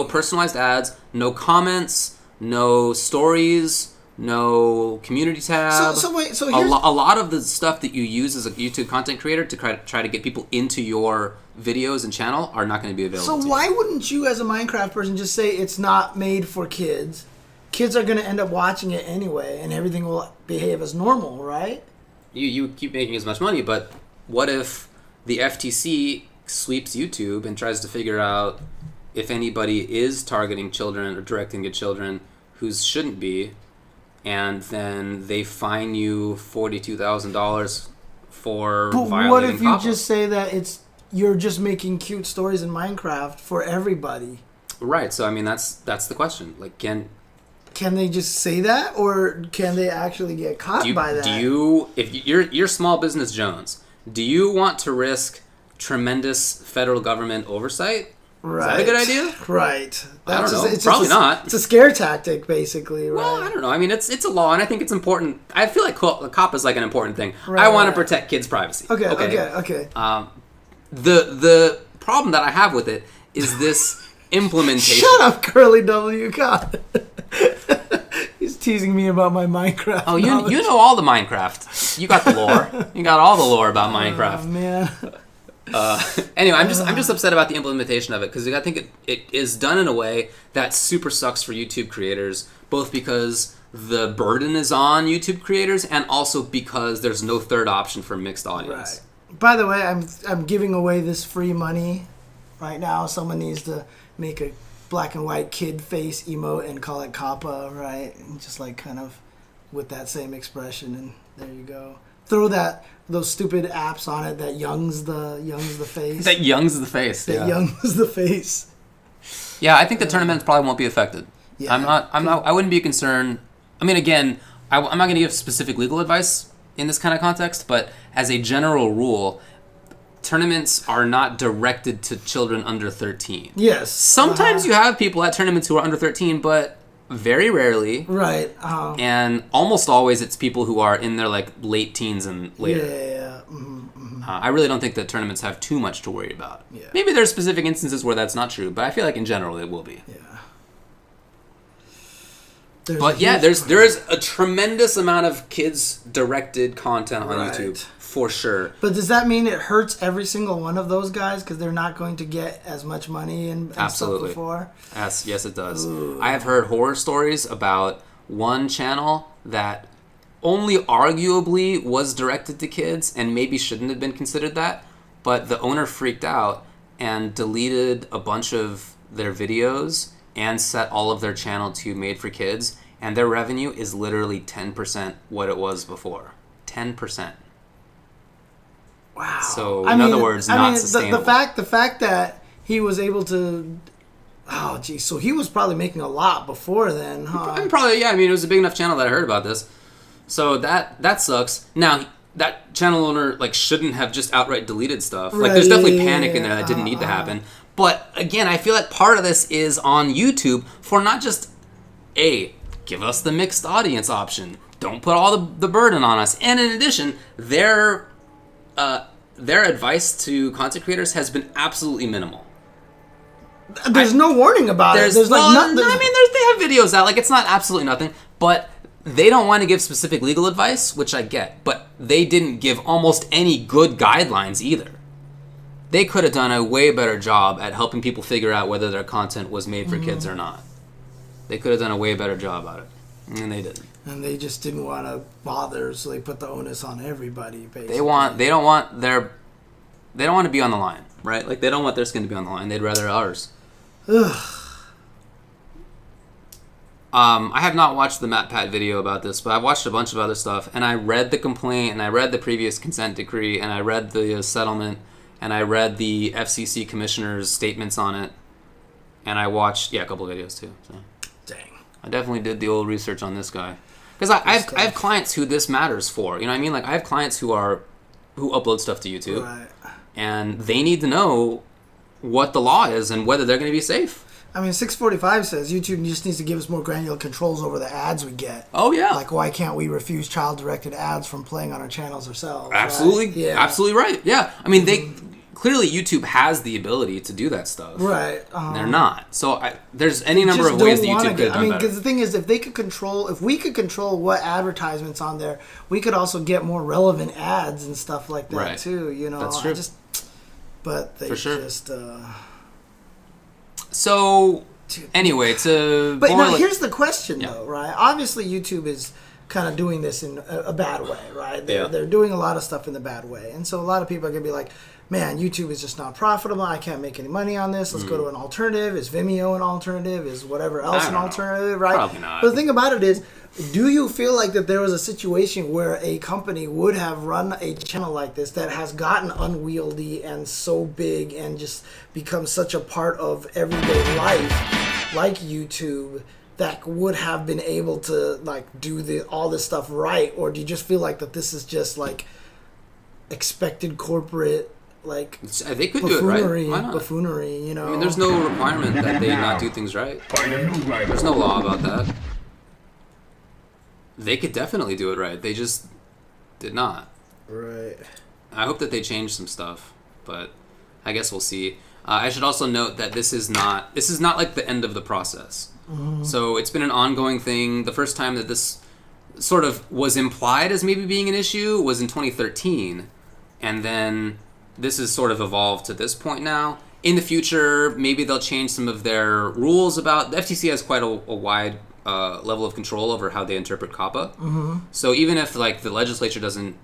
[SPEAKER 2] personalized ads, no comments, no stories, no community tab.
[SPEAKER 4] So here's...
[SPEAKER 2] a lot of the stuff that you use as a YouTube content creator to try to get people into your videos and channel are not going to be available.
[SPEAKER 4] So why wouldn't you, as a Minecraft person, just say it's not made for kids? Kids are going to end up watching it anyway, and everything will behave as normal, right?
[SPEAKER 2] You keep making as much money, but what if the FTC sweeps YouTube and tries to figure out if anybody is targeting children or directing at children who shouldn't be, and then they fine you $42,000 for violating COPPA?
[SPEAKER 4] But what if you just say that you're just making cute stories in Minecraft for everybody?
[SPEAKER 2] Right. So I mean that's the question. Like
[SPEAKER 4] Can they just say that, or can they actually get caught by that?
[SPEAKER 2] If you're Small Business Jones, do you want to risk tremendous federal government oversight?
[SPEAKER 4] Right.
[SPEAKER 2] Is that a good idea?
[SPEAKER 4] Right.
[SPEAKER 2] I don't know. Probably not.
[SPEAKER 4] It's a scare tactic, basically, right?
[SPEAKER 2] Well, I don't know. I mean, it's a law, and I think it's important. I feel like COPPA is like an important thing. Right, I want to protect kids' privacy.
[SPEAKER 4] Okay.
[SPEAKER 2] The problem that I have with it is this implementation.
[SPEAKER 4] Shut up, Curly W. God. He's teasing me about my Minecraft.
[SPEAKER 2] Oh, you know all the Minecraft. You got the lore. You got all the lore about Minecraft.
[SPEAKER 4] Oh, man.
[SPEAKER 2] Anyway, I'm just upset about the implementation of it because I think it is done in a way that super sucks for YouTube creators, both because the burden is on YouTube creators and also because there's no third option for mixed audience.
[SPEAKER 4] Right. By the way, I'm giving away this free money right now. Someone needs to make a black and white kid face emote and call it COPPA, right? And just like kind of with that same expression, and there you go. Throw those stupid apps on it that youngs the face.
[SPEAKER 2] That youngs the face.
[SPEAKER 4] That youngs the face.
[SPEAKER 2] Yeah, I think the tournaments probably won't be affected. Yeah, I wouldn't be concerned. I mean, again, I'm not going to give specific legal advice in this kind of context, but as a general rule, tournaments are not directed to children under 13.
[SPEAKER 4] Yes.
[SPEAKER 2] Sometimes you have people at tournaments who are under 13, but very rarely.
[SPEAKER 4] Right.
[SPEAKER 2] And almost always it's people who are in their like late teens and later.
[SPEAKER 4] Yeah. Mm-hmm.
[SPEAKER 2] I really don't think that tournaments have too much to worry about.
[SPEAKER 4] Yeah.
[SPEAKER 2] Maybe there's specific instances where that's not true, but I feel like in general it will be.
[SPEAKER 4] Yeah.
[SPEAKER 2] there is a tremendous amount of kids directed content on
[SPEAKER 4] Right.
[SPEAKER 2] YouTube for sure.
[SPEAKER 4] But does that mean it hurts every single one of those guys because they're not going to get as much money and stuff before?
[SPEAKER 2] Yes, it does. Ooh. I have heard horror stories about one channel that only arguably was directed to kids and maybe shouldn't have been considered that, but the owner freaked out and deleted a bunch of their videos and set all of their channel to made for kids, and their revenue is literally 10% what it was before. 10%.
[SPEAKER 4] Wow.
[SPEAKER 2] So, in other words, not sustainable.
[SPEAKER 4] The fact that he was able to... Oh, geez. So he was probably making a lot before then, huh?
[SPEAKER 2] Probably, yeah. I mean, it was a big enough channel that I heard about this. So that sucks. Now, that channel owner shouldn't have just outright deleted stuff.
[SPEAKER 4] Right,
[SPEAKER 2] there's definitely panic in there that didn't need to happen. But, again, I feel like part of this is on YouTube for not just, give us the mixed audience option. Don't put all the burden on us. And in addition, their advice to content creators has been absolutely minimal.
[SPEAKER 4] There's no warning about it. There's nothing.
[SPEAKER 2] I mean, they have videos out. It's not absolutely nothing. But they don't want to give specific legal advice, which I get. But they didn't give almost any good guidelines either. They could have done a way better job at helping people figure out whether their content was made for kids or not. They could have done a way better job at it. And they didn't.
[SPEAKER 4] And they just didn't want to bother, so they put the onus on everybody, basically.
[SPEAKER 2] They don't want to be on the line, right? They don't want their skin to be on the line. They'd rather ours.
[SPEAKER 4] Ugh.
[SPEAKER 2] I have not watched the MatPat video about this, but I've watched a bunch of other stuff, and I read the complaint, and I read the previous consent decree, and I read the settlement, and I read the FCC commissioner's statements on it, and I watched, a couple of videos too. So.
[SPEAKER 4] Dang.
[SPEAKER 2] I definitely did the old research on this guy. Because I have clients who this matters for. You know what I mean? I have clients who upload stuff to YouTube,
[SPEAKER 4] Right.
[SPEAKER 2] and they need to know what the law is and whether they're going to be safe.
[SPEAKER 4] I mean, 645 says YouTube just needs to give us more granular controls over the ads we get.
[SPEAKER 2] Oh, yeah.
[SPEAKER 4] Why can't we refuse child-directed ads from playing on our channels ourselves?
[SPEAKER 2] Absolutely.
[SPEAKER 4] Right? Yeah.
[SPEAKER 2] Absolutely right. Yeah. I mean, clearly YouTube has the ability to do that stuff.
[SPEAKER 4] Right.
[SPEAKER 2] They're not. So there's any number of ways that YouTube could have done better.
[SPEAKER 4] Because the thing is, if we could control what advertisements on there, we could also get more relevant ads and stuff like that too. You know,
[SPEAKER 2] that's true.
[SPEAKER 4] But they just.
[SPEAKER 2] So, anyway,
[SPEAKER 4] But now here's the question, though, right? Obviously, YouTube is kind of doing this in a bad way, right? They're doing a lot of stuff in the bad way. And so a lot of people are going to be like, man, YouTube is just not profitable. I can't make any money on this. Let's go to an alternative. Is Vimeo an alternative? Is whatever else an alternative, right?
[SPEAKER 2] Probably not.
[SPEAKER 4] But the thing about it is, do you feel like that there was a situation where a company would have run a channel like this that has gotten unwieldy and so big and just become such a part of everyday life, like YouTube, that would have been able to do all this stuff right? Or do you just feel like that this is just expected corporate
[SPEAKER 2] they could do it right. Why not?
[SPEAKER 4] Buffoonery, you know?
[SPEAKER 2] I mean, there's no requirement that they not do things right. There's no law about that. They could definitely do it right. They just did not.
[SPEAKER 4] Right.
[SPEAKER 2] I hope that they change some stuff, but I guess we'll see. I should also note that this is not the end of the process. Mm-hmm. So it's been an ongoing thing. The first time that this sort of was implied as maybe being an issue was in 2013, and then this has sort of evolved to this point now. In the future, maybe they'll change some of their rules about... The FTC has quite a wide level of control over how they interpret COPPA. Mm-hmm. So even if the legislature doesn't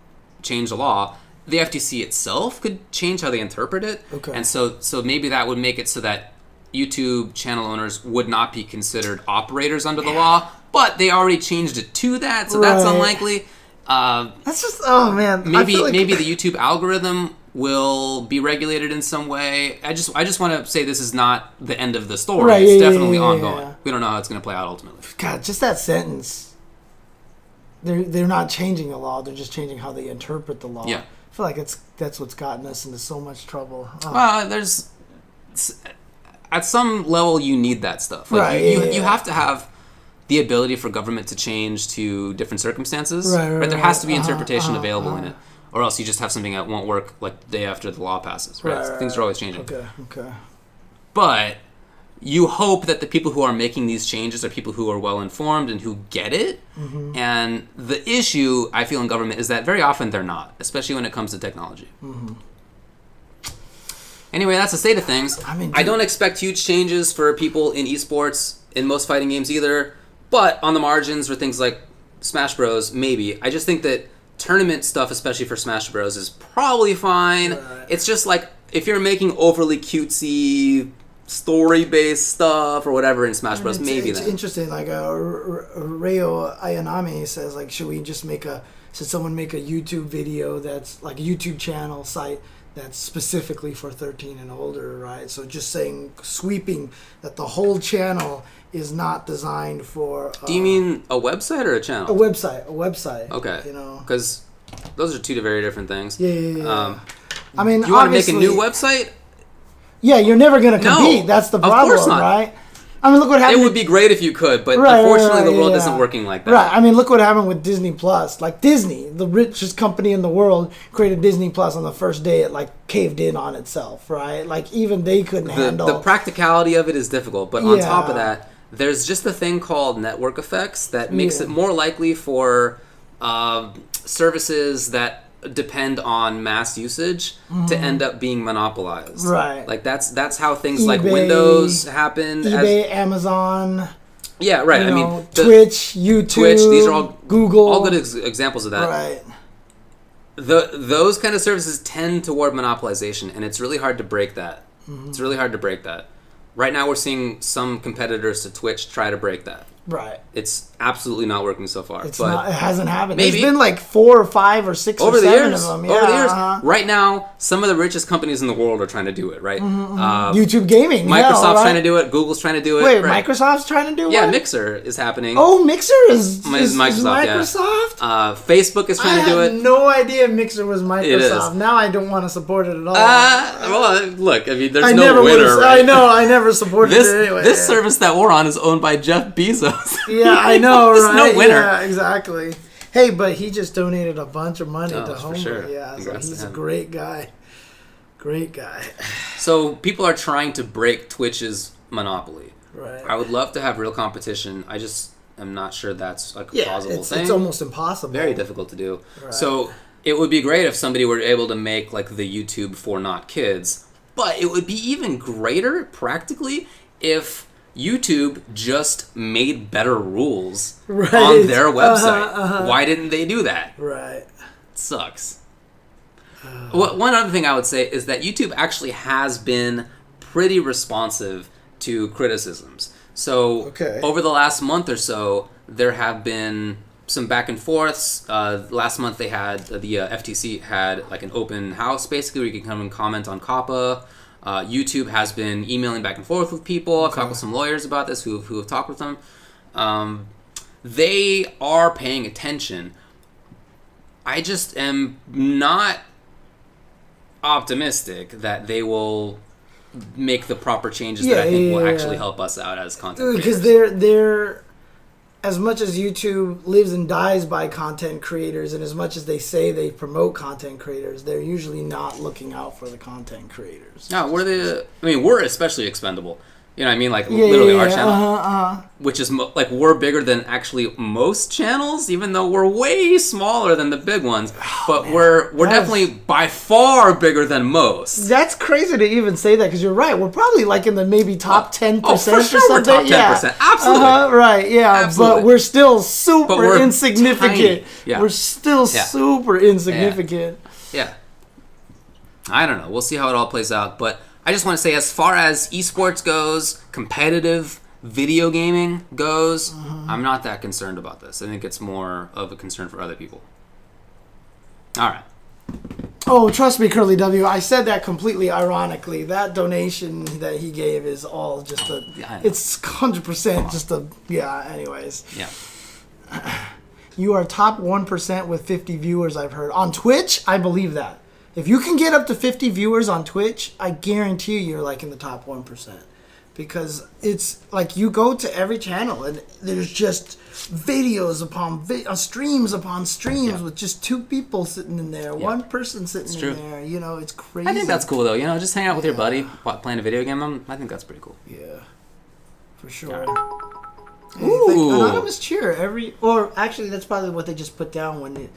[SPEAKER 2] change the law, the FTC itself could change how they interpret it.
[SPEAKER 4] Okay.
[SPEAKER 2] And so maybe that would make it so that YouTube channel owners would not be considered operators under the law, but they already changed it to that, so that's unlikely.
[SPEAKER 4] That's just... Oh, man.
[SPEAKER 2] Maybe the YouTube algorithm will be regulated in some way. I just want to say this is not the end of the story.
[SPEAKER 4] Right,
[SPEAKER 2] it's definitely ongoing.
[SPEAKER 4] Yeah.
[SPEAKER 2] We don't know how it's going to play out ultimately.
[SPEAKER 4] God, just that sentence. They're not changing the law. They're just changing how they interpret the law.
[SPEAKER 2] Yeah.
[SPEAKER 4] I feel like that's what's gotten us into so much trouble. Oh.
[SPEAKER 2] Well, at some level you need that stuff. You have to have the ability for government to change to different circumstances. Right. There has to be interpretation available in it. Or else you just have something that won't work the day after the law passes, right? Things are always changing.
[SPEAKER 4] Okay.
[SPEAKER 2] But you hope that the people who are making these changes are people who are well informed and who get it. Mm-hmm. And the issue I feel in government is that very often they're not, especially when it comes to technology. Mm-hmm. Anyway, that's the state of things. I don't expect huge changes for people in esports in most fighting games either, but on the margins for things like Smash Bros, maybe. I just think that tournament stuff, especially for Smash Bros, is probably fine. Right. It's just like if you're making overly cutesy story-based stuff or whatever in Smash Bros, maybe
[SPEAKER 4] it's interesting. Like Reo Ayanami says, like, should someone make a YouTube video that's like a YouTube channel site that's specifically for 13 and older, right? So just sweeping that the whole channel is not designed for.
[SPEAKER 2] Do you mean a website or a channel?
[SPEAKER 4] A website.
[SPEAKER 2] Okay.
[SPEAKER 4] You know,
[SPEAKER 2] because those are two very different things.
[SPEAKER 4] Yeah. I mean,
[SPEAKER 2] you want to make a new website?
[SPEAKER 4] Yeah, you're never going to compete. No, that's the problem,
[SPEAKER 2] of course not.
[SPEAKER 4] Right? I mean, look what happened.
[SPEAKER 2] It would be great if you could, but unfortunately the world isn't working like that.
[SPEAKER 4] Right. I mean, look what happened with Disney Plus. Like Disney, the richest company in the world, created Disney Plus on the first day. It like caved in on itself, right? Like even they couldn't handle.
[SPEAKER 2] The practicality of it is difficult, but on top of that, there's just a thing called network effects that makes it more likely for services that depend on mass usage to end up being monopolized.
[SPEAKER 4] Right.
[SPEAKER 2] Like that's how things like Windows happened.
[SPEAKER 4] eBay, Amazon.
[SPEAKER 2] Yeah, right. I mean,
[SPEAKER 4] Twitch, YouTube,
[SPEAKER 2] these are all
[SPEAKER 4] Google.
[SPEAKER 2] All good examples of that.
[SPEAKER 4] Right.
[SPEAKER 2] Those kind of services tend toward monopolization, and it's really hard to break that. Mm-hmm. It's really hard to break that. Right now, we're seeing some competitors to Twitch try to break that.
[SPEAKER 4] Right.
[SPEAKER 2] It's absolutely not working so far.
[SPEAKER 4] It hasn't happened.
[SPEAKER 2] Maybe.
[SPEAKER 4] There's been like 4 or 5 or 6 or 7 of them. Yeah,
[SPEAKER 2] over the years. Right now, some of the richest companies in the world are trying to do it, right?
[SPEAKER 4] YouTube Gaming.
[SPEAKER 2] Microsoft's trying to do it. Google's trying to do it.
[SPEAKER 4] Wait,
[SPEAKER 2] right?
[SPEAKER 4] Microsoft's trying to do it?
[SPEAKER 2] Yeah, Mixer is happening.
[SPEAKER 4] Oh, Mixer is
[SPEAKER 2] Microsoft.
[SPEAKER 4] Yeah.
[SPEAKER 2] Facebook is trying to do it.
[SPEAKER 4] I had no idea Mixer was Microsoft.
[SPEAKER 2] It is.
[SPEAKER 4] Now I don't want to support it at all.
[SPEAKER 2] Well, look, I mean, there's no winner, right?
[SPEAKER 4] I know, I never supported it anyway.
[SPEAKER 2] This service that we're on is owned by Jeff Bezos.
[SPEAKER 4] Yeah, I know, right?
[SPEAKER 2] There's no winner.
[SPEAKER 4] Yeah, exactly. Hey, but he just donated a bunch of money to Homer.
[SPEAKER 2] Sure.
[SPEAKER 4] Yeah, so he's a great guy. Great guy.
[SPEAKER 2] So people are trying to break Twitch's monopoly.
[SPEAKER 4] Right.
[SPEAKER 2] I would love to have real competition. I just am not sure that's like a plausible thing.
[SPEAKER 4] It's almost impossible.
[SPEAKER 2] Very difficult to do.
[SPEAKER 4] Right.
[SPEAKER 2] So it would be great if somebody were able to make like the YouTube for not kids, but it would be even greater practically if YouTube just made better rules on their website. Why didn't they do that?
[SPEAKER 4] Right.
[SPEAKER 2] It sucks. One other thing I would say is that YouTube actually has been pretty responsive to criticisms. So over the last month or so, there have been some back and forths. Last month they had, the FTC had like an open house basically where you can come and comment on COPPA. YouTube has been emailing back and forth with people. I've talked with some lawyers about this who have talked with them. They are paying attention. I just am not optimistic that they will make the proper changes that I think will actually help us out as content creators.
[SPEAKER 4] Because they're as much as YouTube lives and dies by content creators, and as much as they say they promote content creators, they're usually not looking out for the content creators.
[SPEAKER 2] No, we're especially expendable. You know what I mean? Like, literally our channel, which is, we're bigger than actually most channels, even though we're way smaller than the big ones. But we're definitely by far bigger than most.
[SPEAKER 4] That's crazy to even say that, because you're right. We're probably like in the maybe top 10%
[SPEAKER 2] for sure
[SPEAKER 4] or something.
[SPEAKER 2] We're top 10%. Yeah. Absolutely.
[SPEAKER 4] Right, yeah.
[SPEAKER 2] Absolutely.
[SPEAKER 4] But we're still super insignificant.
[SPEAKER 2] Tiny. Yeah.
[SPEAKER 4] We're still super insignificant.
[SPEAKER 2] Yeah. I don't know. We'll see how it all plays out. But I just want to say, as far as esports goes, competitive video gaming goes, I'm not that concerned about this. I think it's more of a concern for other people. All right.
[SPEAKER 4] Oh, trust me, Curly W. I said that completely ironically. That donation that he gave is all just it's 100% just anyways.
[SPEAKER 2] Yeah.
[SPEAKER 4] You are top 1% with 50 viewers, I've heard. On Twitch, I believe that. If you can get up to 50 viewers on Twitch, I guarantee you're like in the top 1%. Because it's like you go to every channel and there's just videos upon streams upon streams with just 2 people sitting in there, 1 person sitting in there. You know, it's crazy.
[SPEAKER 2] I think that's cool though. You know, just hang out with your buddy playing a video game. I think that's pretty cool.
[SPEAKER 4] Yeah. For sure.
[SPEAKER 2] Ooh.
[SPEAKER 4] Anonymous cheer or actually that's probably what they just put down when it.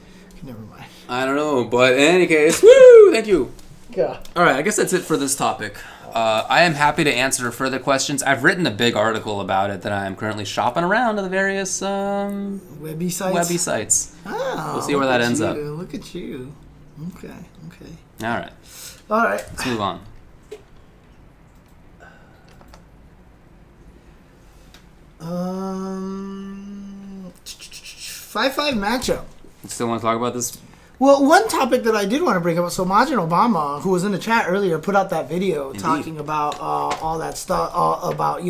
[SPEAKER 4] Never mind.
[SPEAKER 2] I don't know, but in any case, woo! Thank you.
[SPEAKER 4] Yeah.
[SPEAKER 2] All right, I guess that's it for this topic. I am happy to answer further questions. I've written a big article about it that I am currently shopping around to the various
[SPEAKER 4] Webby sites.
[SPEAKER 2] Oh, we'll see where that ends up.
[SPEAKER 4] Look at you. Okay.
[SPEAKER 2] All right. Let's move on.
[SPEAKER 4] 5-5 matchup.
[SPEAKER 2] You still want to talk about this?
[SPEAKER 4] Well, one topic that I did want to bring up, so Majin Obama, who was in the chat earlier, put out that video talking about all that stuff, about,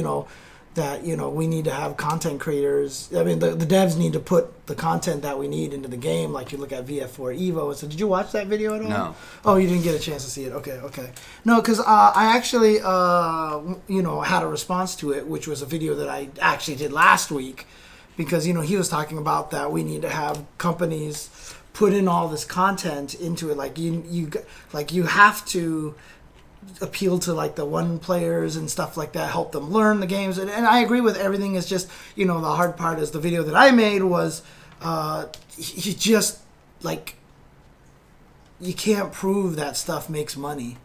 [SPEAKER 4] that, we need to have content creators. I mean, the devs need to put the content that we need into the game, like you look at VF4 Evo. So did you watch that video at all?
[SPEAKER 2] No.
[SPEAKER 4] Oh, you didn't get a chance to see it. Okay. No, because I actually, had a response to it, which was a video that I actually did last week. Because, he was talking about that we need to have companies put in all this content into it. Like, you have to appeal to, like, the one players and stuff like that, help them learn the games. And I agree with everything. It's just, the hard part is the video that I made was you just, like, you can't prove that stuff makes money.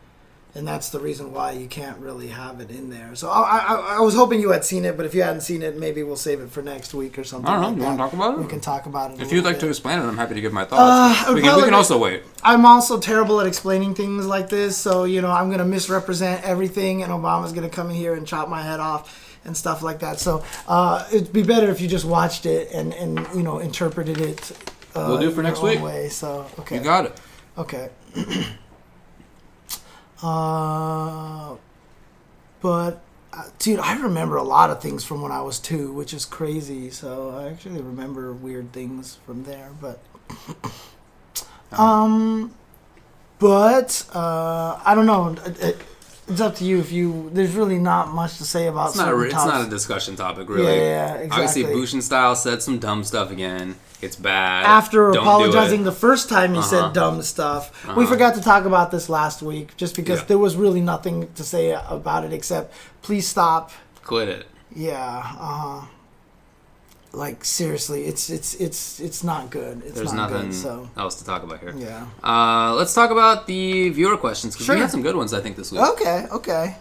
[SPEAKER 4] And that's the reason why you can't really have it in there. So I was hoping you had seen it, but if you hadn't seen it, maybe we'll save it for next week or something.
[SPEAKER 2] I don't know.
[SPEAKER 4] Like
[SPEAKER 2] you want to talk about it?
[SPEAKER 4] We can talk about it.
[SPEAKER 2] If you'd like to explain it, I'm happy to give my thoughts. We can also wait.
[SPEAKER 4] I'm also terrible at explaining things like this, so I'm going to misrepresent everything, and Obama's going to come in here and chop my head off and stuff like that. So it'd be better if you just watched it and interpreted it.
[SPEAKER 2] We'll do it for next week.
[SPEAKER 4] Way. So okay.
[SPEAKER 2] You got it.
[SPEAKER 4] Okay. But dude, I remember a lot of things from when I was 2, which is crazy. So I actually remember weird things from there, but I don't know. It's up to you. There's really not much to say about.
[SPEAKER 2] It's not a discussion topic, really.
[SPEAKER 4] Yeah, exactly.
[SPEAKER 2] Obviously, Bushin Style said some dumb stuff again. It's bad.
[SPEAKER 4] After
[SPEAKER 2] Don't
[SPEAKER 4] apologizing
[SPEAKER 2] do
[SPEAKER 4] the first time he said dumb stuff. We forgot to talk about this last week just because there was really nothing to say about it except please stop.
[SPEAKER 2] Quit it.
[SPEAKER 4] Yeah. Like seriously, it's not good.
[SPEAKER 2] There's
[SPEAKER 4] not
[SPEAKER 2] nothing
[SPEAKER 4] good,
[SPEAKER 2] else to talk about here.
[SPEAKER 4] Yeah.
[SPEAKER 2] Let's talk about the viewer questions because we had some good ones I think this week.
[SPEAKER 4] Okay.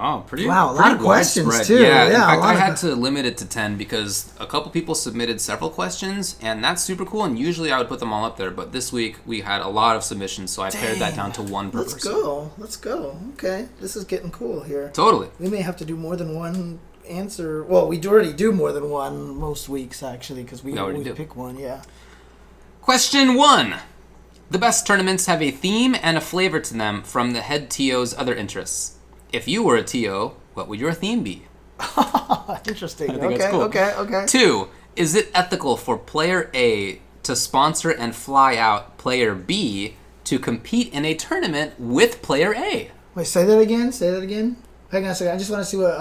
[SPEAKER 2] Oh, pretty.
[SPEAKER 4] Wow, a lot of questions
[SPEAKER 2] widespread.
[SPEAKER 4] too.
[SPEAKER 2] Yeah, in fact,
[SPEAKER 4] I
[SPEAKER 2] had to limit it to 10 because a couple people submitted several questions, and that's super cool. And usually I would put them all up there, but this week we had a lot of submissions, so I pared that down to 1 per person.
[SPEAKER 4] Let's go. Okay, this is getting cool here.
[SPEAKER 2] Totally.
[SPEAKER 4] We may have to do more than one answer. Well, we already do more than one most weeks actually because we always pick one. Yeah.
[SPEAKER 2] Question 1. The best tournaments have a theme and a flavor to them from the head TO's other interests. If you were a TO, what would your theme be?
[SPEAKER 4] Interesting.
[SPEAKER 2] I think that's cool.
[SPEAKER 4] Okay.
[SPEAKER 2] 2. Is it ethical for player A to sponsor and fly out player B to compete in a tournament with player A?
[SPEAKER 4] Wait, say that again. Hang on a second. I just want to see what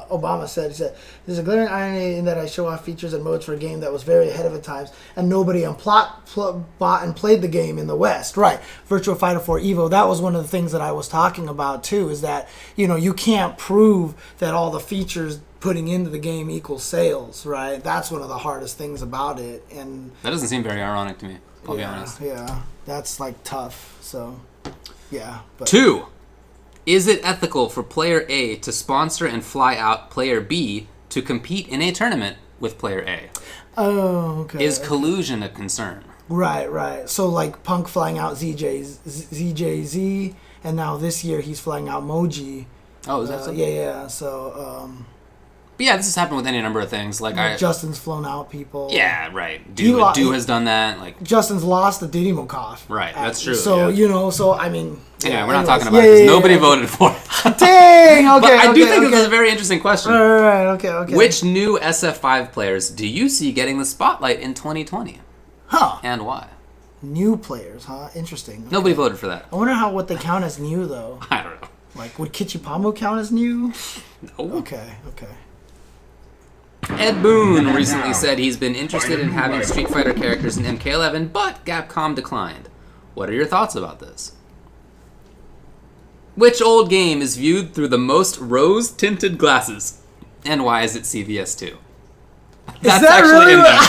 [SPEAKER 4] Obama said. He said, "There's a glaring irony in that I show off features and modes for a game that was very ahead of its times, and nobody bought and played the game in the West." Right. Virtua Fighter 4 Evo. That was one of the things that I was talking about too. Is that you can't prove that all the features putting into the game equals sales. Right. That's one of the hardest things about it. And
[SPEAKER 2] that doesn't seem very ironic to me. I'll be honest.
[SPEAKER 4] Yeah. That's like tough. So, yeah. But.
[SPEAKER 2] 2. Is it ethical for player A to sponsor and fly out player B to compete in a tournament with player A?
[SPEAKER 4] Oh, okay.
[SPEAKER 2] Is collusion a concern?
[SPEAKER 4] Right. So like Punk flying out ZJZ, and now this year he's flying out Moji.
[SPEAKER 2] Oh, is that so?
[SPEAKER 4] Yeah. So.
[SPEAKER 2] But yeah, this has happened with any number of things.
[SPEAKER 4] Justin's flown out people.
[SPEAKER 2] Yeah, right. Do has done that. Like
[SPEAKER 4] Justin's lost the Didymokov.
[SPEAKER 2] Right, that's true.
[SPEAKER 4] So so I mean.
[SPEAKER 2] Anyway, we're not talking about it because nobody voted for it.
[SPEAKER 4] Dang. Okay.
[SPEAKER 2] But I do think this is a very interesting question.
[SPEAKER 4] Right. Okay.
[SPEAKER 2] Which new SF5 players do you see getting the spotlight in 2020?
[SPEAKER 4] Huh.
[SPEAKER 2] And why?
[SPEAKER 4] New players, huh? Interesting. Okay.
[SPEAKER 2] Nobody voted for that.
[SPEAKER 4] I wonder what they count as new though.
[SPEAKER 2] I don't know.
[SPEAKER 4] Like, would Kichipamu count as new?
[SPEAKER 2] No.
[SPEAKER 4] Okay.
[SPEAKER 2] Ed Boon recently said he's been interested in having Street Fighter characters in MK11, but Capcom declined. What are your thoughts about this? Which old game is viewed through the most rose-tinted glasses? And why is it CVS2? That's
[SPEAKER 4] that
[SPEAKER 2] actually
[SPEAKER 4] really
[SPEAKER 2] in there.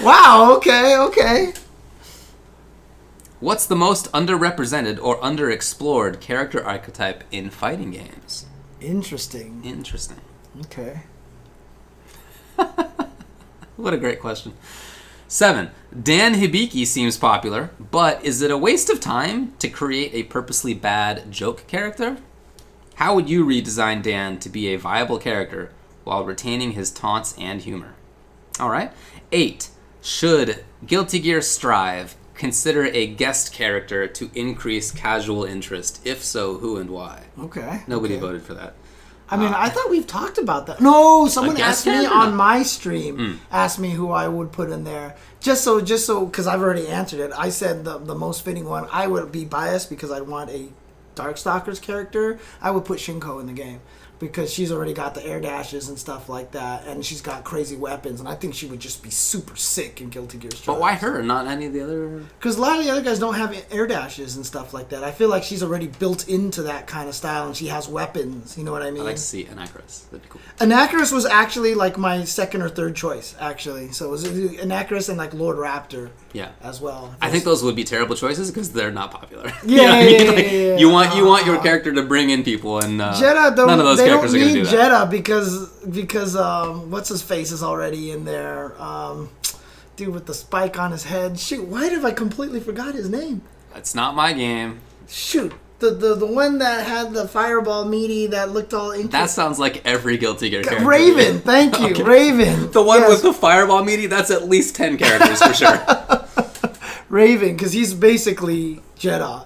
[SPEAKER 4] Wow, okay.
[SPEAKER 2] What's the most underrepresented or underexplored character archetype in fighting games?
[SPEAKER 4] Interesting. Okay.
[SPEAKER 2] What a great question. 7. Dan Hibiki seems popular, but is it a waste of time to create a purposely bad joke character? How would you redesign Dan to be a viable character while retaining his taunts and humor? Alright. 8. Should Guilty Gear Strive consider a guest character to increase casual interest? If so, who and why?
[SPEAKER 4] Okay.
[SPEAKER 2] Nobody voted for that.
[SPEAKER 4] I mean, I thought we've talked about that. No, someone
[SPEAKER 2] guest
[SPEAKER 4] asked me
[SPEAKER 2] character?
[SPEAKER 4] on my stream, asked me who I would put in there. Just so, because I've already answered it. I said the most fitting one. I would be biased because I'd want a Darkstalkers character. I would put Shinko in the game because she's already got the air dashes and stuff like that, and she's got crazy weapons, and I think she would just be super sick in Guilty Gear Strive.
[SPEAKER 2] But why her, not any of the other?
[SPEAKER 4] Because a lot of the other guys don't have air dashes and stuff like that. I feel like she's already built into that kind of style, and she has weapons. You know what I mean?
[SPEAKER 2] I'd like to see Anacris. That'd be cool.
[SPEAKER 4] Anacris was actually like my second or third choice, actually. So it was Anacris and like Lord Raptor.
[SPEAKER 2] Yeah.
[SPEAKER 4] As well.
[SPEAKER 2] I think those would be terrible choices because they're not popular.
[SPEAKER 4] Yeah,
[SPEAKER 2] You know what I mean? You want your character to bring in people, and
[SPEAKER 4] Jeddah
[SPEAKER 2] none of those characters are going to do that.
[SPEAKER 4] Jeddah because what's his face is already in there. Dude with the spike on his head. Shoot, why have I completely forgot his name?
[SPEAKER 2] It's not my game.
[SPEAKER 4] Shoot. The one that had the fireball meaty that looked all inky.
[SPEAKER 2] That sounds like every Guilty Gear character.
[SPEAKER 4] Raven, thank you. Okay. Raven.
[SPEAKER 2] The one with the fireball meaty, that's at least 10 characters for sure.
[SPEAKER 4] Raven, because he's basically Jeddah.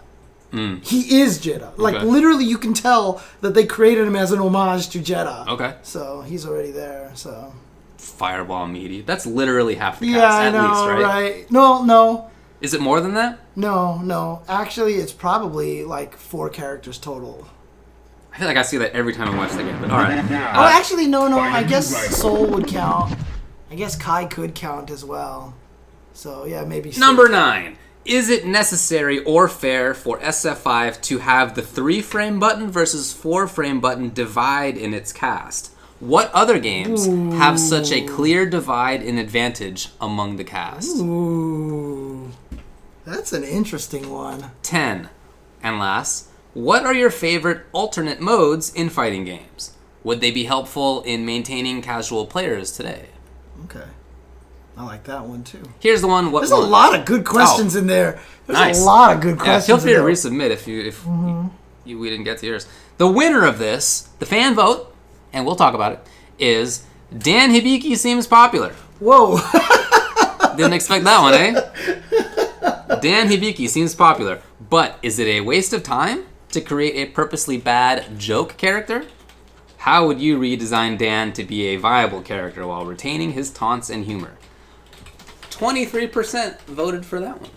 [SPEAKER 4] He is Jeddah. Like, literally, you can tell that they created him as an homage to Jeddah.
[SPEAKER 2] Okay.
[SPEAKER 4] So, he's already there, so...
[SPEAKER 2] Fireball meaty. That's literally half the cast, least,
[SPEAKER 4] right? No.
[SPEAKER 2] Is it more than that?
[SPEAKER 4] No. Actually, it's probably, like, 4 characters total.
[SPEAKER 2] I feel like I see that every time I watch the game, but alright.
[SPEAKER 4] Actually, no. I guess Soul would count. I guess Kai could count as well. So, yeah, maybe... 6.
[SPEAKER 2] Number 9. Is it necessary or fair for SF5 to have the 3-frame button versus 4-frame button divide in its cast? What other games have such a clear divide in advantage among the cast?
[SPEAKER 4] Ooh. That's an interesting one.
[SPEAKER 2] 10. And last, what are your favorite alternate modes in fighting games? Would they be helpful in maintaining casual players today?
[SPEAKER 4] Okay. I like that one too.
[SPEAKER 2] Here's the one.
[SPEAKER 4] There's a lot of good questions in there. There's a lot of good questions.
[SPEAKER 2] Feel free to resubmit if we didn't get to yours. The winner of this, the fan vote, and we'll talk about it, is Dan Hibiki seems popular.
[SPEAKER 4] Whoa.
[SPEAKER 2] Didn't expect that one, eh? Dan Hibiki seems popular, but is it a waste of time to create a purposely bad joke character? How would you redesign Dan to be a viable character while retaining his taunts and humor? 23% voted for that one.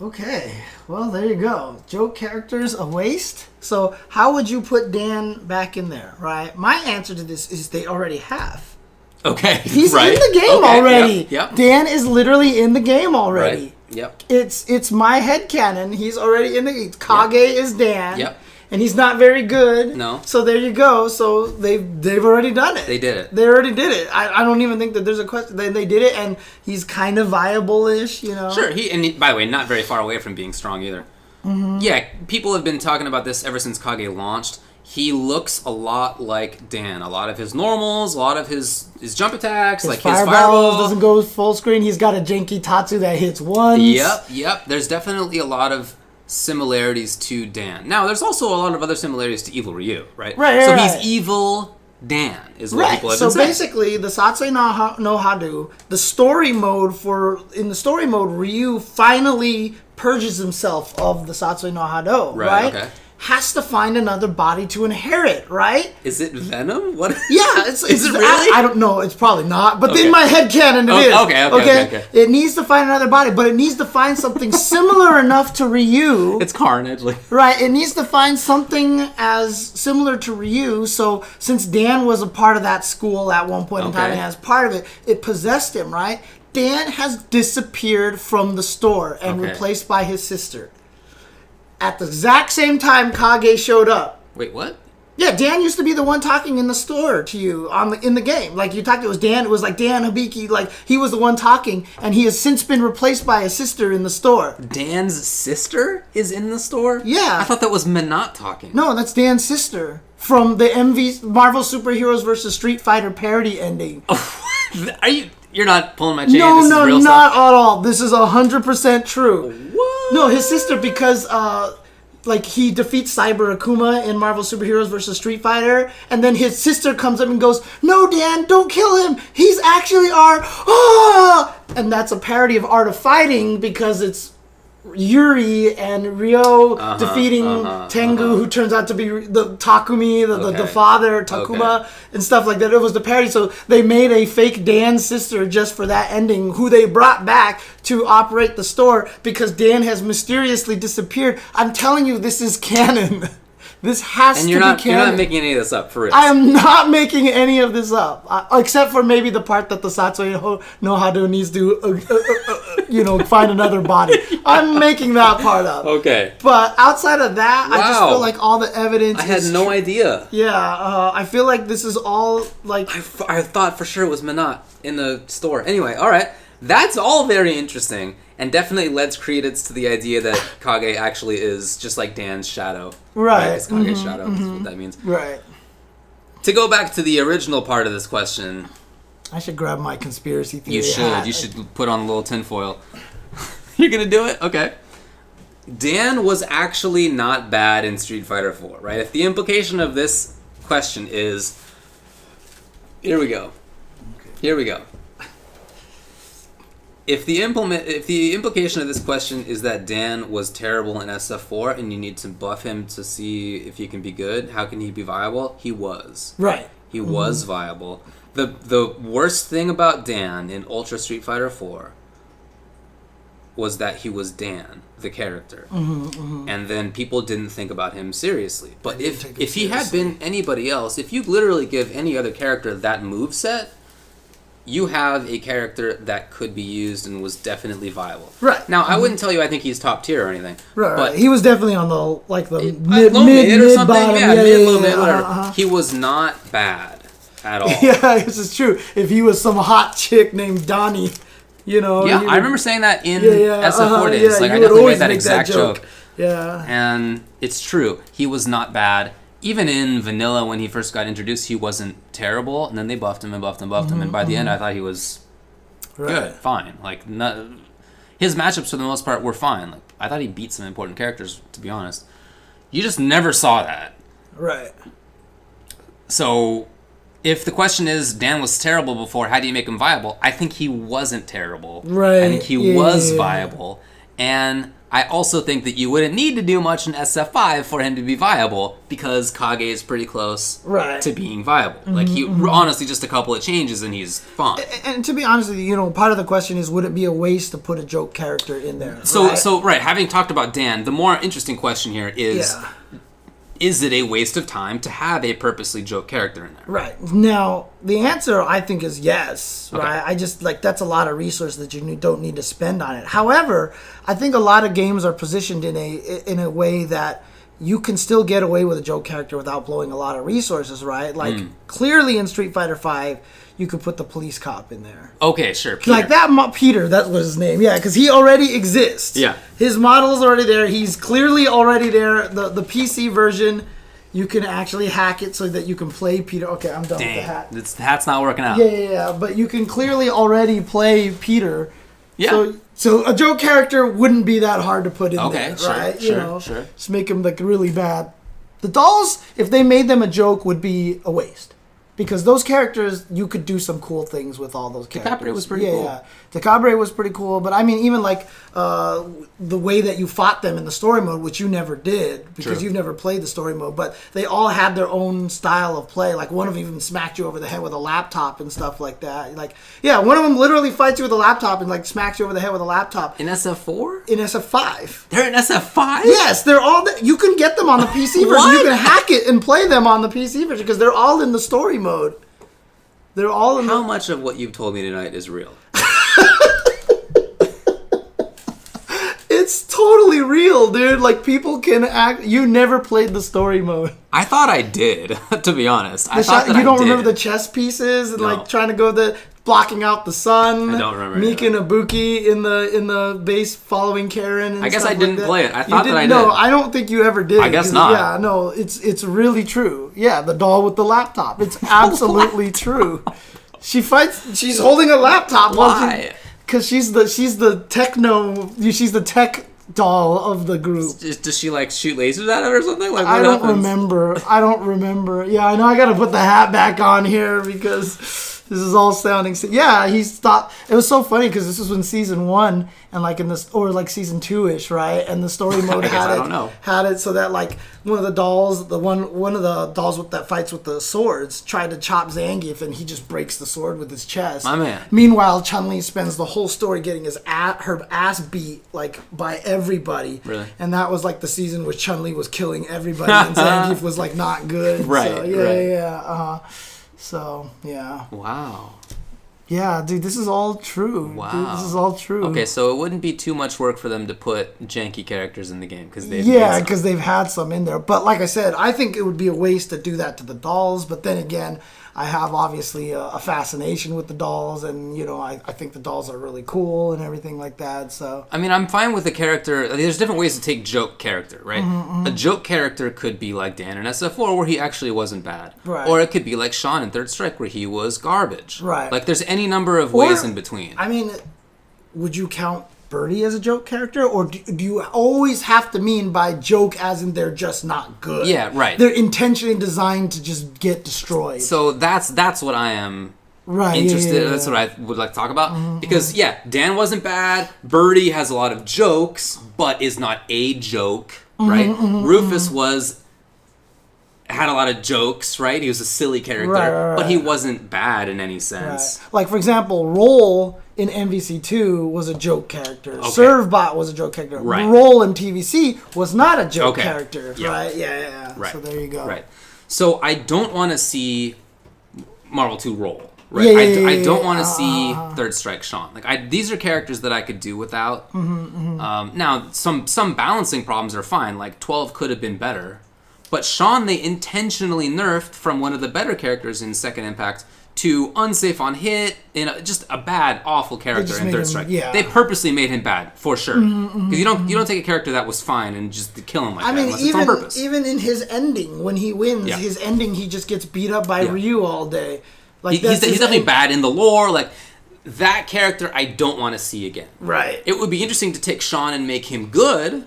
[SPEAKER 4] Okay, well, there you go. Joke characters, a waste? So how would you put Dan back in there, right? My answer to this is they already have.
[SPEAKER 2] Okay,
[SPEAKER 4] he's in the game already.
[SPEAKER 2] Yep.
[SPEAKER 4] Dan is literally in the game already.
[SPEAKER 2] Right. Yep.
[SPEAKER 4] It's my headcanon. He's already in the... Kage is Dan.
[SPEAKER 2] Yep.
[SPEAKER 4] And he's not very good.
[SPEAKER 2] No.
[SPEAKER 4] So there you go. So they've already done it.
[SPEAKER 2] They did it.
[SPEAKER 4] They already did it. I don't even think that there's a question. They did it, and he's kind of viable-ish, you know?
[SPEAKER 2] Sure. And by the way, not very far away from being strong either. Mm-hmm. Yeah, people have been talking about this ever since Kage launched. He looks a lot like Dan. A lot of his normals, a lot of his jump attacks, his fireball
[SPEAKER 4] doesn't go full screen. He's got a janky Tatsu that hits once.
[SPEAKER 2] Yep. There's definitely a lot of similarities to Dan. Now, there's also a lot of other similarities to Evil Ryu, right? So he's Evil Dan, is what people have been saying.
[SPEAKER 4] So basically, the Satsui no Hado, the story mode in the story mode, Ryu finally purges himself of the Satsui no Hado, right? Okay. has to find another body to inherit, right?
[SPEAKER 2] Is it Venom? What?
[SPEAKER 4] Yeah, is
[SPEAKER 2] it really?
[SPEAKER 4] I don't know. It's probably not. But
[SPEAKER 2] Okay.
[SPEAKER 4] in my head canon, it is.
[SPEAKER 2] Okay.
[SPEAKER 4] It needs to find another body, but it needs to find something similar enough to Ryu.
[SPEAKER 2] It's Carnage. Like.
[SPEAKER 4] Right, it needs to find something as similar to Ryu. So since Dan was a part of that school at one point in time, and as part of it, it possessed him, right? Dan has disappeared from the store and replaced by his sister. At the exact same time Kage showed up.
[SPEAKER 2] Wait, what?
[SPEAKER 4] Yeah, Dan used to be the one talking in the store to you in the game. Like you talked, it was Dan. It was like Dan Hibiki. Like he was the one talking, and he has since been replaced by his sister in the store.
[SPEAKER 2] Dan's sister is in the store?
[SPEAKER 4] Yeah.
[SPEAKER 2] I thought that was Minot talking.
[SPEAKER 4] No, that's Dan's sister from the Marvel Superheroes versus Street Fighter parody ending.
[SPEAKER 2] Are you? You're not pulling my chain.
[SPEAKER 4] No,
[SPEAKER 2] this is real
[SPEAKER 4] not
[SPEAKER 2] stuff.
[SPEAKER 4] at all. This is 100% true.
[SPEAKER 2] What?
[SPEAKER 4] No, his sister, because like he defeats Cyber Akuma in Marvel Superheroes versus Street Fighter, and then his sister comes up and goes, "No, Dan, don't kill him. He's actually our and that's a parody of Art of Fighting because it's Yuri and Ryo defeating Tengu, who turns out to be the Takumi, the father, Takuma, and stuff like that. It was the parody. So they made a fake Dan sister just for that ending, who they brought back to operate the store because Dan has mysteriously disappeared. I'm telling you, this is canon. This has to be canon.
[SPEAKER 2] You're not making any of this up, for real.
[SPEAKER 4] I am not making any of this up, except for maybe the part that the Satsui no Hado needs to, find another body. I'm making that part up.
[SPEAKER 2] Okay.
[SPEAKER 4] But outside of that, I just feel like all the evidence.
[SPEAKER 2] I had no idea.
[SPEAKER 4] Yeah, I feel like this is all like.
[SPEAKER 2] I thought for sure it was Minot in the store. Anyway, all right. That's all very interesting, and definitely lends credence to the idea that Kage actually is just like Dan's shadow.
[SPEAKER 4] Right.
[SPEAKER 2] It's Kage's shadow. That's what that means.
[SPEAKER 4] Right.
[SPEAKER 2] To go back to the original part of this question.
[SPEAKER 4] I should grab my conspiracy theory.
[SPEAKER 2] You should.
[SPEAKER 4] hat.
[SPEAKER 2] You should put on a little tinfoil. You're going to do it? Okay. Dan was actually not bad in Street Fighter 4, right? If the implication of this question is... Here we go. If the implication of this question is that Dan was terrible in SF4 and you need to buff him to see if he can be good, how can he be viable? He was.
[SPEAKER 4] Right.
[SPEAKER 2] He was viable. The worst thing about Dan in Ultra Street Fighter 4 was that he was Dan, the character. And then people didn't think about him seriously. But if he had been anybody else, if you literally give any other character that moveset, you have a character that could be used and was definitely viable.
[SPEAKER 4] Right.
[SPEAKER 2] Now, I wouldn't tell you I think he's top tier or anything.
[SPEAKER 4] Right.
[SPEAKER 2] But
[SPEAKER 4] he was definitely on the
[SPEAKER 2] low mid or something.
[SPEAKER 4] bottom.
[SPEAKER 2] Yeah, low mid, whatever. He was not bad at all.
[SPEAKER 4] Yeah, this is true. If he was some hot chick named Donnie,
[SPEAKER 2] Yeah, I remember saying that in SF4 days. I definitely made that exact joke.
[SPEAKER 4] Yeah.
[SPEAKER 2] And it's true. He was not bad. Even in Vanilla, when he first got introduced, he wasn't terrible. And then they buffed him and buffed him and buffed him. And by the end, I thought he was good, fine. His matchups, for the most part, were fine. I thought he beat some important characters, to be honest. You just never saw that.
[SPEAKER 4] Right.
[SPEAKER 2] So, if the question is, Dan was terrible before, how do you make him viable? I think he wasn't terrible.
[SPEAKER 4] Right.
[SPEAKER 2] I think he was viable. And I also think that you wouldn't need to do much in SF5 for him to be viable because Kage is pretty close to being viable. Honestly, just a couple of changes and he's fine.
[SPEAKER 4] And to be honest with you, part of the question is, would it be a waste to put a joke character in there?
[SPEAKER 2] So, having talked about Dan, the more interesting question here is... Yeah. Is it a waste of time to have a purposely joke character in there? Right.
[SPEAKER 4] Now, the answer, I think, is yes. Okay. Right. I just, that's a lot of resource that you don't need to spend on it. However, I think a lot of games are positioned in a way that you can still get away with a joke character without blowing a lot of resources, right? Clearly in Street Fighter V, you could put the police cop in there.
[SPEAKER 2] Okay, sure.
[SPEAKER 4] Peter. Peter, that was his name. Yeah, because he already exists.
[SPEAKER 2] Yeah.
[SPEAKER 4] His model is already there. He's clearly already there. The PC version, you can actually hack it so that you can play Peter. Okay, I'm done with the hat.
[SPEAKER 2] The hat's not working out.
[SPEAKER 4] Yeah. But you can clearly already play Peter.
[SPEAKER 2] Yeah.
[SPEAKER 4] So a joke character wouldn't be that hard to put in there,
[SPEAKER 2] sure,
[SPEAKER 4] right?
[SPEAKER 2] Sure.
[SPEAKER 4] Just make him really bad. The dolls, if they made them a joke, would be a waste. Because those characters, you could do some cool things with all those characters.
[SPEAKER 2] Cabre was pretty cool.
[SPEAKER 4] Yeah, Cabre was pretty cool. But I mean, even like the way that you fought them in the story mode, which you never did because you've never played the story mode. But they all had their own style of play. Like one of them even smacked you over the head with a laptop and stuff like that. Like, yeah, one of them literally fights you with a laptop and like smacks you over the head with a laptop.
[SPEAKER 2] In SF4?
[SPEAKER 4] In SF5.
[SPEAKER 2] They're in SF5?
[SPEAKER 4] Yes, they're all. You can get them on the PC version. You can hack it and play them on the PC version because they're all in the story mode. They're all in.
[SPEAKER 2] How much of what you've told me tonight is real?
[SPEAKER 4] It's totally real, dude. Like people can act. You never played the story mode.
[SPEAKER 2] I thought I did, to be honest.
[SPEAKER 4] You don't remember the chess pieces and like trying to go blocking out the sun.
[SPEAKER 2] I don't remember.
[SPEAKER 4] Mika and Ibuki in the base following Karen. And
[SPEAKER 2] I guess
[SPEAKER 4] stuff
[SPEAKER 2] I didn't
[SPEAKER 4] like
[SPEAKER 2] play it. I thought that I did.
[SPEAKER 4] No, I don't think you ever did.
[SPEAKER 2] I guess not.
[SPEAKER 4] Yeah, no, it's really true. Yeah, the doll with the laptop. It's absolutely true. She fights. She's holding a laptop.
[SPEAKER 2] Why?
[SPEAKER 4] Because she's the tech doll of the group.
[SPEAKER 2] Does she like shoot lasers at it or something? Like
[SPEAKER 4] I don't remember. Yeah, I know. I gotta put the hat back on here because this is all sounding. Yeah, he stopped. It was so funny because this was when season 1 and like in this or like season 2-ish, right? And the story mode had it so that like one of the dolls, one of the dolls that fights with the swords, tried to chop Zangief and he just breaks the sword with his chest.
[SPEAKER 2] My man.
[SPEAKER 4] Meanwhile, Chun-Li spends the whole story getting her ass beat like by everybody.
[SPEAKER 2] Really?
[SPEAKER 4] And that was like the season where Chun-Li was killing everybody and Zangief was like not good.
[SPEAKER 2] Right.
[SPEAKER 4] So, yeah. So, yeah.
[SPEAKER 2] Wow.
[SPEAKER 4] Yeah, dude, this is all true.
[SPEAKER 2] Wow.
[SPEAKER 4] Dude, this is all true.
[SPEAKER 2] Okay, so it wouldn't be too much work for them to put janky characters in the game because they've
[SPEAKER 4] because they've had some in there. But like I said, I think it would be a waste to do that to the dolls. But then again, I have obviously a fascination with the dolls, and I think the dolls are really cool and everything like that. So
[SPEAKER 2] I mean, I'm fine with the character. There's different ways to take joke character, right? A joke character could be like Dan in SF4, where he actually wasn't bad,
[SPEAKER 4] right?
[SPEAKER 2] Or it could be like Sean in Third Strike, where he was garbage,
[SPEAKER 4] right?
[SPEAKER 2] Like there's any number of ways in between.
[SPEAKER 4] I mean, would you count Birdie as a joke character, or do you always have to mean by joke as in they're just not good?
[SPEAKER 2] Yeah, right.
[SPEAKER 4] They're intentionally designed to just get destroyed.
[SPEAKER 2] So that's what I am interested. That's what I would like to talk about because Dan wasn't bad. Birdie has a lot of jokes, but is not a joke, right? Rufus had a lot of jokes, right? He was a silly character, but he wasn't bad in any sense.
[SPEAKER 4] Right. Like, for example, Roll in MVC2 was a joke character.
[SPEAKER 2] Okay.
[SPEAKER 4] Servbot was a joke character.
[SPEAKER 2] Right.
[SPEAKER 4] Roll in TVC was not a joke character, right? Yeah.
[SPEAKER 2] Right.
[SPEAKER 4] So there you go.
[SPEAKER 2] Right. So I don't want to see Marvel 2 Roll. Right. I don't want to see Third Strike Sean. Like these are characters that I could do without. Now, some balancing problems are fine. Like 12 could have been better. But Sean, they intentionally nerfed from one of the better characters in Second Impact to unsafe on hit, just a bad, awful character in Third Strike. They purposely made him bad, for sure. Because you don't take a character that was fine and just kill him like that unless it's on purpose.
[SPEAKER 4] Even in his ending, when he wins, his ending, he just gets beat up by Ryu all day. Like
[SPEAKER 2] he's definitely bad in the lore. Like that character, I don't want to see again.
[SPEAKER 4] Right.
[SPEAKER 2] It would be interesting to take Sean and make him good.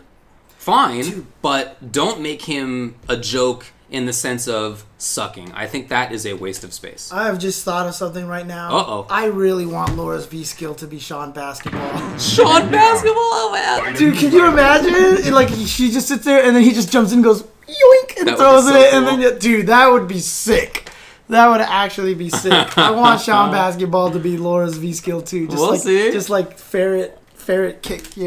[SPEAKER 2] Fine, but don't make him a joke in the sense of sucking. I think that is a waste of space.
[SPEAKER 4] I have just thought of something right now.
[SPEAKER 2] Uh-oh.
[SPEAKER 4] I really want Laura's Vskill to be Sean Basketball.
[SPEAKER 2] Sean Basketball? Oh, man.
[SPEAKER 4] Dude, can you imagine? Like, she just sits there and then he just jumps in and goes, yoink, and throws it.
[SPEAKER 2] Cool.
[SPEAKER 4] And then, dude, that would be sick. That would actually be sick. I want Sean Basketball to be Laura's Vskill too.
[SPEAKER 2] We'll see.
[SPEAKER 4] Just like ferret kick,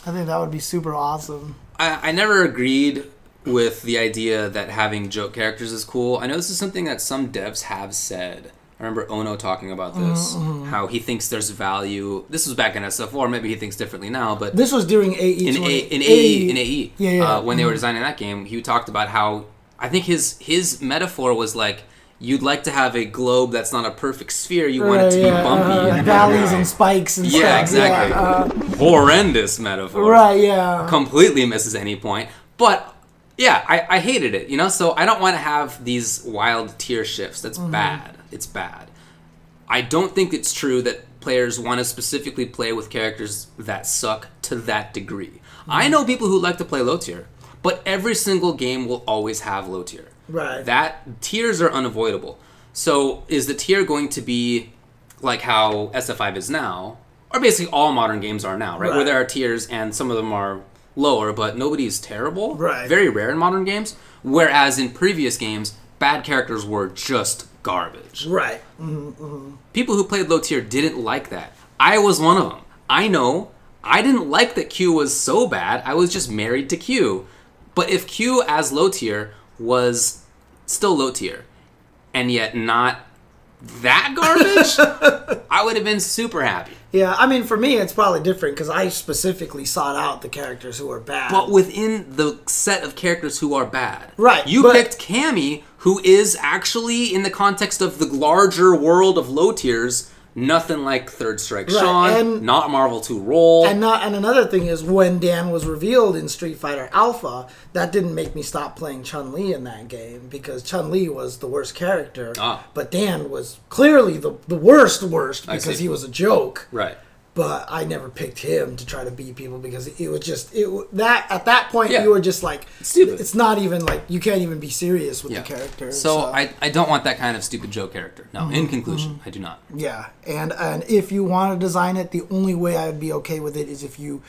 [SPEAKER 4] I think that would be super awesome.
[SPEAKER 2] I never agreed with the idea that having joke characters is cool. I know this is something that some devs have said. I remember Ono talking about this, how he thinks there's value. This was back in SF4, maybe he thinks differently now, but
[SPEAKER 4] this was during AE.
[SPEAKER 2] In AE.
[SPEAKER 4] Yeah.
[SPEAKER 2] When they were designing that game, he talked about how, I think his metaphor was like, you'd like to have a globe that's not a perfect sphere. You want it to be bumpy. And
[SPEAKER 4] valleys and spikes and stuff.
[SPEAKER 2] Yeah, exactly. Horrendous metaphor.
[SPEAKER 4] Right, yeah.
[SPEAKER 2] Completely misses any point. But, yeah, I hated it, So I don't want to have these wild tier shifts. That's bad. It's bad. I don't think it's true that players want to specifically play with characters that suck to that degree. I know people who like to play low tier, but every single game will always have low tier.
[SPEAKER 4] Right.
[SPEAKER 2] That tiers are unavoidable. So is the tier going to be like how SF5 is now, or basically all modern games are now, right? Where there are tiers and some of them are lower, but nobody's terrible.
[SPEAKER 4] Right.
[SPEAKER 2] Very rare in modern games. Whereas in previous games, bad characters were just garbage.
[SPEAKER 4] Right.
[SPEAKER 2] People who played low tier didn't like that. I was one of them. I know. I didn't like that Q was so bad. I was just married to Q. But if Q as low tier was still low tier, and yet not that garbage, I would have been super happy.
[SPEAKER 4] Yeah, I mean, for me, it's probably different because I specifically sought out the characters who are bad.
[SPEAKER 2] But within the set of characters who are bad.
[SPEAKER 4] Right,
[SPEAKER 2] You picked Cammy, who is actually, in the context of the larger world of low tiers, nothing like Third Strike Sean,
[SPEAKER 4] and
[SPEAKER 2] not Marvel 2 Roll.
[SPEAKER 4] And another thing is, when Dan was revealed in Street Fighter Alpha, that didn't make me stop playing Chun-Li in that game, because Chun-Li was the worst character. But Dan was clearly the worst because he was a joke.
[SPEAKER 2] Right.
[SPEAKER 4] But I never picked him to try to beat people because it was just that at that point you were just like
[SPEAKER 2] stupid.
[SPEAKER 4] It's not even like you can't even be serious with the character.
[SPEAKER 2] So I don't want that kind of stupid joke character. No, in conclusion, I do not.
[SPEAKER 4] Yeah, and if you want to design it, the only way I would be okay with it is if you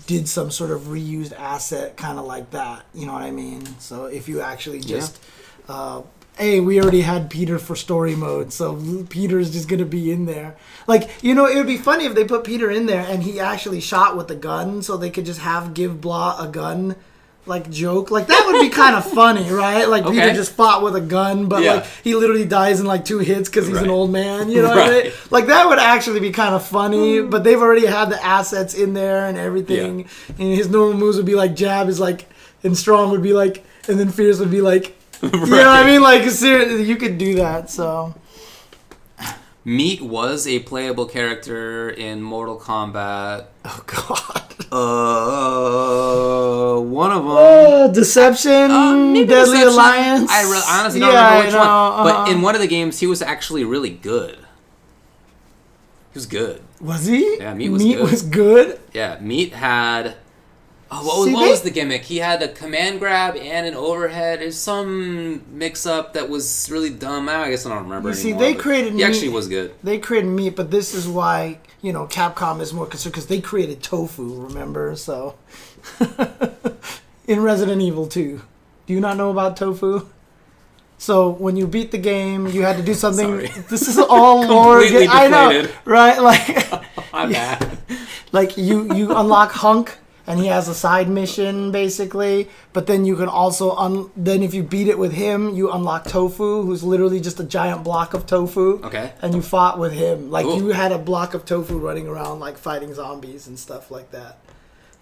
[SPEAKER 4] did some sort of reused asset, kind of like that. You know what I mean? So if you actually just. Hey, we already had Peter for story mode, so Peter's just going to be in there. Like, it would be funny if they put Peter in there and he actually shot with a gun, so they could just give Blah a gun, like, joke. Like, that would be kind of funny, right? Like, Peter just fought with a gun, but, like, he literally dies in, like, 2 hits because he's an old man, you know what I mean? Like, that would actually be kind of funny, but they've already had the assets in there and everything. And his normal moves would be, like, jab is, like, and strong would be, like, and then fierce would be, like, you know what I mean? Like, seriously, you could do that, so.
[SPEAKER 2] Meat was a playable character in Mortal Kombat.
[SPEAKER 4] Oh, God.
[SPEAKER 2] One of them.
[SPEAKER 4] Deception, Deadly
[SPEAKER 2] Deception.
[SPEAKER 4] Alliance.
[SPEAKER 2] I honestly don't remember which one. But in one of the games, he was actually really good. He was good.
[SPEAKER 4] Was he?
[SPEAKER 2] Yeah, Meat
[SPEAKER 4] was good?
[SPEAKER 2] Yeah, Meat had... what was the gimmick? He had a command grab and an overhead. There's some mix-up that was really dumb. I guess I don't remember anymore.
[SPEAKER 4] They created Meat.
[SPEAKER 2] He actually was good.
[SPEAKER 4] They created Meat, but this is why, Capcom is more concerned, because they created Tofu, remember? So, in Resident Evil 2. Do you not know about Tofu? So, when you beat the game, you had to do something...
[SPEAKER 2] Sorry.
[SPEAKER 4] This is all lore.
[SPEAKER 2] Completely
[SPEAKER 4] I know,
[SPEAKER 2] deflated.
[SPEAKER 4] right? Like,
[SPEAKER 2] I'm bad.
[SPEAKER 4] Like, you unlock Hunk, and he has a side mission, basically. But then you can also, then if you beat it with him, you unlock Tofu, who's literally just a giant block of tofu.
[SPEAKER 2] Okay.
[SPEAKER 4] And you fought with him. Like,
[SPEAKER 2] Cool.
[SPEAKER 4] you had a block of tofu running around, like, fighting zombies and stuff like that.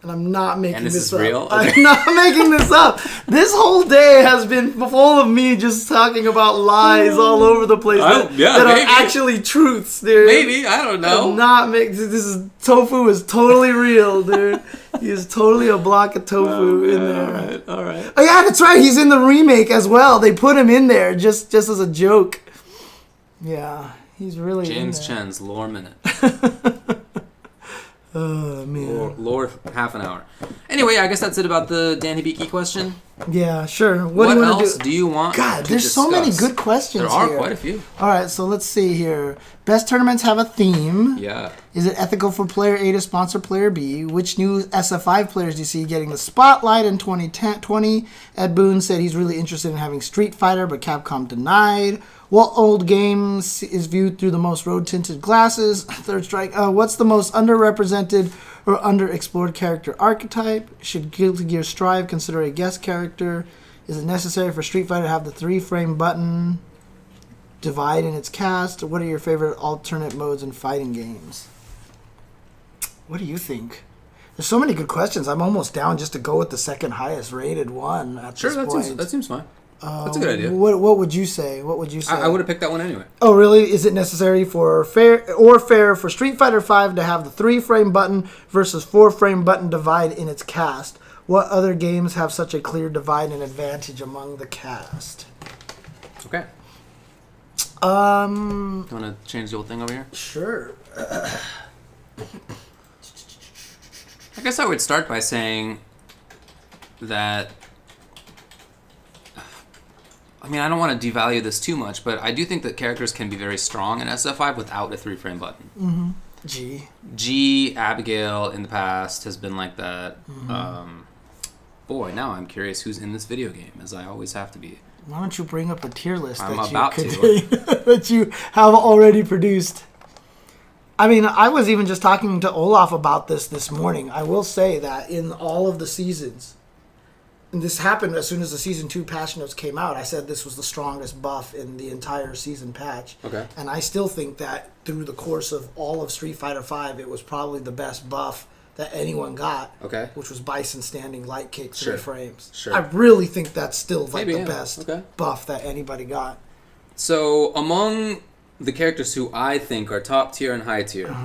[SPEAKER 4] And I'm not making this up.
[SPEAKER 2] And this is real? Okay.
[SPEAKER 4] I'm not making this up. This whole day has been full of me just talking about lies all over the place that are actually truths, dude.
[SPEAKER 2] Maybe, I don't know.
[SPEAKER 4] Tofu is totally real, dude. He is totally a block of tofu in there.
[SPEAKER 2] All right.
[SPEAKER 4] Oh yeah, that's right. He's in the remake as well. They put him in there just as a joke. Yeah, he's really
[SPEAKER 2] James
[SPEAKER 4] in there.
[SPEAKER 2] Chen's Lore Minute.
[SPEAKER 4] Oh, man.
[SPEAKER 2] Lore half an hour. Anyway, I guess that's it about the Dan Hibiki question.
[SPEAKER 4] Yeah, sure.
[SPEAKER 2] What
[SPEAKER 4] do you want
[SPEAKER 2] else
[SPEAKER 4] to
[SPEAKER 2] do you want
[SPEAKER 4] God,
[SPEAKER 2] to
[SPEAKER 4] there's
[SPEAKER 2] discuss?
[SPEAKER 4] so many good questions
[SPEAKER 2] There are
[SPEAKER 4] here.
[SPEAKER 2] quite a few.
[SPEAKER 4] All right, so let's see here. Best tournaments have a theme.
[SPEAKER 2] Yeah.
[SPEAKER 4] Is it ethical for player A to sponsor player B? Which new SF5 players do you see getting the spotlight in 2020? Ed Boon said he's really interested in having Street Fighter, but Capcom denied. What old games is viewed through the most road-tinted glasses? Third Strike. What's the most underrepresented or underexplored character archetype? Should Guilty Gear Strive consider a guest character? Is it necessary for Street Fighter to have the 3-frame button divide in its cast? What are your favorite alternate modes in fighting games? What do you think? There's so many good questions. I'm almost down just to go with the second highest rated one at this point.
[SPEAKER 2] That seems fine. That's a good idea.
[SPEAKER 4] What would you say? What would you say?
[SPEAKER 2] I would have picked that one anyway.
[SPEAKER 4] Oh, really? Is it necessary for fair for Street Fighter V to have the 3-frame button versus 4-frame button divide in its cast? What other games have such a clear divide and advantage among the cast?
[SPEAKER 2] Okay. You want to change the whole thing over here?
[SPEAKER 4] Sure.
[SPEAKER 2] I guess I would start by saying that I mean, I don't want to devalue this too much, but I do think that characters can be very strong in SF5 without a 3-frame button.
[SPEAKER 4] Mm-hmm.
[SPEAKER 2] G, Abigail in the past has been like that. Mm-hmm. Boy, now I'm curious who's in this video game, as I always have to be.
[SPEAKER 4] Why don't you bring up a tier list
[SPEAKER 2] that
[SPEAKER 4] you have already produced? I mean, I was even just talking to Olaf about this morning. I will say that in all of the seasons, and this happened as soon as the Season 2 patch notes came out, I said this was the strongest buff in the entire season patch.
[SPEAKER 2] Okay.
[SPEAKER 4] And I still think that through the course of all of Street Fighter V, it was probably the best buff that anyone got, which was Bison standing light kick 3 frames.
[SPEAKER 2] Sure.
[SPEAKER 4] I really think that's still like
[SPEAKER 2] Maybe,
[SPEAKER 4] the best buff that anybody got.
[SPEAKER 2] So among the characters who I think are top tier and high tier,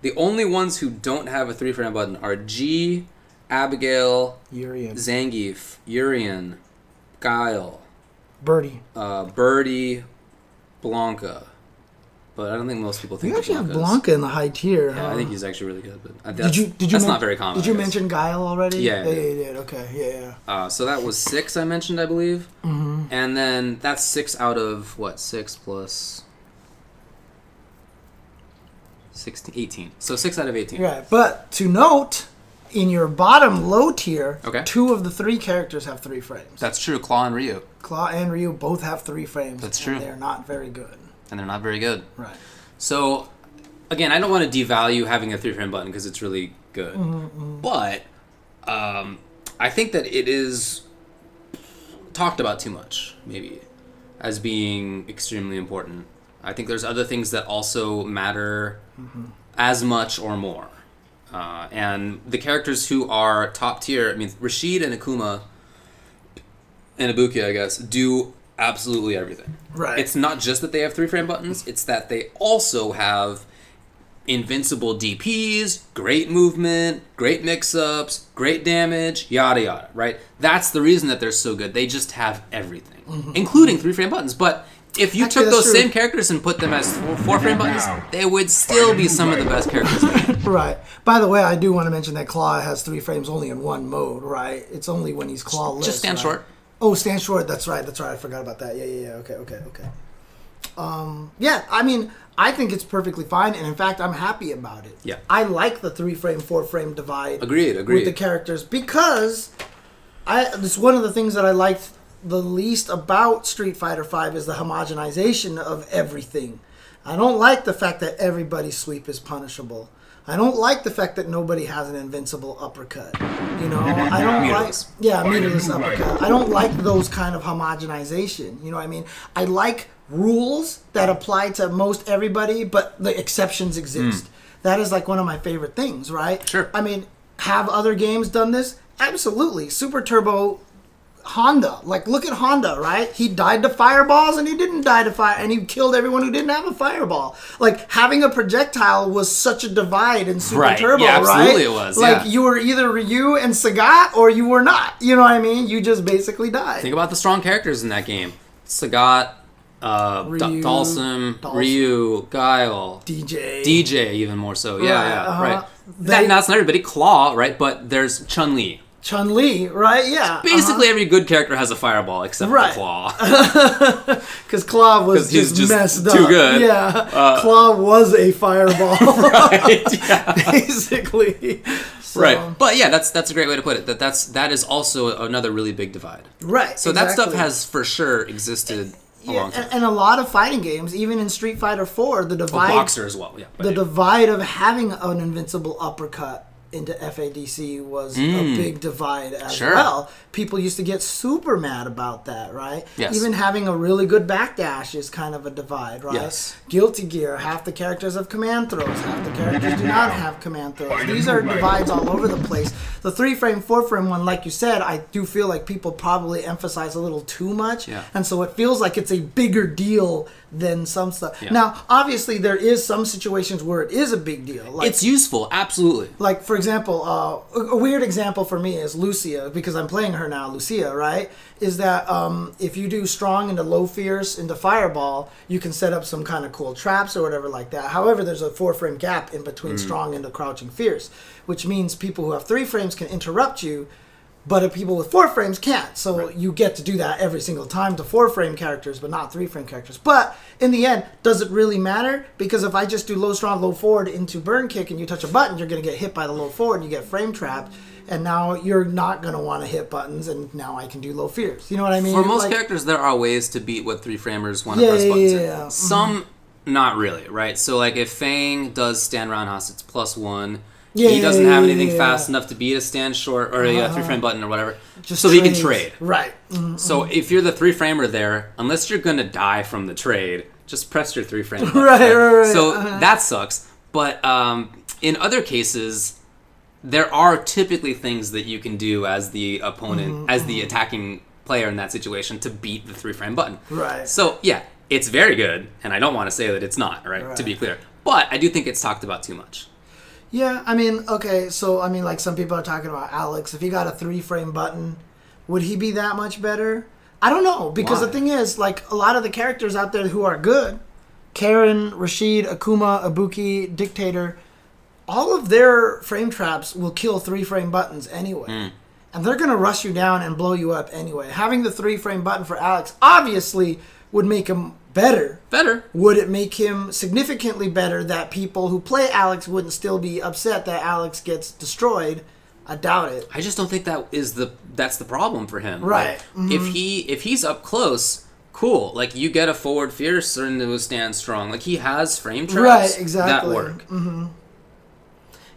[SPEAKER 2] the only ones who don't have a 3-frame button are G, Abigail, Zangief, Urien, Guile,
[SPEAKER 4] Birdie,
[SPEAKER 2] Blanca. But I don't think most people think
[SPEAKER 4] you actually have
[SPEAKER 2] Blanca's.
[SPEAKER 4] Blanca in the high tier.
[SPEAKER 2] Yeah, I think he's actually really good. But
[SPEAKER 4] that's
[SPEAKER 2] not very common.
[SPEAKER 4] Did you mention Guile already?
[SPEAKER 2] Yeah.
[SPEAKER 4] You did. Okay, yeah.
[SPEAKER 2] So that was 6 I mentioned, I believe.
[SPEAKER 4] Mm-hmm.
[SPEAKER 2] And then that's 6 out of, 6 plus 16, 18. So 6 out of 18.
[SPEAKER 4] Right, but to note, in your bottom low tier, 2 of the 3 characters have 3 frames.
[SPEAKER 2] That's true. Claw and Ryu.
[SPEAKER 4] Claw and Ryu both have 3 frames.
[SPEAKER 2] That's true.
[SPEAKER 4] They're not very good.
[SPEAKER 2] And they're not very good.
[SPEAKER 4] Right.
[SPEAKER 2] So, again, I don't want to devalue having a 3-frame button because it's really good.
[SPEAKER 4] Mm-hmm.
[SPEAKER 2] But I think that it is talked about too much, maybe, as being extremely important. I think there's other things that also matter as much or more. And the characters who are top tier, I mean, Rashid and Akuma and Ibuki, I guess, do absolutely everything.
[SPEAKER 4] Right.
[SPEAKER 2] It's not just that they have 3-frame buttons, it's that they also have invincible DPs, great movement, great mix-ups, great damage, yada yada, right? That's the reason that they're so good. They just have everything, including 3-frame buttons. But if you took those same characters and put them as 4-frame buttons, they would still be some of the best characters.
[SPEAKER 4] Right. By the way, I do want to mention that Claw has 3 frames only in one mode, right? It's only when he's clawless.
[SPEAKER 2] Just stand short.
[SPEAKER 4] Oh, stand short. That's right. I forgot about that. Yeah. Okay. Yeah, I mean, I think it's perfectly fine, and in fact, I'm happy about it.
[SPEAKER 2] Yeah.
[SPEAKER 4] I like the 3-frame, 4-frame divide.
[SPEAKER 2] Agreed.
[SPEAKER 4] With the characters because it's one of the things that I liked the least about Street Fighter V is the homogenization of everything. I don't like the fact that everybody's sweep is punishable. I don't like the fact that nobody has an invincible uppercut. You know, I don't meterless uppercut. I don't like those kind of homogenization. You know what I mean? I like rules that apply to most everybody, but the exceptions exist. That is like one of my favorite things, right?
[SPEAKER 2] Sure.
[SPEAKER 4] I mean, have other games done this? Absolutely. Super Turbo Honda. Like, look at Honda, right? He died to fireballs and he didn't die to fire, and he killed everyone who didn't have a fireball. Like, having a projectile was such a divide in Super Turbo,
[SPEAKER 2] yeah, absolutely
[SPEAKER 4] right?
[SPEAKER 2] it was.
[SPEAKER 4] Like, you were either Ryu and Sagat or you were not. You know what I mean? You just basically died.
[SPEAKER 2] Think about the strong characters in that game. Sagat, Dalsum, Ryu, Guile, DJ even more so. Right. That's not everybody. Claw, right? But there's Chun-Li.
[SPEAKER 4] Chun-Li, right? Yeah.
[SPEAKER 2] Basically, every good character has a fireball except for Claw.
[SPEAKER 4] Because Claw was just messed up.
[SPEAKER 2] Too good.
[SPEAKER 4] Yeah. Claw was a fireball.
[SPEAKER 2] Right. Yeah.
[SPEAKER 4] Basically. So.
[SPEAKER 2] Right. But yeah, that's a great way to put it. That is also another really big divide.
[SPEAKER 4] Right.
[SPEAKER 2] So that stuff has for sure existed.
[SPEAKER 4] And a lot of fighting games, even in Street Fighter 4, the divide...
[SPEAKER 2] Boxer as well, yeah.
[SPEAKER 4] The divide of having an invincible uppercut into FADC was a big divide as well. People used to get super mad about that, right?
[SPEAKER 2] Yes.
[SPEAKER 4] Even having a really good backdash is kind of a divide, right?
[SPEAKER 2] Yes.
[SPEAKER 4] Guilty Gear, half the characters have command throws, half the characters do not have command throws. These are divides all over the place. The 3-frame, 4-frame one, like you said, I do feel like people probably emphasize a little too much, and so it feels like it's a bigger deal than some stuff. Yeah. Now, obviously, there is some situations where it is a big deal.
[SPEAKER 2] Like, it's useful, absolutely.
[SPEAKER 4] Like, for example, a weird example for me is Lucia, because I'm playing her now, Lucia, right? Is that if you do strong into low fierce into fireball, you can set up some kind of cool traps or whatever like that. However, there's a 4-frame gap in between strong into crouching fierce, which means people who have 3 frames can interrupt you But people with 4 frames can't. So you get to do that every single time to 4-frame characters, but not 3-frame characters. But in the end, does it really matter? Because if I just do low strong, low forward into burn kick and you touch a button, you're going to get hit by the low forward and you get frame trapped. And now you're not going to want to hit buttons, and now I can do low fears. You know what I mean?
[SPEAKER 2] For most characters, there are ways to beat what 3-framers want to press buttons in. Some, not really, right? So like if Fang does stand roundhouse, it's +1. He doesn't have anything fast enough to beat a stand short or a 3-frame button or whatever. So he can trade.
[SPEAKER 4] Right.
[SPEAKER 2] So if you're the 3-framer there, unless you're going to die from the trade, just press your 3-frame button.
[SPEAKER 4] Right.
[SPEAKER 2] So that sucks. But in other cases, there are typically things that you can do as the opponent, as the attacking player in that situation to beat the 3-frame button.
[SPEAKER 4] Right.
[SPEAKER 2] So yeah, it's very good, and I don't want to say that it's not, right? To be clear. But I do think it's talked about too much.
[SPEAKER 4] Yeah, I mean, okay, so, I mean, like, some people are talking about Alex. If he got a 3-frame button, would he be that much better? I don't know, because the thing is, like, a lot of the characters out there who are good, Karen, Rashid, Akuma, Ibuki, Dictator, all of their frame traps will kill 3-frame buttons anyway. And they're going to rush you down and blow you up anyway. Having the 3-frame button for Alex obviously would make him better. Would it make him significantly better that people who play Alex wouldn't still be upset that Alex gets destroyed? I doubt it.
[SPEAKER 2] I just don't think that's the problem for him.
[SPEAKER 4] Right.
[SPEAKER 2] Like, if he's up close, cool. Like you get a forward fierce and to stand strong. Like he has frame traps that work.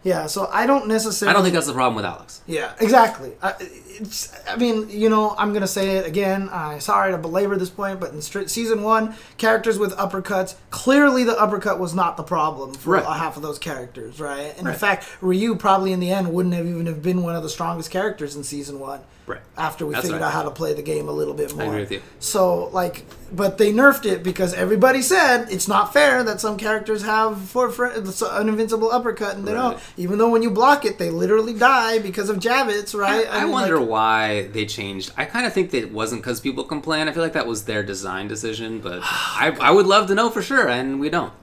[SPEAKER 4] Yeah, so I don't necessarily...
[SPEAKER 2] I don't think that's the problem with Alex.
[SPEAKER 4] Yeah, exactly. I mean, you know, I'm going to say it again. I'm sorry to belabor this point, but in Season 1, characters with uppercuts, clearly the uppercut was not the problem for half of those characters, right? And in fact, Ryu probably in the end wouldn't have even have been one of the strongest characters in Season 1.
[SPEAKER 2] Right.
[SPEAKER 4] After we figured out how to play the game a little bit more.
[SPEAKER 2] I agree with you.
[SPEAKER 4] So, like, but they nerfed it because everybody said it's not fair that some characters have an invincible uppercut and they don't. Even though when you block it, they literally die because of Javits, right?
[SPEAKER 2] I wonder why they changed. I kind of think that it wasn't because people complain. I feel like that was their design decision, but I would love to know for sure, and we don't.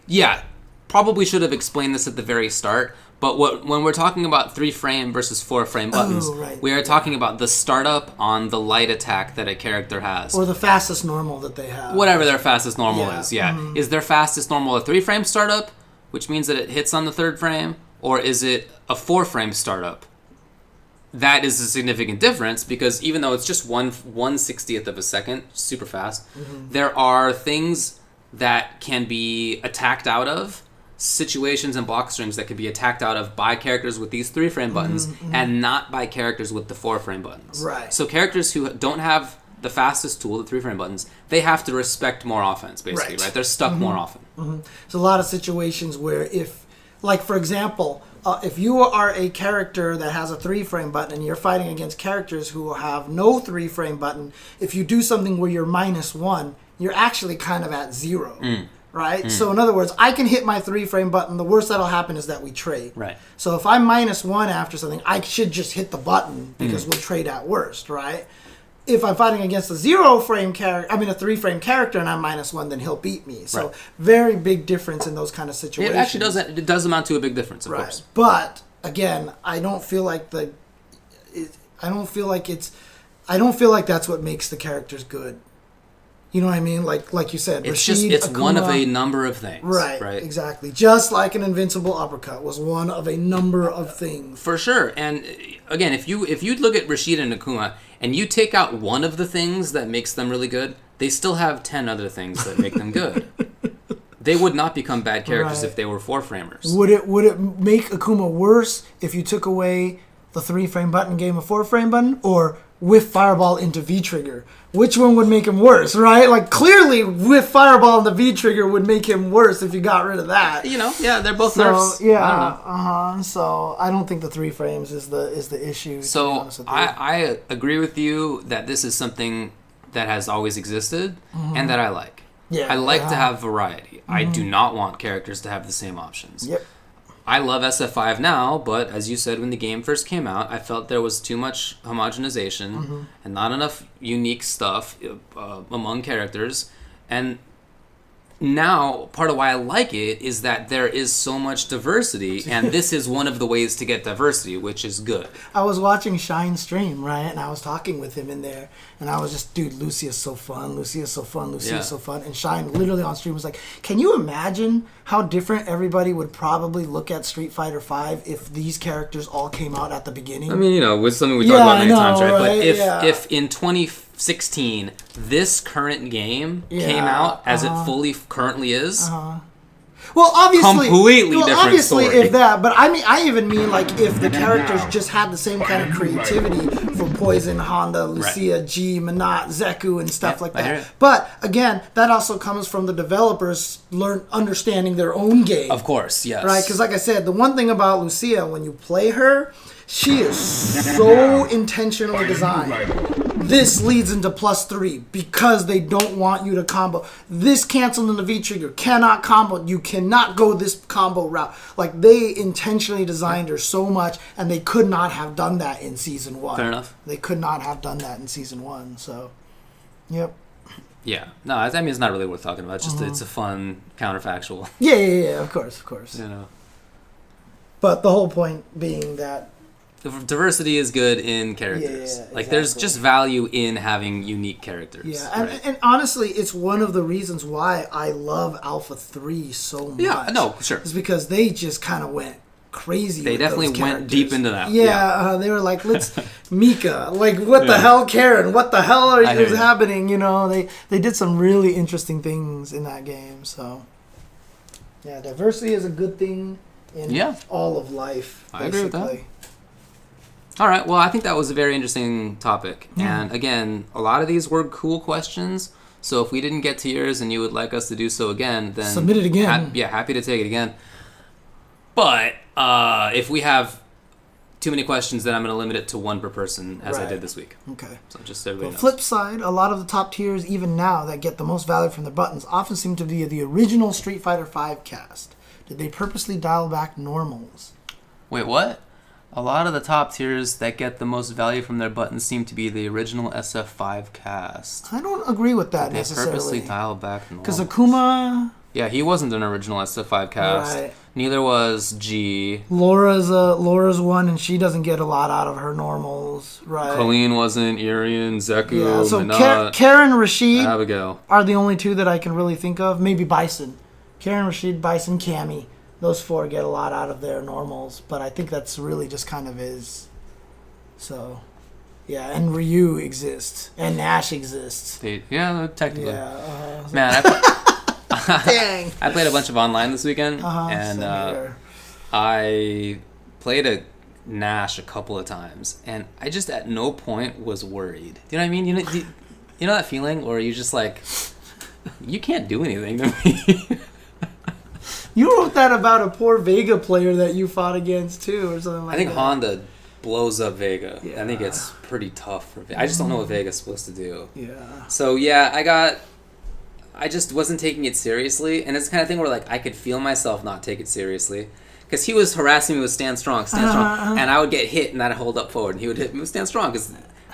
[SPEAKER 2] Yeah, probably should have explained this at the very start. But when we're talking about 3-frame versus 4-frame buttons, we are talking about the startup on the light attack that a character has.
[SPEAKER 4] Or the fastest normal that they have.
[SPEAKER 2] Whatever their fastest normal is, Is their fastest normal a 3-frame startup, which means that it hits on the 3rd frame? Or is it a 4-frame startup? That is a significant difference because even though it's just 1/60th of a second, super fast, there are things that can be attacked out of, situations and block strings that can be attacked out of by characters with these 3-frame buttons and not by characters with the 4-frame buttons.
[SPEAKER 4] Right.
[SPEAKER 2] So characters who don't have the fastest tool, the 3-frame buttons, they have to respect more offense, basically, right? They're stuck more often.
[SPEAKER 4] There's a lot of situations where if, like, for example, if you are a character that has a 3-frame button and you're fighting against characters who have no 3-frame button, if you do something where you're -1, you're actually kind of at 0. Right? So in other words, I can hit my 3-frame button. The worst that'll happen is that we trade.
[SPEAKER 2] Right.
[SPEAKER 4] So if I'm -1 after something, I should just hit the button because we'll trade at worst, right? If I'm fighting against a 0-frame character, I mean a 3-frame character, and I'm -1, then he'll beat me. So very big difference in those kind of situations.
[SPEAKER 2] It actually does. It does amount to a big difference, of course.
[SPEAKER 4] But again, I don't feel like that's what makes the characters good. You know what I mean? Like you said,
[SPEAKER 2] it's
[SPEAKER 4] Rashid,
[SPEAKER 2] it's
[SPEAKER 4] Akuma,
[SPEAKER 2] one of a number of things.
[SPEAKER 4] Right, exactly. Just like an invincible uppercut was one of a number of things.
[SPEAKER 2] For sure. And again, if you look at Rashid and Akuma and you take out one of the things that makes them really good, they still have 10 other things that make them good. They would not become bad characters if they were 4-framers.
[SPEAKER 4] Would it make Akuma worse if you took away the 3-frame button, gave him a 4-frame button, or whiff Fireball into V-Trigger? Which one would make him worse, right? Like, clearly, whiff Fireball into V-Trigger would make him worse if you got rid of that.
[SPEAKER 2] You know, yeah, they're both nerfs.
[SPEAKER 4] Yeah, So I don't think the 3 frames is the issue.
[SPEAKER 2] So I agree with you that this is something that has always existed and that I like.
[SPEAKER 4] Yeah,
[SPEAKER 2] I like to have variety. I do not want characters to have the same options.
[SPEAKER 4] Yep.
[SPEAKER 2] I love SF5 now, but as you said, when the game first came out, I felt there was too much homogenization and not enough unique stuff among characters. And now, part of why I like it is that there is so much diversity, and this is one of the ways to get diversity, which is good.
[SPEAKER 4] I was watching Shine stream, right, and I was talking with him in there, and I was just, dude, Lucia's so fun, Lucia's so fun, Lucia's so fun, and Shine literally on stream was like, can you imagine how different everybody would probably look at Street Fighter V if these characters all came out at the beginning?
[SPEAKER 2] I mean, you know, it's something we talked about many times, right?
[SPEAKER 4] Right?
[SPEAKER 2] But if in 2016 this current game came out as it fully currently is,
[SPEAKER 4] well, obviously,
[SPEAKER 2] completely different story.
[SPEAKER 4] If that, but I mean, I even mean like if the characters just had the same kind of creativity for Poison, Honda, Lucia, G, Minot, Zeku, and stuff like that. But again, that also comes from the developers understanding their own game.
[SPEAKER 2] Of course, yes.
[SPEAKER 4] Right, because like I said, the one thing about Lucia, when you play her, she is so intentionally designed. This leads into +3 because they don't want you to combo. This canceled in the V trigger. Cannot combo. You cannot go this combo route. Like, they intentionally designed her so much, and they could not have done that in Season 1.
[SPEAKER 2] Fair enough.
[SPEAKER 4] They could not have done that in Season 1, so, yep.
[SPEAKER 2] Yeah. No, I mean, it's not really worth talking about. It's just it's a fun counterfactual.
[SPEAKER 4] Yeah, of course.
[SPEAKER 2] You know.
[SPEAKER 4] But the whole point being that
[SPEAKER 2] the diversity is good in characters. Like,
[SPEAKER 4] exactly.
[SPEAKER 2] There's just value in having unique characters.
[SPEAKER 4] Yeah, and honestly, it's one of the reasons why I love Alpha 3 so much.
[SPEAKER 2] Yeah, no, sure.
[SPEAKER 4] It's because they just kind of went crazy.
[SPEAKER 2] They definitely went deep into that.
[SPEAKER 4] Yeah, they were like, let's Mika, like, what the hell, Karen? What the hell is happening? You know, they did some really interesting things in that game. So, yeah, diversity is a good thing in all of life. Basically.
[SPEAKER 2] I agree with that. All right, well, I think that was a very interesting topic. And again, a lot of these were cool questions. So if we didn't get to yours and you would like us to do so again, then
[SPEAKER 4] submit it again.
[SPEAKER 2] Happy to take it again. But if we have too many questions, then I'm going to limit it to one per person, as I did this week.
[SPEAKER 4] Okay.
[SPEAKER 2] So just so everybody knows.
[SPEAKER 4] Flip side, a lot of the top tiers, even now, that get the most value from their buttons often seem to be the original Street Fighter V cast. Did they purposely dial back normals?
[SPEAKER 2] Wait, what? A lot of the top tiers that get the most value from their buttons seem to be the original SF5 cast.
[SPEAKER 4] I don't agree with that
[SPEAKER 2] They
[SPEAKER 4] necessarily.
[SPEAKER 2] purposely dialed back normals.
[SPEAKER 4] Because Akuma...
[SPEAKER 2] Yeah, he wasn't an original SF5 cast.
[SPEAKER 4] Right.
[SPEAKER 2] Neither was G.
[SPEAKER 4] Laura's one, and she doesn't get a lot out of her normals, right?
[SPEAKER 2] Colleen wasn't. Irian, Zeku,
[SPEAKER 4] Yeah, so
[SPEAKER 2] Minot,
[SPEAKER 4] Karen, Rashid
[SPEAKER 2] Abigail
[SPEAKER 4] are the only two that I can really think of. Maybe Bison. Karen, Rashid, Bison, Cammy. Those four get a lot out of their normals, but I think that's really just kind of is. So, yeah, and Ryu exists, and Nash exists.
[SPEAKER 2] Technically.
[SPEAKER 4] Yeah.
[SPEAKER 2] Man,
[SPEAKER 4] Dang.
[SPEAKER 2] I played a bunch of online this weekend, and I played a Nash a couple of times, and I just at no point was worried. Do you know what I mean? You know that feeling where you just like, you can't do anything to me.
[SPEAKER 4] You wrote that about a poor Vega player that you fought against too, or something like that.
[SPEAKER 2] I think Honda blows up Vega.
[SPEAKER 4] Yeah.
[SPEAKER 2] I think it's pretty tough for Vega. I just don't know what Vega's supposed to do.
[SPEAKER 4] Yeah.
[SPEAKER 2] So yeah, I just wasn't taking it seriously, and it's the kind of thing where like I could feel myself not take it seriously. Because he was harassing me with stand strong, and I would get hit, and I'd hold up forward, and he would hit me with stand strong, because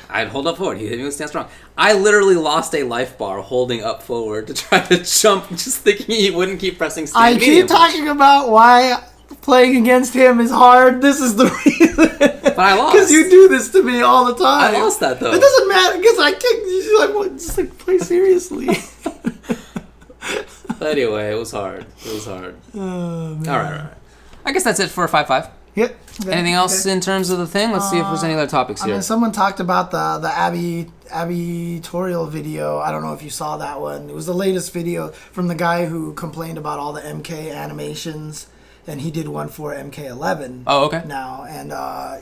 [SPEAKER 2] I'd hold up forward, he'd hit me with stand strong. I literally lost a life bar holding up forward to try to jump, just thinking he wouldn't keep pressing stand
[SPEAKER 4] I
[SPEAKER 2] medium.
[SPEAKER 4] keep talking about why playing against him is hard. This is the reason.
[SPEAKER 2] But I lost.
[SPEAKER 4] Because you do this to me all the time.
[SPEAKER 2] I lost that, though.
[SPEAKER 4] It doesn't matter, because I kicked you. Like, well, just like, play seriously.
[SPEAKER 2] But anyway, it was hard.
[SPEAKER 4] Oh, man.
[SPEAKER 2] All right. I guess that's it for 5-5.
[SPEAKER 4] Yep. Okay.
[SPEAKER 2] Anything else in terms of the thing? Let's see if there's any other topics here.
[SPEAKER 4] I mean, someone talked about the Abby tutorial video. I don't know if you saw that one. It was the latest video from the guy who complained about all the MK animations, and he did one for MK11.
[SPEAKER 2] Oh, okay.
[SPEAKER 4] Now, and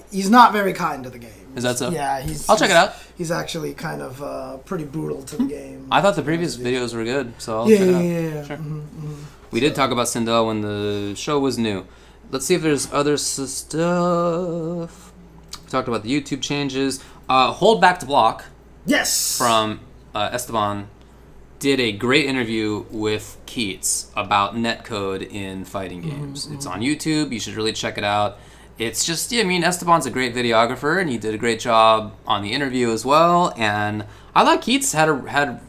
[SPEAKER 4] he's not very kind to the game.
[SPEAKER 2] Is that so?
[SPEAKER 4] Yeah,
[SPEAKER 2] I'll check it out.
[SPEAKER 4] He's actually kind of pretty brutal to the game.
[SPEAKER 2] I thought the previous videos were good, so I'll check it out.
[SPEAKER 4] Yeah.
[SPEAKER 2] Sure.
[SPEAKER 4] Mm-hmm.
[SPEAKER 2] We did talk about Sindel when the show was new. Let's see if there's other stuff. We talked about the YouTube changes. Hold Back to Block.
[SPEAKER 4] Yes.
[SPEAKER 2] From Esteban did a great interview with Keats about netcode in fighting games. It's on YouTube. You should really check it out. It's just, Esteban's a great videographer, and he did a great job on the interview as well. And I like Keats had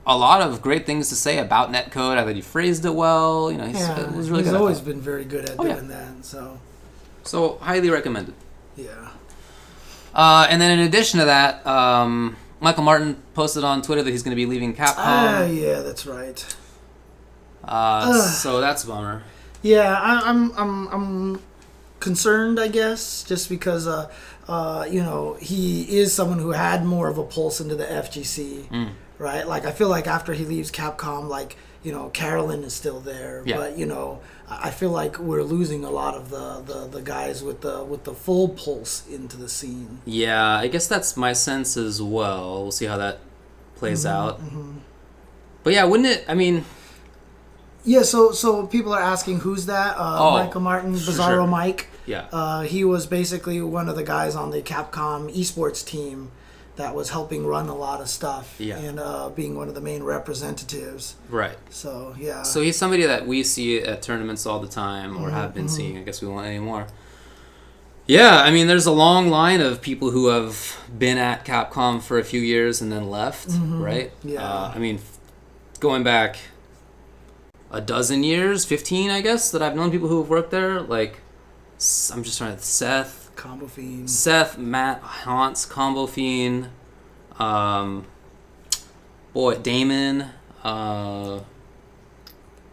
[SPEAKER 2] a lot of great things to say about Netcode. I thought he phrased it well. You know, it was really good.
[SPEAKER 4] He's always been very good at doing that.
[SPEAKER 2] So highly recommended.
[SPEAKER 4] Yeah.
[SPEAKER 2] And then in addition to that, Michael Martin posted on Twitter that he's going to be leaving Capcom.
[SPEAKER 4] Yeah, that's right.
[SPEAKER 2] So that's a bummer.
[SPEAKER 4] Yeah, I'm concerned, I guess, just because you know, he is someone who had more of a pulse into the FGC, right? Like, I feel like after he leaves Capcom, like, you know, Carolyn is still there, but you know, I feel like we're losing a lot of the guys with the full pulse into the scene.
[SPEAKER 2] Yeah, I guess that's my sense as well. We'll see how that plays out. But yeah, wouldn't it? I mean.
[SPEAKER 4] Yeah, so people are asking who's that? Michael Martin, Bizarro Mike.
[SPEAKER 2] Yeah.
[SPEAKER 4] He was basically one of the guys on the Capcom esports team that was helping run a lot of stuff and being one of the main representatives.
[SPEAKER 2] Right.
[SPEAKER 4] So, yeah.
[SPEAKER 2] So he's somebody that we see at tournaments all the time, or have been seeing. I guess we won't anymore. Yeah, I mean, there's a long line of people who have been at Capcom for a few years and then left, right?
[SPEAKER 4] Yeah.
[SPEAKER 2] I mean, going back a dozen years, 15, I guess, that I've known people who have worked there. Like, I'm just trying to...
[SPEAKER 4] Combo Fiend.
[SPEAKER 2] Seth, Matt, Hans, Combo Fiend, Damon. I'm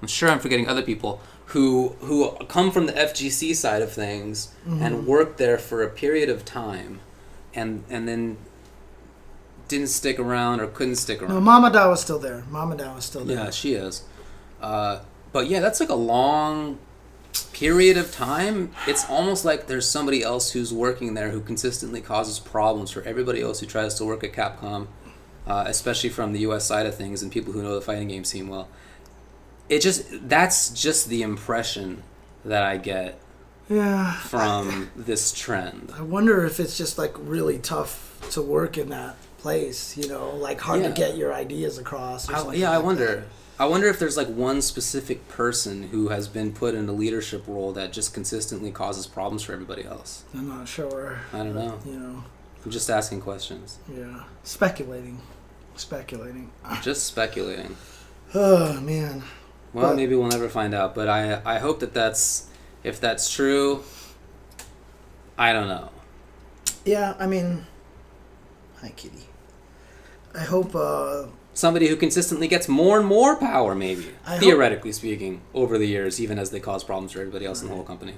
[SPEAKER 2] sure I'm forgetting other people who come from the FGC side of things and worked there for a period of time, and then didn't stick around or couldn't stick around.
[SPEAKER 4] No, Mama Da was still there.
[SPEAKER 2] Yeah, she is. But yeah, that's like a long period of time. It's almost like there's somebody else who's working there who consistently causes problems for everybody else who tries to work at Capcom, especially from the US side of things and people who know the fighting game scene well. That's just the impression that I get from this trend.
[SPEAKER 4] I wonder if it's just like really tough to work in that place, you know, like hard to get your ideas across or something.
[SPEAKER 2] I wonder. I wonder if there's like one specific person who has been put in a leadership role that just consistently causes problems for everybody else.
[SPEAKER 4] I'm not sure.
[SPEAKER 2] I don't know.
[SPEAKER 4] You know.
[SPEAKER 2] I'm just asking questions.
[SPEAKER 4] Yeah. Speculating.
[SPEAKER 2] Just speculating.
[SPEAKER 4] Oh, man.
[SPEAKER 2] Well, maybe we'll never find out, but I hope if that's true, I don't know.
[SPEAKER 4] Yeah, I mean, hi, kitty. I hope,
[SPEAKER 2] somebody who consistently gets more and more power, maybe, theoretically speaking, over the years, even as they cause problems for everybody else in the whole company.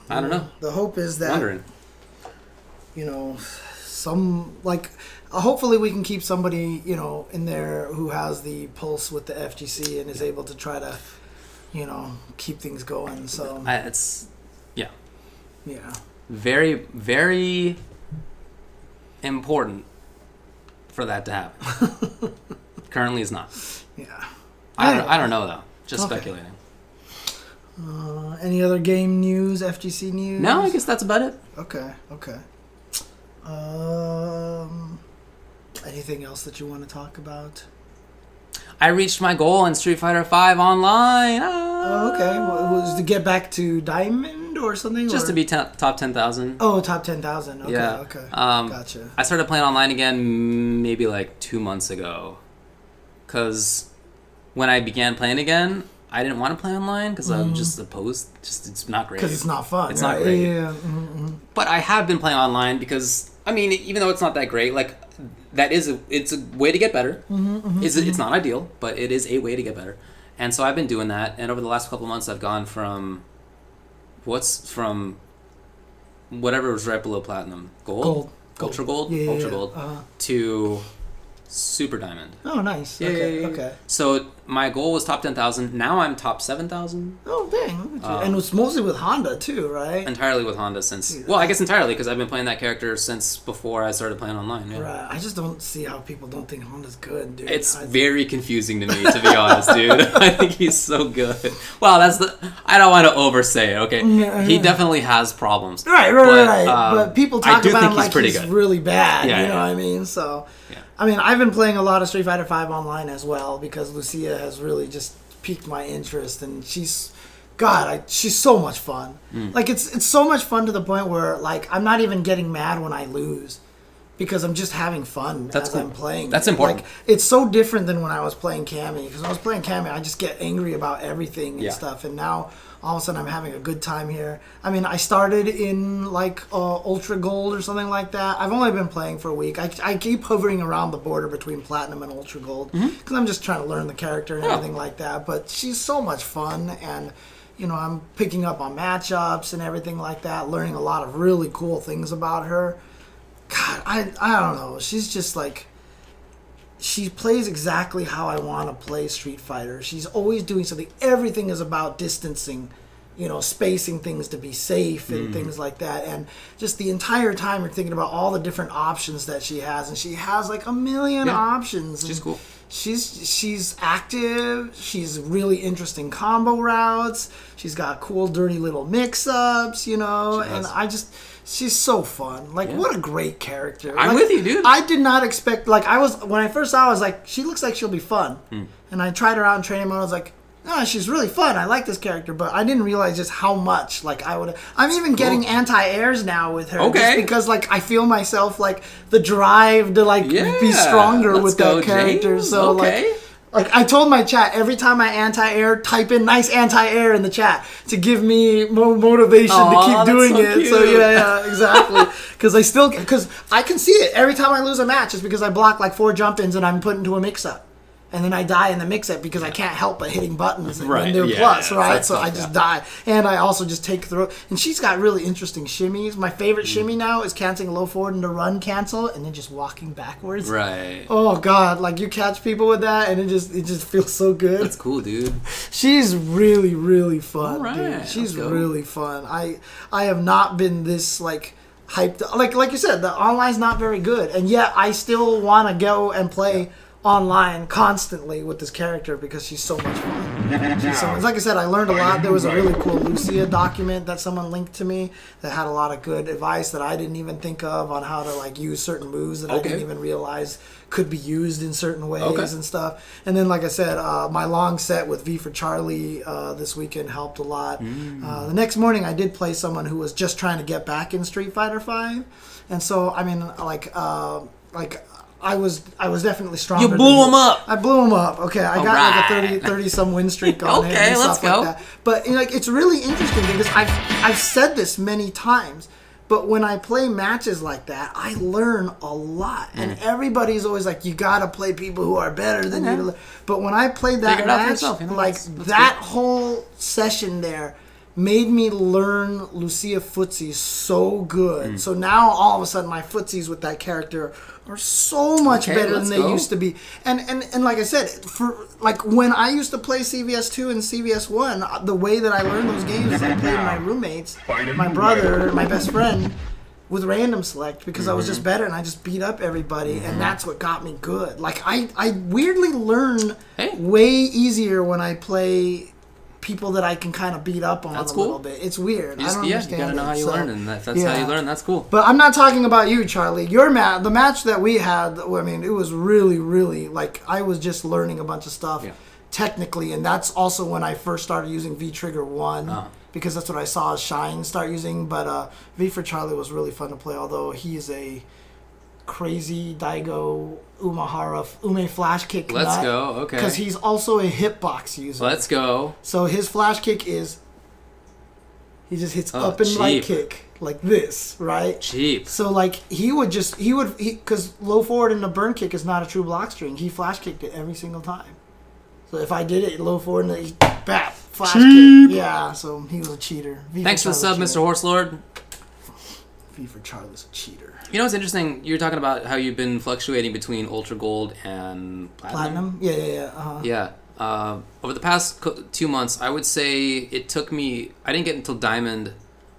[SPEAKER 2] I don't know.
[SPEAKER 4] The hope is that,
[SPEAKER 2] wondering.
[SPEAKER 4] You know, hopefully we can keep somebody, you know, in there who has the pulse with the FGC and is able to try to, you know, keep things going. So
[SPEAKER 2] yeah, very, very important for that to happen. Currently is not.
[SPEAKER 4] Yeah.
[SPEAKER 2] I don't know though. Just speculating.
[SPEAKER 4] Any other game news, FGC news?
[SPEAKER 2] No, I guess that's about it.
[SPEAKER 4] Okay. Anything else that you want to talk about?
[SPEAKER 2] I reached my goal in Street Fighter V Online.
[SPEAKER 4] Oh, okay. Was to get back to Diamond or something?
[SPEAKER 2] Just to be top 10,000.
[SPEAKER 4] Oh, top 10,000. Okay,
[SPEAKER 2] yeah.
[SPEAKER 4] Okay. Gotcha.
[SPEAKER 2] I started playing online again maybe like 2 months ago. Because when I began playing again, I didn't want to play online because I'm just opposed. It's not great.
[SPEAKER 4] Because it's not fun.
[SPEAKER 2] It's not great.
[SPEAKER 4] Yeah.
[SPEAKER 2] But I have been playing online because, I mean, even though it's not that great, like, it's a way to get better. It's not ideal, but it is a way to get better. And so I've been doing that. And over the last couple of months, I've gone from whatever was right below platinum, gold. Ultra gold, ultra gold, to Super Diamond.
[SPEAKER 4] Oh, nice.
[SPEAKER 2] Yeah,
[SPEAKER 4] okay.
[SPEAKER 2] So my goal was top 10,000. Now I'm top 7,000.
[SPEAKER 4] Oh, dang. And it's mostly with Honda, too, right?
[SPEAKER 2] Entirely with Honda since... Well, I guess entirely, because I've been playing that character since before I started playing online. Yeah.
[SPEAKER 4] Right. I just don't see how people don't think Honda's good, dude.
[SPEAKER 2] It's very confusing to me, to be honest, dude. I think he's so good. Well, I don't want to oversay it, okay? He definitely has problems.
[SPEAKER 4] Right. But people talk about him like he's
[SPEAKER 2] good.
[SPEAKER 4] really bad, you know what I mean? So...
[SPEAKER 2] Yeah.
[SPEAKER 4] I mean, I've been playing a lot of Street Fighter V online as well because Lucia has really just piqued my interest, and she's so much fun. Like it's so much fun to the point where like I'm not even getting mad when I lose. because I'm just having fun as
[SPEAKER 2] cool.
[SPEAKER 4] I'm playing.
[SPEAKER 2] That's important.
[SPEAKER 4] Like, it's so different than when I was playing Cammy. Because when I was playing Cammy, I just get angry about everything and stuff. And now, all of a sudden, I'm having a good time here. I mean, I started in, like, Ultra Gold or something like that. I've only been playing for a week. I keep hovering around the border between Platinum and Ultra Gold. Because I'm just trying to learn the character and everything like that. But she's so much fun. And, you know, I'm picking up on matchups and everything like that. Learning a lot of really cool things about her. God, I don't know. She's just like, she plays exactly how I want to play Street Fighter. She's always doing something. Everything is about distancing, you know, spacing things to be safe and things like that. And just the entire time you're thinking about all the different options that she has. And she has like a million options.
[SPEAKER 2] She's cool.
[SPEAKER 4] She's active. She's really interesting combo routes. She's got cool, dirty little mix-ups, you know. And she's so fun. Like, what a great character.
[SPEAKER 2] I'm with you, dude.
[SPEAKER 4] I did not expect, like, when I first saw her, I was like, she looks like she'll be fun. And I tried her out in training mode. I was like, no, she's really fun. I like this character. But I didn't realize just how much, like, I would. I'm even getting anti-airs now with her.
[SPEAKER 2] Okay.
[SPEAKER 4] Just because, like, I feel myself, like, the drive to, like, be stronger with that character.
[SPEAKER 2] James.
[SPEAKER 4] So, like, I told my chat, every time I anti-air, type in nice anti-air in the chat to give me more motivation to keep doing
[SPEAKER 2] so
[SPEAKER 4] it.
[SPEAKER 2] Cute.
[SPEAKER 4] So, yeah, exactly. Because I can see it. Every time I lose a match, it's because I block, like, 4 jump-ins and I'm put into a mix-up. And then I die in the mix-up because I can't help but hitting buttons and do plus, right? So I just die. And I also just take throw. And she's got really interesting shimmies. My favorite shimmy now is canceling low forward into run cancel and then just walking backwards.
[SPEAKER 2] Right.
[SPEAKER 4] Oh, God. Like, you catch people with that and it just feels so good.
[SPEAKER 2] That's cool, dude.
[SPEAKER 4] She's really, really fun,
[SPEAKER 2] All right,
[SPEAKER 4] dude. She's
[SPEAKER 2] let's go.
[SPEAKER 4] really fun. I have not been this, like, hyped. Like you said, the online's not very good. And yet I still want to go and play online constantly with this character because she's so much fun. Like I said, I learned a lot. There was a really cool Lucia document that someone linked to me that had a lot of good advice that I didn't even think of on how to like use certain moves that I didn't even realize could be used in certain ways and stuff. And then, like I said, my long set with V for Charlie this weekend helped a lot. The next morning, I did play someone who was just trying to get back in Street Fighter V, and so I mean, I was definitely stronger.
[SPEAKER 2] You blew him up.
[SPEAKER 4] I blew him up. Okay, I got like a 30 some win streak on him.
[SPEAKER 2] Okay,
[SPEAKER 4] and
[SPEAKER 2] let's
[SPEAKER 4] stuff
[SPEAKER 2] go.
[SPEAKER 4] like that. But you know, like, it's really interesting because I've said this many times. But when I play matches like that, I learn a lot. And everybody's always like, you gotta play people who are better than you. But when I played that
[SPEAKER 2] Figure it out for
[SPEAKER 4] match,
[SPEAKER 2] yourself, you know,
[SPEAKER 4] like
[SPEAKER 2] that's
[SPEAKER 4] that
[SPEAKER 2] good.
[SPEAKER 4] whole session there made me learn Lucia footsies so good. So now all of a sudden my footsies with that character are so much better than they used to be. And like I said, for like when I used to play CVS 2 and CVS 1, the way that I learned those games is I played my roommates, my brother, my best friend, with random select because I was just better and I just beat up everybody and that's what got me good. Like I weirdly learn way easier when I play people that I can kind of beat up on little bit. It's weird. I don't understand.
[SPEAKER 2] You gotta know how you learn, and that's how you learn. That's cool.
[SPEAKER 4] But I'm not talking about you, Charlie. Your the match that we had, I mean, it was really, really, like, I was just learning a bunch of stuff technically, and that's also when I first started using V-Trigger 1, because that's what I saw Shine start using, but V for Charlie was really fun to play, although he's a crazy Daigo Ume flash kick nut.
[SPEAKER 2] Let's go, okay.
[SPEAKER 4] Because he's also a hitbox user.
[SPEAKER 2] Let's go.
[SPEAKER 4] So his flash kick is, he just hits up and right kick like this, right?
[SPEAKER 2] Cheap.
[SPEAKER 4] So like because low forward and the burn kick is not a true block string. He flash kicked it every single time. So if I did it low forward and then he bap flash kick, yeah. So he was a cheater.
[SPEAKER 2] Thanks for the sub, Mr. Horselord.
[SPEAKER 4] V for Charlie's a cheater.
[SPEAKER 2] You know what's interesting? You're talking about how you've been fluctuating between Ultra Gold and Platinum.
[SPEAKER 4] Yeah.
[SPEAKER 2] Yeah. Over the past 2 months, I would say it took me. I didn't get until Diamond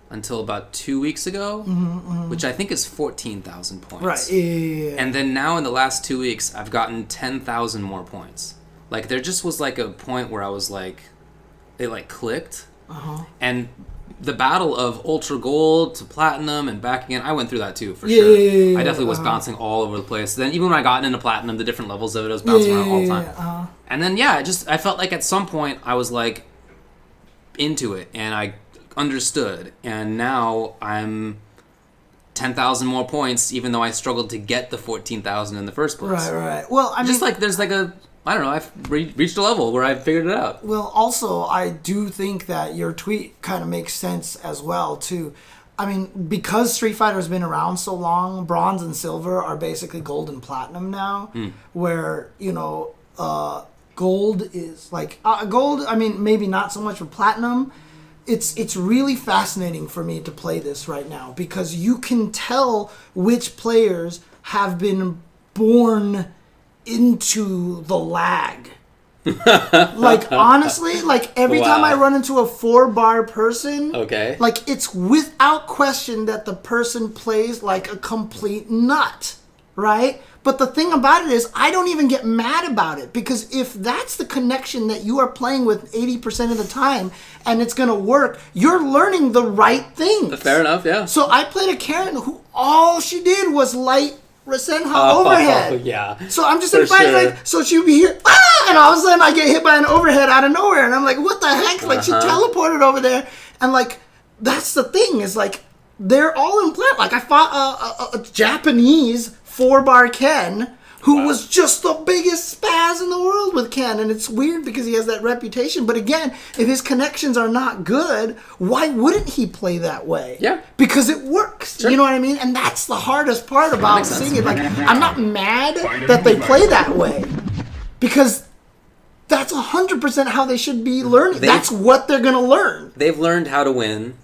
[SPEAKER 2] until about 2 weeks ago, which I think is 14,000 points.
[SPEAKER 4] Right. Yeah.
[SPEAKER 2] And then now in the last 2 weeks, I've gotten 10,000 more points. Like there just was like a point where I was like, it like clicked, and the battle of Ultra Gold to Platinum and back again, I went through that too, for sure. I definitely was bouncing all over the place. Then even when I got into Platinum, the different levels of it, I was bouncing around all the time. And then, I felt like at some point I was like into it and I understood. And now I'm 10,000 more points, even though I struggled to get the 14,000 in the first place.
[SPEAKER 4] Right. Well, I mean,
[SPEAKER 2] just like there's like I don't know, I've reached a level where I've figured it out.
[SPEAKER 4] Well, also, I do think that your tweet kind of makes sense as well, too. I mean, because Street Fighter has been around so long, bronze and silver are basically gold and platinum now, where, gold is like... gold, I mean, maybe not so much for platinum. It's really fascinating for me to play this right now, because you can tell which players have been born into the lag. Like, honestly, like every time I run into a 4-bar person, like it's without question that the person plays like a complete nut, right? But the thing about it is, I don't even get mad about it, because if that's the connection that you are playing with 80% of the time and it's going to work, you're learning the right things.
[SPEAKER 2] Fair enough, yeah.
[SPEAKER 4] So I played a Karen who all she did was light Rasenha overhead.
[SPEAKER 2] Oh, yeah.
[SPEAKER 4] So I'm just in fight, like, so she'd be here, and all of a sudden I get hit by an overhead out of nowhere, and I'm like, what the heck? Like, she teleported over there, and like, that's the thing, is like, they're all in plan. Like, I fought a Japanese 4-bar Ken who was just the biggest spaz in the world with Ken, and it's weird because he has that reputation. But again, if his connections are not good, why wouldn't he play that way?
[SPEAKER 2] Yeah.
[SPEAKER 4] Because it works. Sure. You know what I mean? And that's the hardest part about seeing it. Like, I'm not mad that they play that way, because that's 100% how they should be learning. That's what they're going to learn.
[SPEAKER 2] They've learned how to win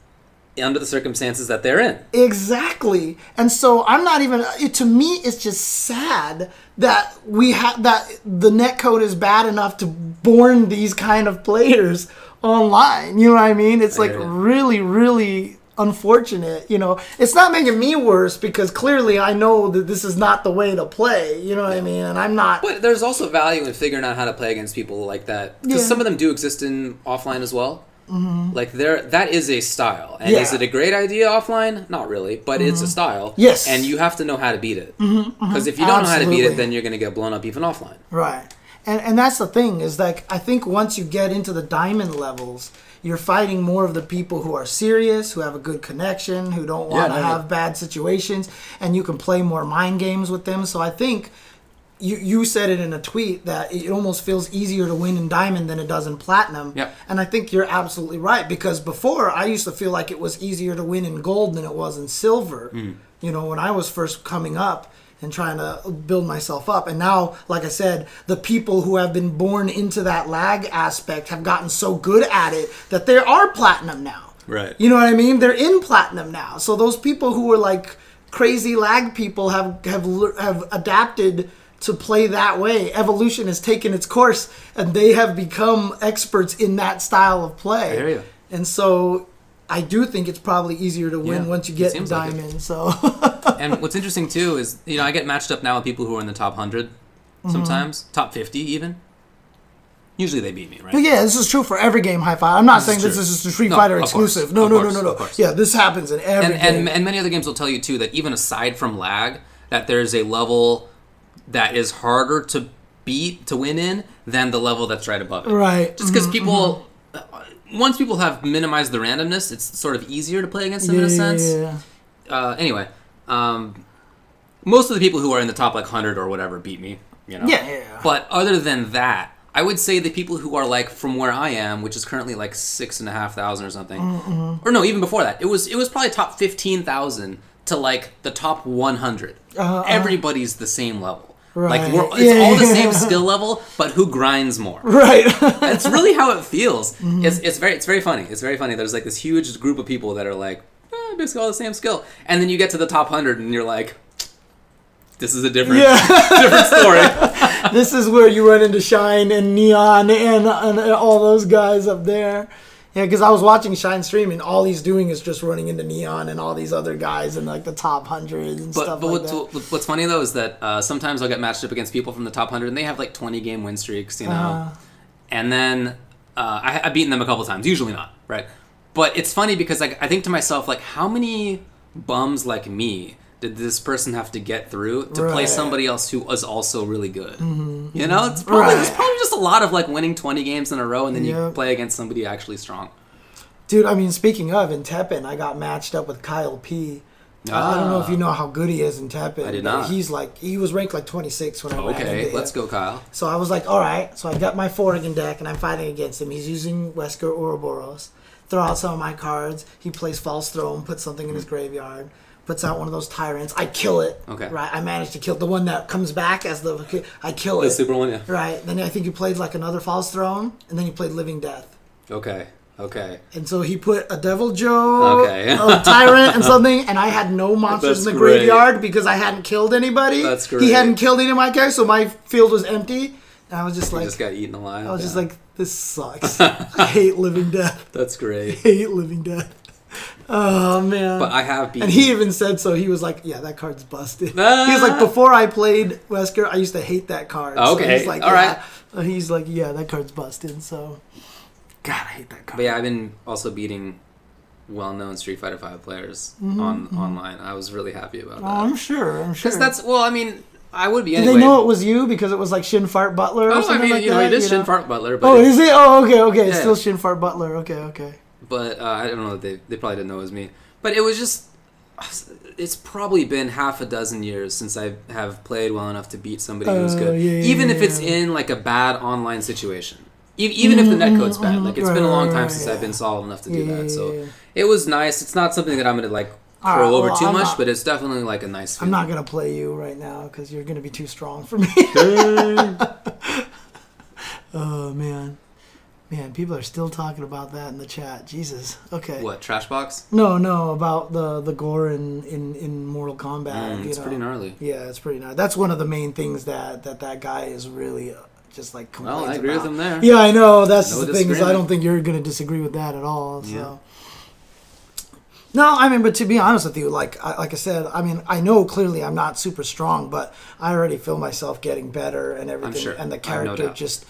[SPEAKER 2] under the circumstances that they're in.
[SPEAKER 4] Exactly. And so I'm not even, to me, it's just sad that that the netcode is bad enough to born these kind of players online. You know what I mean? It's like really, really unfortunate. You know, it's not making me worse, because clearly I know that this is not the way to play. You know what I mean? And I'm not.
[SPEAKER 2] But there's also value in figuring out how to play against people like that, because some of them do exist in offline as well. Mm-hmm. Like, that is a style. And is it a great idea offline? Not really, but it's a style.
[SPEAKER 4] Yes.
[SPEAKER 2] And you have to know how to beat it. Because if you don't know how to beat it, then you're going to get blown up even offline.
[SPEAKER 4] Right. And that's the thing, is like, I think once you get into the diamond levels, you're fighting more of the people who are serious, who have a good connection, who don't want to have bad situations, and you can play more mind games with them. So I think you said it in a tweet that it almost feels easier to win in diamond than it does in platinum.
[SPEAKER 2] Yep.
[SPEAKER 4] And I think you're absolutely right, because before I used to feel like it was easier to win in gold than it was in silver. You know, when I was first coming up and trying to build myself up. And now, like I said, the people who have been born into that lag aspect have gotten so good at it that they are platinum now.
[SPEAKER 2] Right.
[SPEAKER 4] You know what I mean? They're in platinum now. So those people who were like crazy lag people have adapted to play that way. Evolution has taken its course, and they have become experts in that style of play.
[SPEAKER 2] I hear you.
[SPEAKER 4] And so I do think it's probably easier to win once you get to diamond. So
[SPEAKER 2] and what's interesting too is, you know, I get matched up now with people who are in the top 100 sometimes, top 50 even. Usually they beat me, right?
[SPEAKER 4] But yeah, this is true for every game, High Five. I'm not saying this is just a Street Fighter exclusive. No. Yeah, this happens in every game.
[SPEAKER 2] And many other games will tell you too that even aside from lag, that there's a level that is harder to beat, to win in, than the level that's right above it.
[SPEAKER 4] Right.
[SPEAKER 2] Just because people, once people have minimized the randomness, it's sort of easier to play against them in a sense.
[SPEAKER 4] Yeah.
[SPEAKER 2] Anyway, most of the people who are in the top like 100 or whatever beat me, you know?
[SPEAKER 4] Yeah.
[SPEAKER 2] But other than that, I would say the people who are like from where I am, which is currently like 6,500 or something, or no, even before that, it was probably top 15,000 to like the top 100. Everybody's the same level.
[SPEAKER 4] Right.
[SPEAKER 2] Like it's all the same skill level, but who grinds more?
[SPEAKER 4] Right.
[SPEAKER 2] That's really how it feels. It's very funny. It's very funny. There's like this huge group of people that are like basically all the same skill, and then you get to the top 100, and you're like, this is a different different story.
[SPEAKER 4] This is where you run into Shine and Neon and all those guys up there. Yeah, because I was watching Shine stream, and all he's doing is just running into Neon and all these other guys in like the top 100 and stuff like that.
[SPEAKER 2] What's funny though is that sometimes I'll get matched up against people from the top 100, and they have like 20 game win streaks, you know. And then I've beaten them a couple times, usually not, right? But it's funny because like I think to myself, like, how many bums like me did this person have to get through to play somebody else who was also really good? You know, it's probably just a lot of like winning 20 games in a row, and then you play against somebody actually strong.
[SPEAKER 4] Dude, I mean, speaking of, in Teppen, I got matched up with Kyle P. I don't know if you know how good he is in Tekken.
[SPEAKER 2] I did not.
[SPEAKER 4] He was ranked like 26 when I ran into him.
[SPEAKER 2] Let's go, Kyle.
[SPEAKER 4] So I was like, all right. So I got my Forrigan deck, and I'm fighting against him. He's using Wesker Ouroboros. Throw out some of my cards. He plays False Throw and puts something in his graveyard. Puts out one of those tyrants. I kill it.
[SPEAKER 2] Okay.
[SPEAKER 4] Right. I managed to kill the one that comes back as I kill it.
[SPEAKER 2] The super one, yeah.
[SPEAKER 4] Right. Then I think he played like another False Throne, and then he played Living Death.
[SPEAKER 2] Okay.
[SPEAKER 4] And so he put a Devil Joe,
[SPEAKER 2] Okay.
[SPEAKER 4] a Tyrant, and something, and I had no monsters in the graveyard because I hadn't killed anybody.
[SPEAKER 2] That's great.
[SPEAKER 4] He hadn't killed any of my characters, so my field was empty. And I was just like...
[SPEAKER 2] You just got eaten alive.
[SPEAKER 4] I was just like, this sucks. I hate Living Death.
[SPEAKER 2] That's great.
[SPEAKER 4] I hate Living Death. Oh, man.
[SPEAKER 2] But I have beaten...
[SPEAKER 4] And he even said so. He was like, yeah, that card's busted. He was like, before I played Wesker, I used to hate that card.
[SPEAKER 2] Okay,
[SPEAKER 4] so he's like,
[SPEAKER 2] all right.
[SPEAKER 4] He's like, yeah, that card's busted, so... God, I hate that card.
[SPEAKER 2] But yeah, I've been also beating well-known Street Fighter V players online. I was really happy about that.
[SPEAKER 4] Oh, I'm sure.
[SPEAKER 2] Because that's... Well, I mean... I would be
[SPEAKER 4] Did
[SPEAKER 2] anyway.
[SPEAKER 4] they know it was you because it was like Shin Fart Butler or something like that?
[SPEAKER 2] It is Shin Fart Butler. But
[SPEAKER 4] oh, is it? Oh, okay. It's
[SPEAKER 2] Yeah.
[SPEAKER 4] still Shin Fart Butler. Okay.
[SPEAKER 2] But I don't know. They probably didn't know it was me. But it was just... It's probably been half a dozen years since I have played well enough to beat somebody who's good. Even if it's in like a bad online situation. Even if the netcode's bad. Like it's been a long time since I've been solid enough to do that. So it was nice. It's not something that I'm going to like throw over too much, but it's definitely like a nice feeling.
[SPEAKER 4] I'm not going to play you right now because you're going to be too strong for me. Oh, man. Man, people are still talking about that in the chat. Jesus. Okay.
[SPEAKER 2] What, Trash Box?
[SPEAKER 4] No, about the gore in Mortal Kombat.
[SPEAKER 2] It's pretty gnarly.
[SPEAKER 4] Yeah, it's pretty gnarly. That's one of the main things that guy is really just like complains
[SPEAKER 2] Well, I agree with him there.
[SPEAKER 4] Yeah, I know. That's
[SPEAKER 2] No
[SPEAKER 4] the thing is I don't think you're going to disagree with that at all. So.
[SPEAKER 2] Yeah.
[SPEAKER 4] No, I mean, but to be honest with you, like I said, I mean, I know clearly I'm not super strong, but I already feel myself getting better and everything.
[SPEAKER 2] I'm sure.
[SPEAKER 4] And the
[SPEAKER 2] I have no
[SPEAKER 4] character
[SPEAKER 2] doubt.
[SPEAKER 4] just...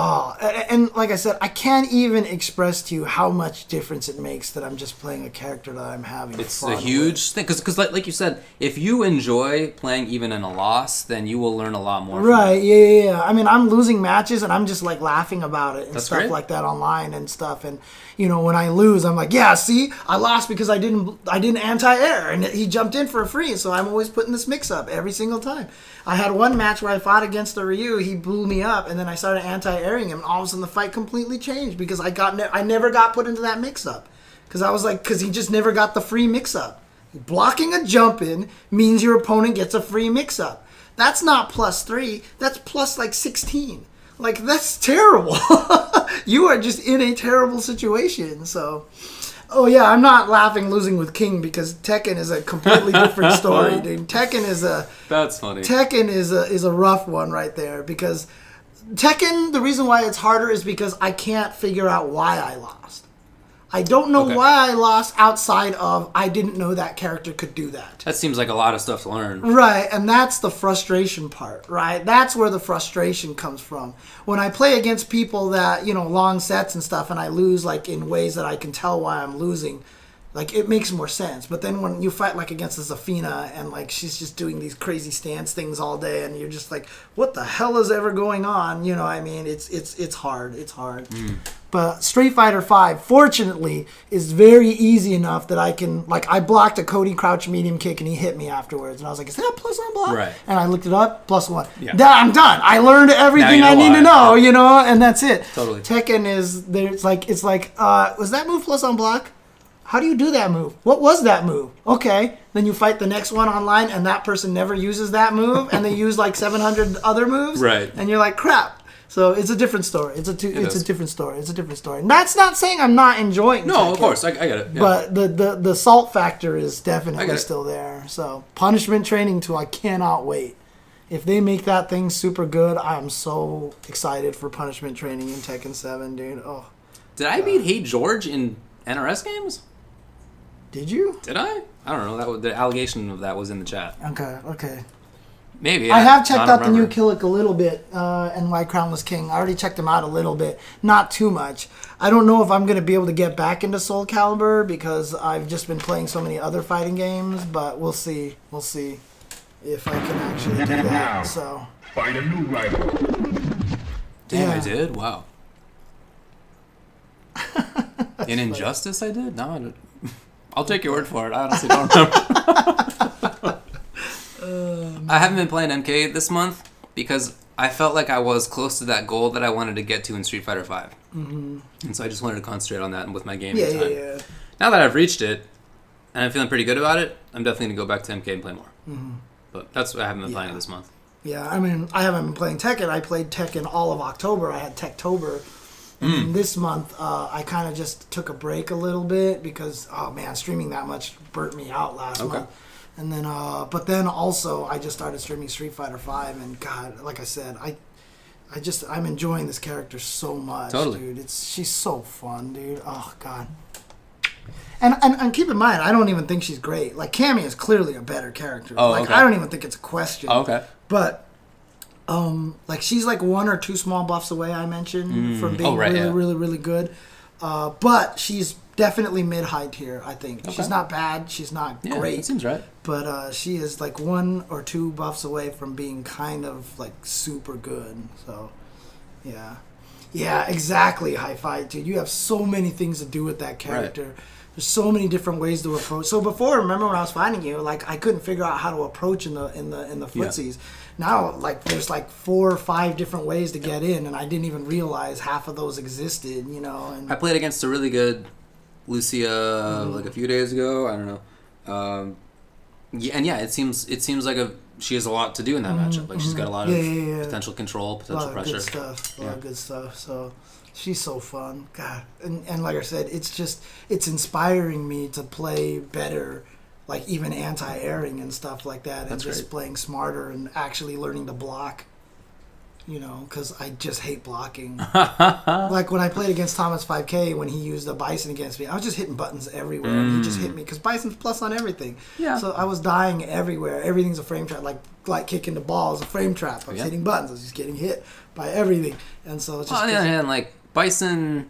[SPEAKER 4] Oh, and like I said, I can't even express to you how much difference it makes that I'm just playing a character that I'm having
[SPEAKER 2] It's
[SPEAKER 4] fun
[SPEAKER 2] a huge thing. Because like you said, if you enjoy playing even in a loss, then you will learn a lot more.
[SPEAKER 4] Right, yeah. I mean, I'm losing matches and I'm just like laughing about it and
[SPEAKER 2] That's
[SPEAKER 4] stuff
[SPEAKER 2] great.
[SPEAKER 4] like that online and stuff. And, you know, when I lose, I'm like, yeah, see, I lost because I didn't anti-air and he jumped in for a free. So I'm always putting this mix up every single time. I had one match where I fought against the Ryu, he blew me up, and then I started anti-airing him, and all of a sudden the fight completely changed because I never got put into that mix-up. Because he just never got the free mix-up. Blocking a jump-in means your opponent gets a free mix-up. That's not +3, that's plus like 16. Like, that's terrible. You are just in a terrible situation, so... Oh yeah, I'm not laughing losing with King because Tekken is a completely different story, dude.
[SPEAKER 2] That's funny.
[SPEAKER 4] Tekken is a rough one right there because Tekken, the reason why it's harder is because I can't figure out why I lost. I don't know why I lost outside of I didn't know that character could do that.
[SPEAKER 2] That seems like a lot of stuff to learn.
[SPEAKER 4] Right, and that's the frustration part, right? That's where the frustration comes from. When I play against people that, you know, long sets and stuff, and I lose, like, in ways that I can tell why I'm losing, like, it makes more sense. But then when you fight, like, against a Zafina, and, like, she's just doing these crazy stance things all day, and you're just like, what the hell is ever going on? You know what I mean? It's hard. It's hard. But Street Fighter V, fortunately, is very easy enough that I can... Like, I blocked a Cody Crouch medium kick, and he hit me afterwards. And I was like, is that plus on block?
[SPEAKER 2] Right.
[SPEAKER 4] And I looked it up, +1.
[SPEAKER 2] Yeah.
[SPEAKER 4] I'm done. I learned everything I need to know, you know? And that's it.
[SPEAKER 2] Totally.
[SPEAKER 4] Tekken is... It's like, was that move plus on block? How do you do that move? What was that move? Okay. Then you fight the next one online, and that person never uses that move, and they use, like, 700 other moves.
[SPEAKER 2] Right.
[SPEAKER 4] And you're like, crap. So it's a different story. It's a different story. It's a different story. And that's not saying I'm not enjoying
[SPEAKER 2] No,
[SPEAKER 4] Tekken,
[SPEAKER 2] of course. I get it. Yeah.
[SPEAKER 4] But the salt factor is definitely
[SPEAKER 2] it.
[SPEAKER 4] still there. So punishment training too, I cannot wait. If they make that thing super good, I am so excited for punishment training in Tekken 7, dude. Oh.
[SPEAKER 2] Did I beat Hey George in NRS games?
[SPEAKER 4] Did you?
[SPEAKER 2] Did I? I don't know. The allegation of that was in the chat.
[SPEAKER 4] Okay.
[SPEAKER 2] Maybe.
[SPEAKER 4] I have checked out the new
[SPEAKER 2] remember.
[SPEAKER 4] Killick a little bit, and Why Crownless King. I already checked him out a little bit, not too much. I don't know if I'm going to be able to get back into Soul Calibur because I've just been playing so many other fighting games, but we'll see. We'll see if I can actually do that. So.
[SPEAKER 3] Find a new rival.
[SPEAKER 2] Damn,
[SPEAKER 4] Yeah.
[SPEAKER 2] I did? Wow. In Injustice, I did? No, I didn't. I'll take your word for it. I honestly don't remember. I haven't been playing MK this month because I felt like I was close to that goal that I wanted to get to in Street Fighter V. Mm-hmm. And so I just wanted to concentrate on that with my gaming time. Yeah. Now that I've reached it, and I'm feeling pretty good about it, I'm definitely going to go back to MK and play more. Mm-hmm. But that's what I haven't been playing this month.
[SPEAKER 4] Yeah, I mean, I haven't been playing Tekken. I played Tekken all of October. I had Techtober. And this month, I kind of just took a break a little bit because, oh man, streaming that much burnt me out last month. And then, but then also, I just started streaming Street Fighter V, and God, like I said, I'm enjoying this character so much, dude. She's so fun, dude. Oh God. And keep in mind, I don't even think she's great. Like, Cammy is clearly a better character. I don't even think it's a question. But, like, she's like 1 or 2 small buffs away, I mentioned, from being really good. But she's definitely mid-high tier, I think. She's not bad. She's not great.
[SPEAKER 2] That seems right.
[SPEAKER 4] But she is like 1 or 2 buffs away from being kind of, like, super good. So, yeah. Yeah, exactly, Hi-Fi, dude. You have so many things to do with that character. Right. There's so many different ways to approach. So before, remember when I was fighting you, like I couldn't figure out how to approach in the footsies. Yeah. Now, like there's like 4 or 5 different ways to get in, and I didn't even realize half of those existed. You know. And
[SPEAKER 2] I played against a really good Lucia like a few days ago. I don't know. It seems like she has a lot to do in that matchup. Like she's got a lot of potential control, potential pressure.
[SPEAKER 4] Good stuff. A lot of good stuff. So. She's so fun, God, and like I said, it's inspiring me to play better, like even anti-airing and stuff like that, and just playing smarter and actually learning to block, you know, because I just hate blocking. Like when I played against Thomas 5K when he used a Bison against me, I was just hitting buttons everywhere, and he just hit me because Bison's plus on everything. Yeah. So I was dying everywhere. Everything's a frame trap. Like kicking the ball is a frame trap. I was hitting buttons. I was just getting hit by everything, and so it's just.
[SPEAKER 2] On the other hand, like. Bison,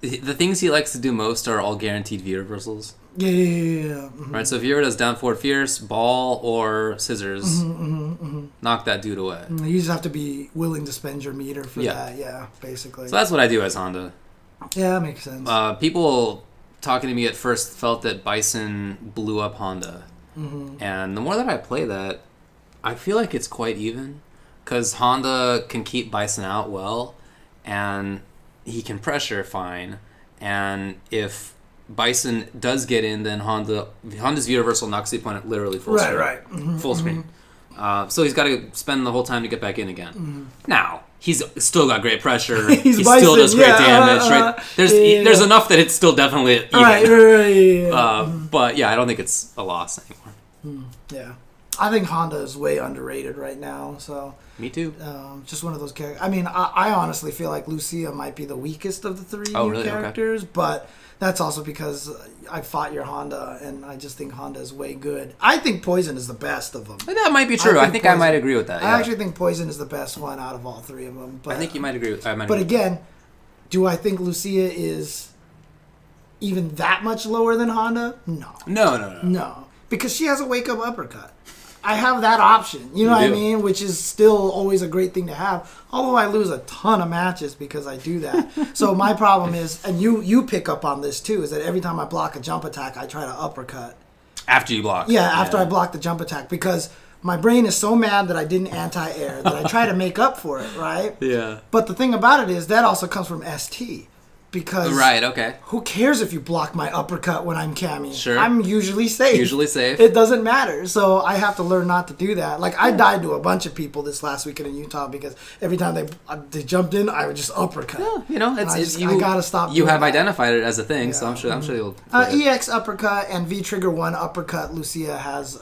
[SPEAKER 2] the things he likes to do most are all guaranteed V reversals.
[SPEAKER 4] Yeah. Mm-hmm.
[SPEAKER 2] Right, so if he ever does down forward fierce, ball, or scissors, knock that dude away.
[SPEAKER 4] You just have to be willing to spend your meter for that, basically.
[SPEAKER 2] So that's what I do as Honda.
[SPEAKER 4] Yeah, that makes sense.
[SPEAKER 2] People talking to me at first felt that Bison blew up Honda. Mm-hmm. And the more that I play that, I feel like it's quite even. Because Honda can keep Bison out well, and he can pressure fine, and if Bison does get in, then Honda's V reversal knocks the opponent literally full screen. Right. Mm-hmm, full screen. So he's got to spend the whole time to get back in again. Mm-hmm. Now, he's still got great pressure. He still does great damage, right? There's enough that it's still definitely even. Right. But yeah, I don't think it's a loss anymore.
[SPEAKER 4] Yeah. I think Honda is way underrated right now, so...
[SPEAKER 2] Me too.
[SPEAKER 4] Just one of those characters. I mean, I honestly feel like Lucia might be the weakest of the 3 new characters, but that's also because I fought your Honda, and I just think Honda is way good. I think Poison is the best of them.
[SPEAKER 2] That might be true. I think I might agree with that.
[SPEAKER 4] I actually think Poison is the best one out of all 3 of them. But,
[SPEAKER 2] I think you might agree with that.
[SPEAKER 4] But again, do I think Lucia is even that much lower than Honda? No. No. Because she has a wake-up uppercut. I have that option, you know what I mean? Which is still always a great thing to have. Although I lose a ton of matches because I do that. So my problem is, and you pick up on this too, is that every time I block a jump attack, I try to uppercut.
[SPEAKER 2] After you block.
[SPEAKER 4] Yeah, after I block the jump attack. Because my brain is so mad that I didn't anti-air that I try to make up for it, right?
[SPEAKER 2] Yeah.
[SPEAKER 4] But the thing about it is that also comes from ST. Because who cares if you block my uppercut when I'm camming? Sure. I'm usually safe. It doesn't matter. So I have to learn not to do that. Like I died to a bunch of people this last weekend in Utah because every time they jumped in, I would just uppercut.
[SPEAKER 2] Yeah, you know,
[SPEAKER 4] I gotta stop.
[SPEAKER 2] You have identified it as a thing, so I'm sure you'll.
[SPEAKER 4] EX uppercut and V trigger 1 uppercut. Lucia has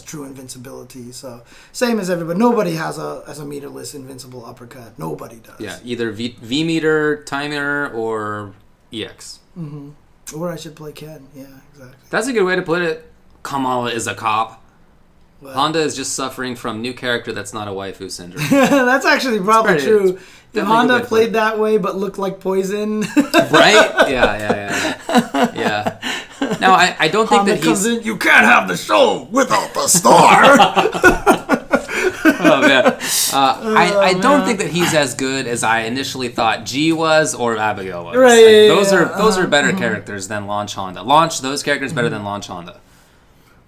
[SPEAKER 4] true invincibility. So same as everybody. Nobody has a meterless invincible uppercut. Nobody does.
[SPEAKER 2] Yeah, either V meter, timer, or EX.
[SPEAKER 4] Mm-hmm. Or I should play Ken. Yeah, exactly.
[SPEAKER 2] That's a good way to put it. Kamala is a cop. What? Honda is just suffering from new character that's not a waifu syndrome.
[SPEAKER 4] That's actually probably true. If Honda played that way but looked like Poison.
[SPEAKER 2] Right? Yeah. Now, I don't think
[SPEAKER 4] Honda
[SPEAKER 2] that
[SPEAKER 4] comes in, you can't have the show without the star.
[SPEAKER 2] Oh, man. I don't think that he's as good as I initially thought G was or Abigail was.
[SPEAKER 4] Right,
[SPEAKER 2] Those are better characters than Launch Honda. Those characters better than Launch Honda.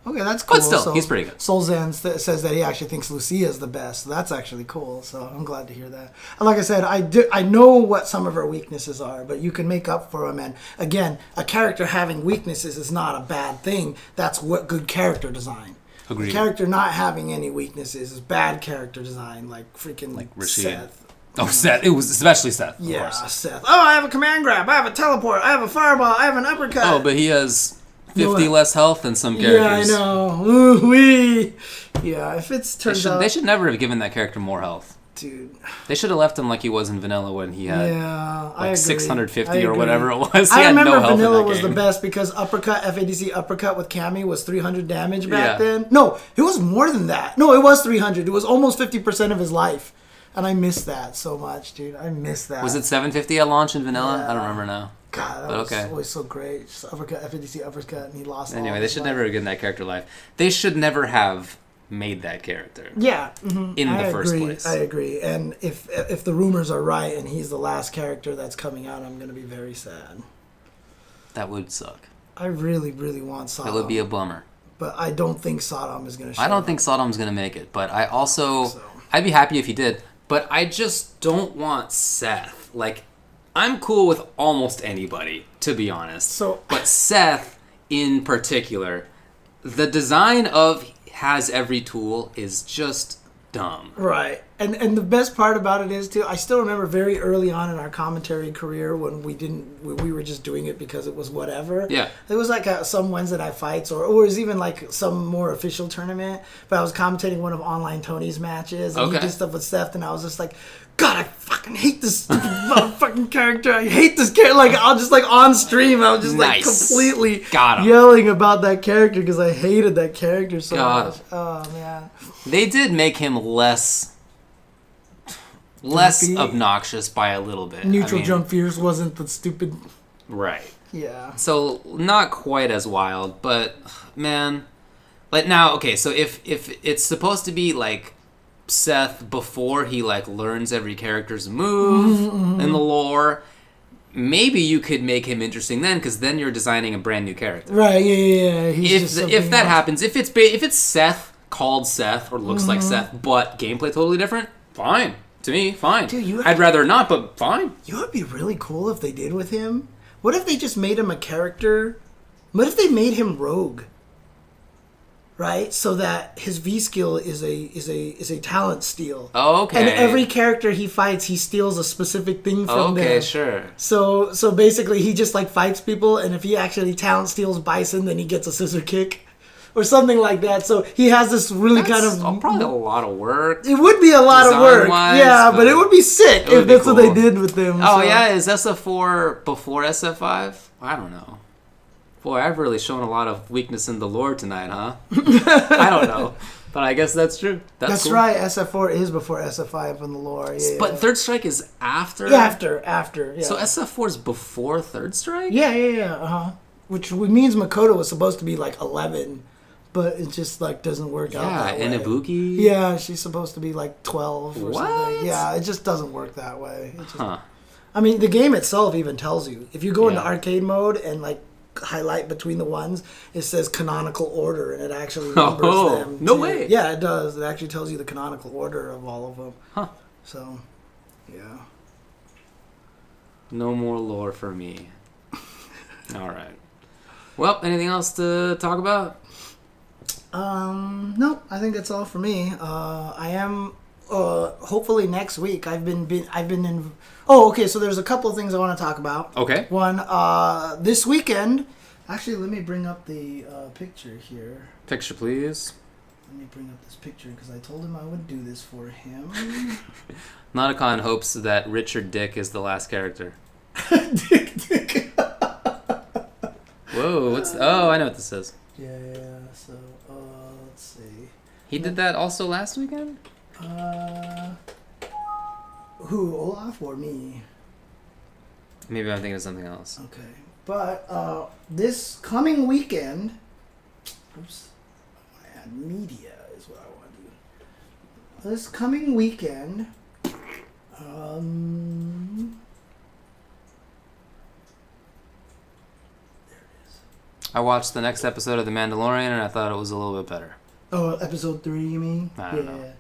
[SPEAKER 4] Okay, that's cool.
[SPEAKER 2] But still, he's pretty good.
[SPEAKER 4] Solzan says that he actually thinks Lucia is the best. So that's actually cool. So I'm glad to hear that. And like I said, I know what some of her weaknesses are, but you can make up for them. And again, a character having weaknesses is not a bad thing. That's what good character design.
[SPEAKER 2] Agreed.
[SPEAKER 4] A character not having any weaknesses is bad character design, like freaking
[SPEAKER 2] Like Rashid.
[SPEAKER 4] Seth.
[SPEAKER 2] Oh, Seth. It was especially Seth.
[SPEAKER 4] Yeah, Seth. Oh, I have a command grab. I have a teleport. I have a fireball. I have an uppercut.
[SPEAKER 2] Oh, but he has 50 less health than some characters.
[SPEAKER 4] Yeah, I know. Ooh-wee. Yeah, if it's
[SPEAKER 2] They should never have given that character more health.
[SPEAKER 4] Dude.
[SPEAKER 2] They should have left him like he was in Vanilla when he had
[SPEAKER 4] I agree.
[SPEAKER 2] 650 or whatever it was. He
[SPEAKER 4] I
[SPEAKER 2] had
[SPEAKER 4] remember
[SPEAKER 2] no health
[SPEAKER 4] Vanilla
[SPEAKER 2] in that
[SPEAKER 4] was
[SPEAKER 2] game.
[SPEAKER 4] the best because FADC uppercut with Cammy was 300 damage back
[SPEAKER 2] Yeah.
[SPEAKER 4] then. No, it was more than that. No, it was 300. It was almost 50% of his life. And I miss that so much, dude. I miss that.
[SPEAKER 2] Was it 750 at launch in Vanilla?
[SPEAKER 4] Yeah.
[SPEAKER 2] I don't remember now.
[SPEAKER 4] God, that
[SPEAKER 2] But
[SPEAKER 4] was
[SPEAKER 2] okay.
[SPEAKER 4] always so great. Just uppercut, FADC uppercut, and he lost all
[SPEAKER 2] Anyway,
[SPEAKER 4] of
[SPEAKER 2] they
[SPEAKER 4] his
[SPEAKER 2] should
[SPEAKER 4] life.
[SPEAKER 2] never have given that character life. They should never have made that character.
[SPEAKER 4] Yeah,
[SPEAKER 2] in the first place.
[SPEAKER 4] I agree. And if the rumors are right and he's the last character that's coming out, I'm going to be very sad.
[SPEAKER 2] That would suck.
[SPEAKER 4] I really, really want Sodom.
[SPEAKER 2] That would be a bummer.
[SPEAKER 4] But I don't think Sodom is going to show
[SPEAKER 2] I don't
[SPEAKER 4] up.
[SPEAKER 2] think Sodom's going to make it, but I also...
[SPEAKER 4] So.
[SPEAKER 2] I'd be happy if he did, but I just don't want Seth. Like, I'm cool with almost anybody, to be honest.
[SPEAKER 4] So-
[SPEAKER 2] But Seth, in particular, the design of has every tool is just dumb.
[SPEAKER 4] Right. And the best part about it is, too, I still remember very early on in our commentary career when we were just doing it because it was whatever.
[SPEAKER 2] Yeah.
[SPEAKER 4] It was like some Wednesday night fights or it was even like some more official tournament. But I was commentating one of Online Tony's matches and he
[SPEAKER 2] Okay.
[SPEAKER 4] did stuff with Seth and I was just like, God, I fucking hate this stupid motherfucking character. I hate this character. Like, I'll just like on stream, I was just like
[SPEAKER 2] Nice.
[SPEAKER 4] completely
[SPEAKER 2] Got him.
[SPEAKER 4] yelling about that character because I hated that character so
[SPEAKER 2] Got
[SPEAKER 4] much.
[SPEAKER 2] him.
[SPEAKER 4] Oh, man.
[SPEAKER 2] They did make him less
[SPEAKER 4] Jumpy.
[SPEAKER 2] obnoxious by a little bit.
[SPEAKER 4] Neutral Jump Fierce wasn't the stupid...
[SPEAKER 2] Right.
[SPEAKER 4] Yeah.
[SPEAKER 2] So not quite as wild, but man, like now, okay. So if it's supposed to be like Seth before he like learns every character's move in the lore, maybe you could make him interesting then, because then you're designing a brand new character.
[SPEAKER 4] Right. Yeah. He's just
[SPEAKER 2] If
[SPEAKER 4] something
[SPEAKER 2] that
[SPEAKER 4] else.
[SPEAKER 2] happens, if it's Seth called Seth or looks like Seth, but gameplay totally different, fine. To me, fine.
[SPEAKER 4] Dude,
[SPEAKER 2] I'd rather not, but fine.
[SPEAKER 4] You know what would be really cool if they did with him? What if they just made him a character? What if they made him rogue? Right, so that his V skill is a talent steal.
[SPEAKER 2] Okay.
[SPEAKER 4] And every character he fights, he steals a specific thing from them.
[SPEAKER 2] Okay, sure.
[SPEAKER 4] So basically, he just like fights people, and if he actually talent steals Bison, then he gets a scissor kick, or something like that. So he has this really kind
[SPEAKER 2] That's
[SPEAKER 4] of
[SPEAKER 2] probably a lot of work.
[SPEAKER 4] It would be a lot of work,
[SPEAKER 2] Design-wise,
[SPEAKER 4] yeah, but it would be sick
[SPEAKER 2] it would
[SPEAKER 4] if
[SPEAKER 2] be
[SPEAKER 4] that's what they
[SPEAKER 2] cool.
[SPEAKER 4] did with them.
[SPEAKER 2] Oh
[SPEAKER 4] so.
[SPEAKER 2] yeah, is SF4 before SF5? I don't know. Boy, I've really shown a lot of weakness in the lore tonight, huh? I don't know, but I guess that's true. That's cool.
[SPEAKER 4] right. SF4 is before SF5 in the lore. Yeah,
[SPEAKER 2] But Third Strike is after.
[SPEAKER 4] yeah, after. Yeah.
[SPEAKER 2] So SF4 is before Third Strike.
[SPEAKER 4] Yeah. Which means Makoto was supposed to be like 11, but it just like doesn't work out.
[SPEAKER 2] Yeah,
[SPEAKER 4] that way.
[SPEAKER 2] and Ibuki.
[SPEAKER 4] Yeah, she's supposed to be like 12 or
[SPEAKER 2] What?
[SPEAKER 4] something. Yeah, it just doesn't work that way. It just,
[SPEAKER 2] Huh.
[SPEAKER 4] I mean, the game itself even tells you. If you go into
[SPEAKER 2] Yeah.
[SPEAKER 4] arcade mode and like highlight between the ones, it says canonical order, and it actually numbers them.
[SPEAKER 2] No way.
[SPEAKER 4] Yeah, it does. It actually tells you the canonical order of all of them.
[SPEAKER 2] Huh.
[SPEAKER 4] So, yeah.
[SPEAKER 2] No more lore for me. All right. Well, anything else to talk about?
[SPEAKER 4] No, I think that's all for me. I am hopefully next week. I've been in. Oh, okay. So there's a couple of things I want to talk about.
[SPEAKER 2] Okay.
[SPEAKER 4] One, this weekend. Actually, let me bring up the picture here.
[SPEAKER 2] Picture, please.
[SPEAKER 4] Let me bring up this picture because I told him I would do this for him.
[SPEAKER 2] Nauticon hopes that Richard Dick is the last character.
[SPEAKER 4] Dick.
[SPEAKER 2] Whoa, what's... Oh, I know what this is.
[SPEAKER 4] Yeah. So, let's see.
[SPEAKER 2] He did that also last weekend?
[SPEAKER 4] Who, Olaf or me?
[SPEAKER 2] Maybe I'm thinking of something else.
[SPEAKER 4] Okay. But this coming weekend, oops, I want to add media is what I want to do. this coming weekend.
[SPEAKER 2] I watched the next episode of The Mandalorian, and I thought it was a little bit better.
[SPEAKER 4] Oh, episode 3, you mean?
[SPEAKER 2] I don't know.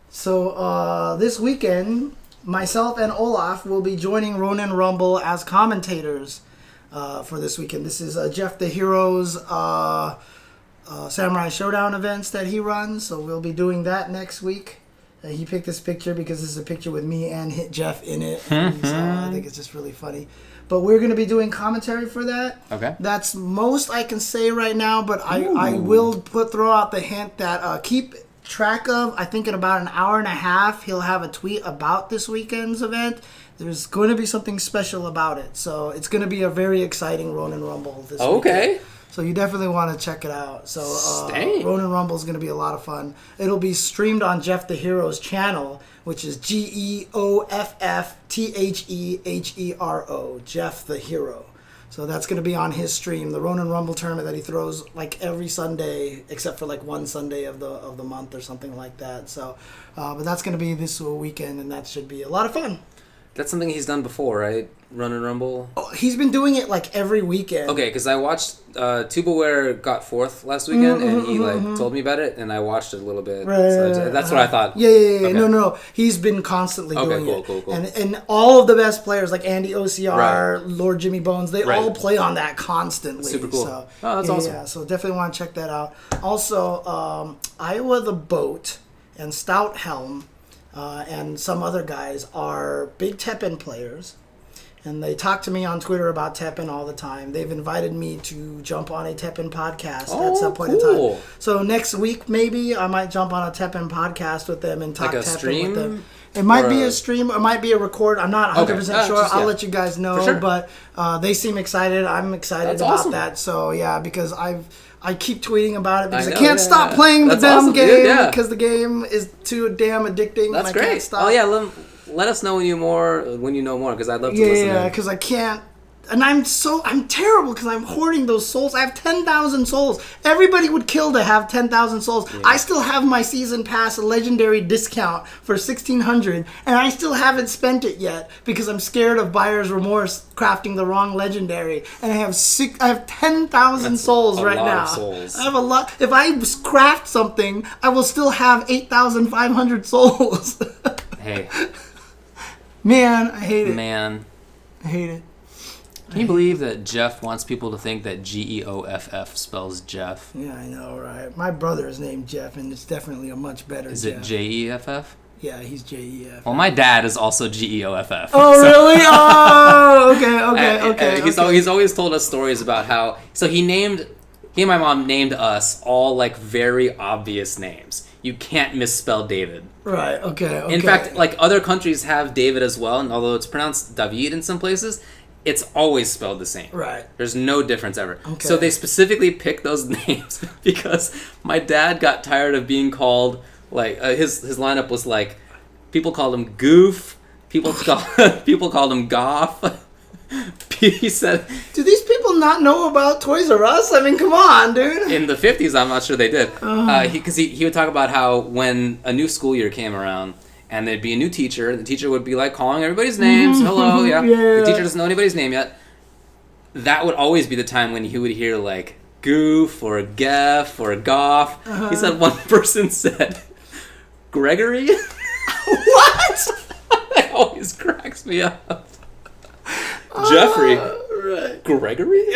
[SPEAKER 4] So, this weekend, myself and Olaf will be joining Ronin Rumble as commentators for this weekend. This is Jeff the Hero's Samurai Showdown events that he runs, so we'll be doing that next week. He picked this picture because this is a picture with me and Jeff in it. I think it's just really funny. But we're going to be doing commentary for that.
[SPEAKER 2] Okay.
[SPEAKER 4] That's most I can say right now, but I will throw out the hint that keep track of, I think in about an hour and a half, he'll have a tweet about this weekend's event. There's going to be something special about it. So it's going to be a very exciting Ronin Rumble this weekend. So you definitely want to check it out. So Ronin Rumble is going to be a lot of fun. It'll be streamed on Jeff the Hero's channel, which is GeoffThehero, Jeff the Hero. So that's going to be on his stream, the Ronin Rumble tournament that he throws like every Sunday, except for like one Sunday of the month or something like that. So, but that's going to be this weekend, and that should be a lot of fun.
[SPEAKER 2] That's something he's done before, right? Ronin Rumble?
[SPEAKER 4] Oh, he's been doing it like every weekend.
[SPEAKER 2] Okay, because I watched Tubaware got 4th last weekend, and he told me about it, and I watched it a little bit. That's what I thought.
[SPEAKER 4] Yeah. Okay. No. He's been constantly doing it.
[SPEAKER 2] Cool.
[SPEAKER 4] And all of the best players, like Andy OCR, Lord Jimmy Bones, they all play on that constantly.
[SPEAKER 2] Super cool.
[SPEAKER 4] So,
[SPEAKER 2] that's awesome.
[SPEAKER 4] Yeah, so definitely want to check that out. Also, Iowa the Boat and Stout Helm and some other guys are big Tekken players. And they talk to me on Twitter about Tekken all the time. They've invited me to jump on a Tekken podcast at some point in time. So next week, maybe, I might jump on a Tekken podcast with them and talk Tekken with them. It might be a stream, or it might be a record. I'm not 100% sure. I'll let you guys know.
[SPEAKER 2] Sure.
[SPEAKER 4] But they seem excited. I'm excited about that. So, yeah, because I keep tweeting about it because I can't stop playing the damn game because the game is too damn addicting.
[SPEAKER 2] That's
[SPEAKER 4] and I
[SPEAKER 2] great.
[SPEAKER 4] Can't stop.
[SPEAKER 2] Oh, yeah, let us know when you know more, because I'd love to listen.
[SPEAKER 4] Yeah, because I can't. And I'm terrible because I'm hoarding those souls. I have 10,000 souls. Everybody would kill to have 10,000 souls. Yeah. I still have my season pass legendary discount for 1,600, and I still haven't spent it yet because I'm scared of buyer's remorse crafting the wrong legendary. And I have 10,000 souls right now.
[SPEAKER 2] Souls.
[SPEAKER 4] I have a lot. If I craft something, I will still have 8,500 souls.
[SPEAKER 2] Hey.
[SPEAKER 4] Man, I hate it. I hate it.
[SPEAKER 2] Can you believe that Jeff wants people to think that Geoff spells Jeff?
[SPEAKER 4] Yeah, I know, right? My brother is named Jeff, and it's definitely a much better
[SPEAKER 2] Is
[SPEAKER 4] Jeff.
[SPEAKER 2] it Jeff?
[SPEAKER 4] Yeah, he's Jeff.
[SPEAKER 2] Well, my dad is also Geoff.
[SPEAKER 4] Oh, really? Oh, okay.
[SPEAKER 2] He's always told us stories about how... So he and my mom named us all, like, very obvious names. You can't misspell David.
[SPEAKER 4] Right, okay.
[SPEAKER 2] In fact, like, other countries have David as well, and although it's pronounced David in some places... It's always spelled the same.
[SPEAKER 4] Right.
[SPEAKER 2] There's no difference ever.
[SPEAKER 4] Okay.
[SPEAKER 2] So they specifically picked those names because my dad got tired of being called, like, his lineup was like, people called him Goof, people called him Goff. He said...
[SPEAKER 4] Do these people not know about Toys R Us? I mean, come on, dude.
[SPEAKER 2] In the 50s, I'm not sure they did. Because he would talk about how when a new school year came around, and there'd be a new teacher. The teacher would be like calling everybody's names. Hello, yeah. The teacher doesn't know anybody's name yet. That would always be the time when he would hear like Goof or Geff or Goff. He said one person said Gregory.
[SPEAKER 4] What?
[SPEAKER 2] That always cracks me up. Jeffrey.
[SPEAKER 4] Right.
[SPEAKER 2] Gregory.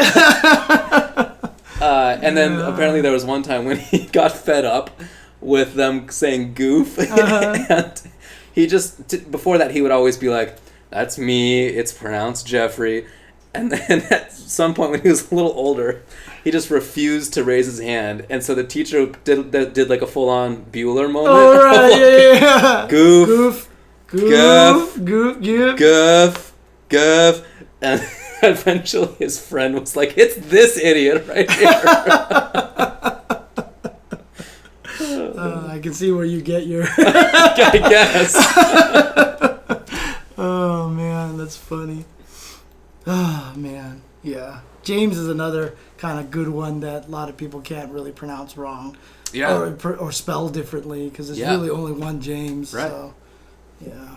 [SPEAKER 2] And then apparently there was one time when he got fed up with them saying Goof, and he just, before that, he would always be like, that's me, it's pronounced Jeffrey. And then at some point when he was a little older, he just refused to raise his hand. And so the teacher did like a full-on Bueller moment.
[SPEAKER 4] Oh, right, yeah.
[SPEAKER 2] Goof,
[SPEAKER 4] Goof,
[SPEAKER 2] Goof. And eventually his friend was like, it's this idiot right here.
[SPEAKER 4] I can see where you get your...
[SPEAKER 2] I guess.
[SPEAKER 4] Oh, man, that's funny. Oh, man, yeah. James is another kind of good one that a lot of people can't really pronounce wrong.
[SPEAKER 2] Yeah.
[SPEAKER 4] Or spell differently, because there's
[SPEAKER 2] Yeah.
[SPEAKER 4] really only one James.
[SPEAKER 2] Right.
[SPEAKER 4] So, yeah.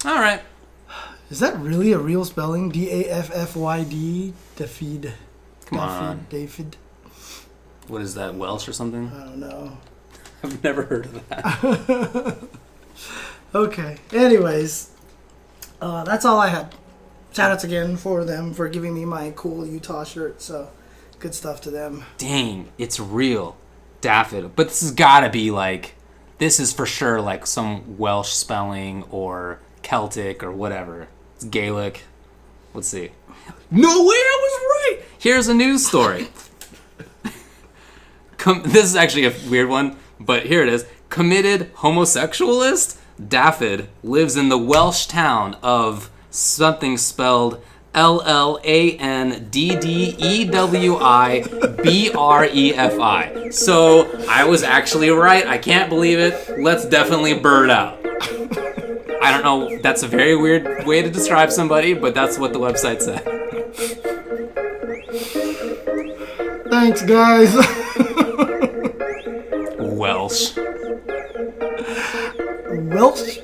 [SPEAKER 2] All right.
[SPEAKER 4] Is that really a real spelling? Daffyd? Daffyd.
[SPEAKER 2] Come on.
[SPEAKER 4] Daffyd.
[SPEAKER 2] What is that, Welsh or something?
[SPEAKER 4] I don't know.
[SPEAKER 2] I've never heard of that.
[SPEAKER 4] Okay. Anyways, that's all I had. Shoutouts again for them for giving me my cool Utah shirt. So, good stuff to them.
[SPEAKER 2] Dang, it's real. Daffod. But this has got to be like, this is for sure like some Welsh spelling or Celtic or whatever. It's Gaelic. Let's see. No way, I was right! Here's a news story. This is actually a weird one, but here it is. Committed homosexualist Daffod lives in the Welsh town of something spelled LLANDDEWIBREFI. So I was actually right. I can't believe it. Let's definitely bird out. I don't know. That's a very weird way to describe somebody, but that's what the website said.
[SPEAKER 4] Thanks, guys.
[SPEAKER 2] Welsh.
[SPEAKER 4] Welsh?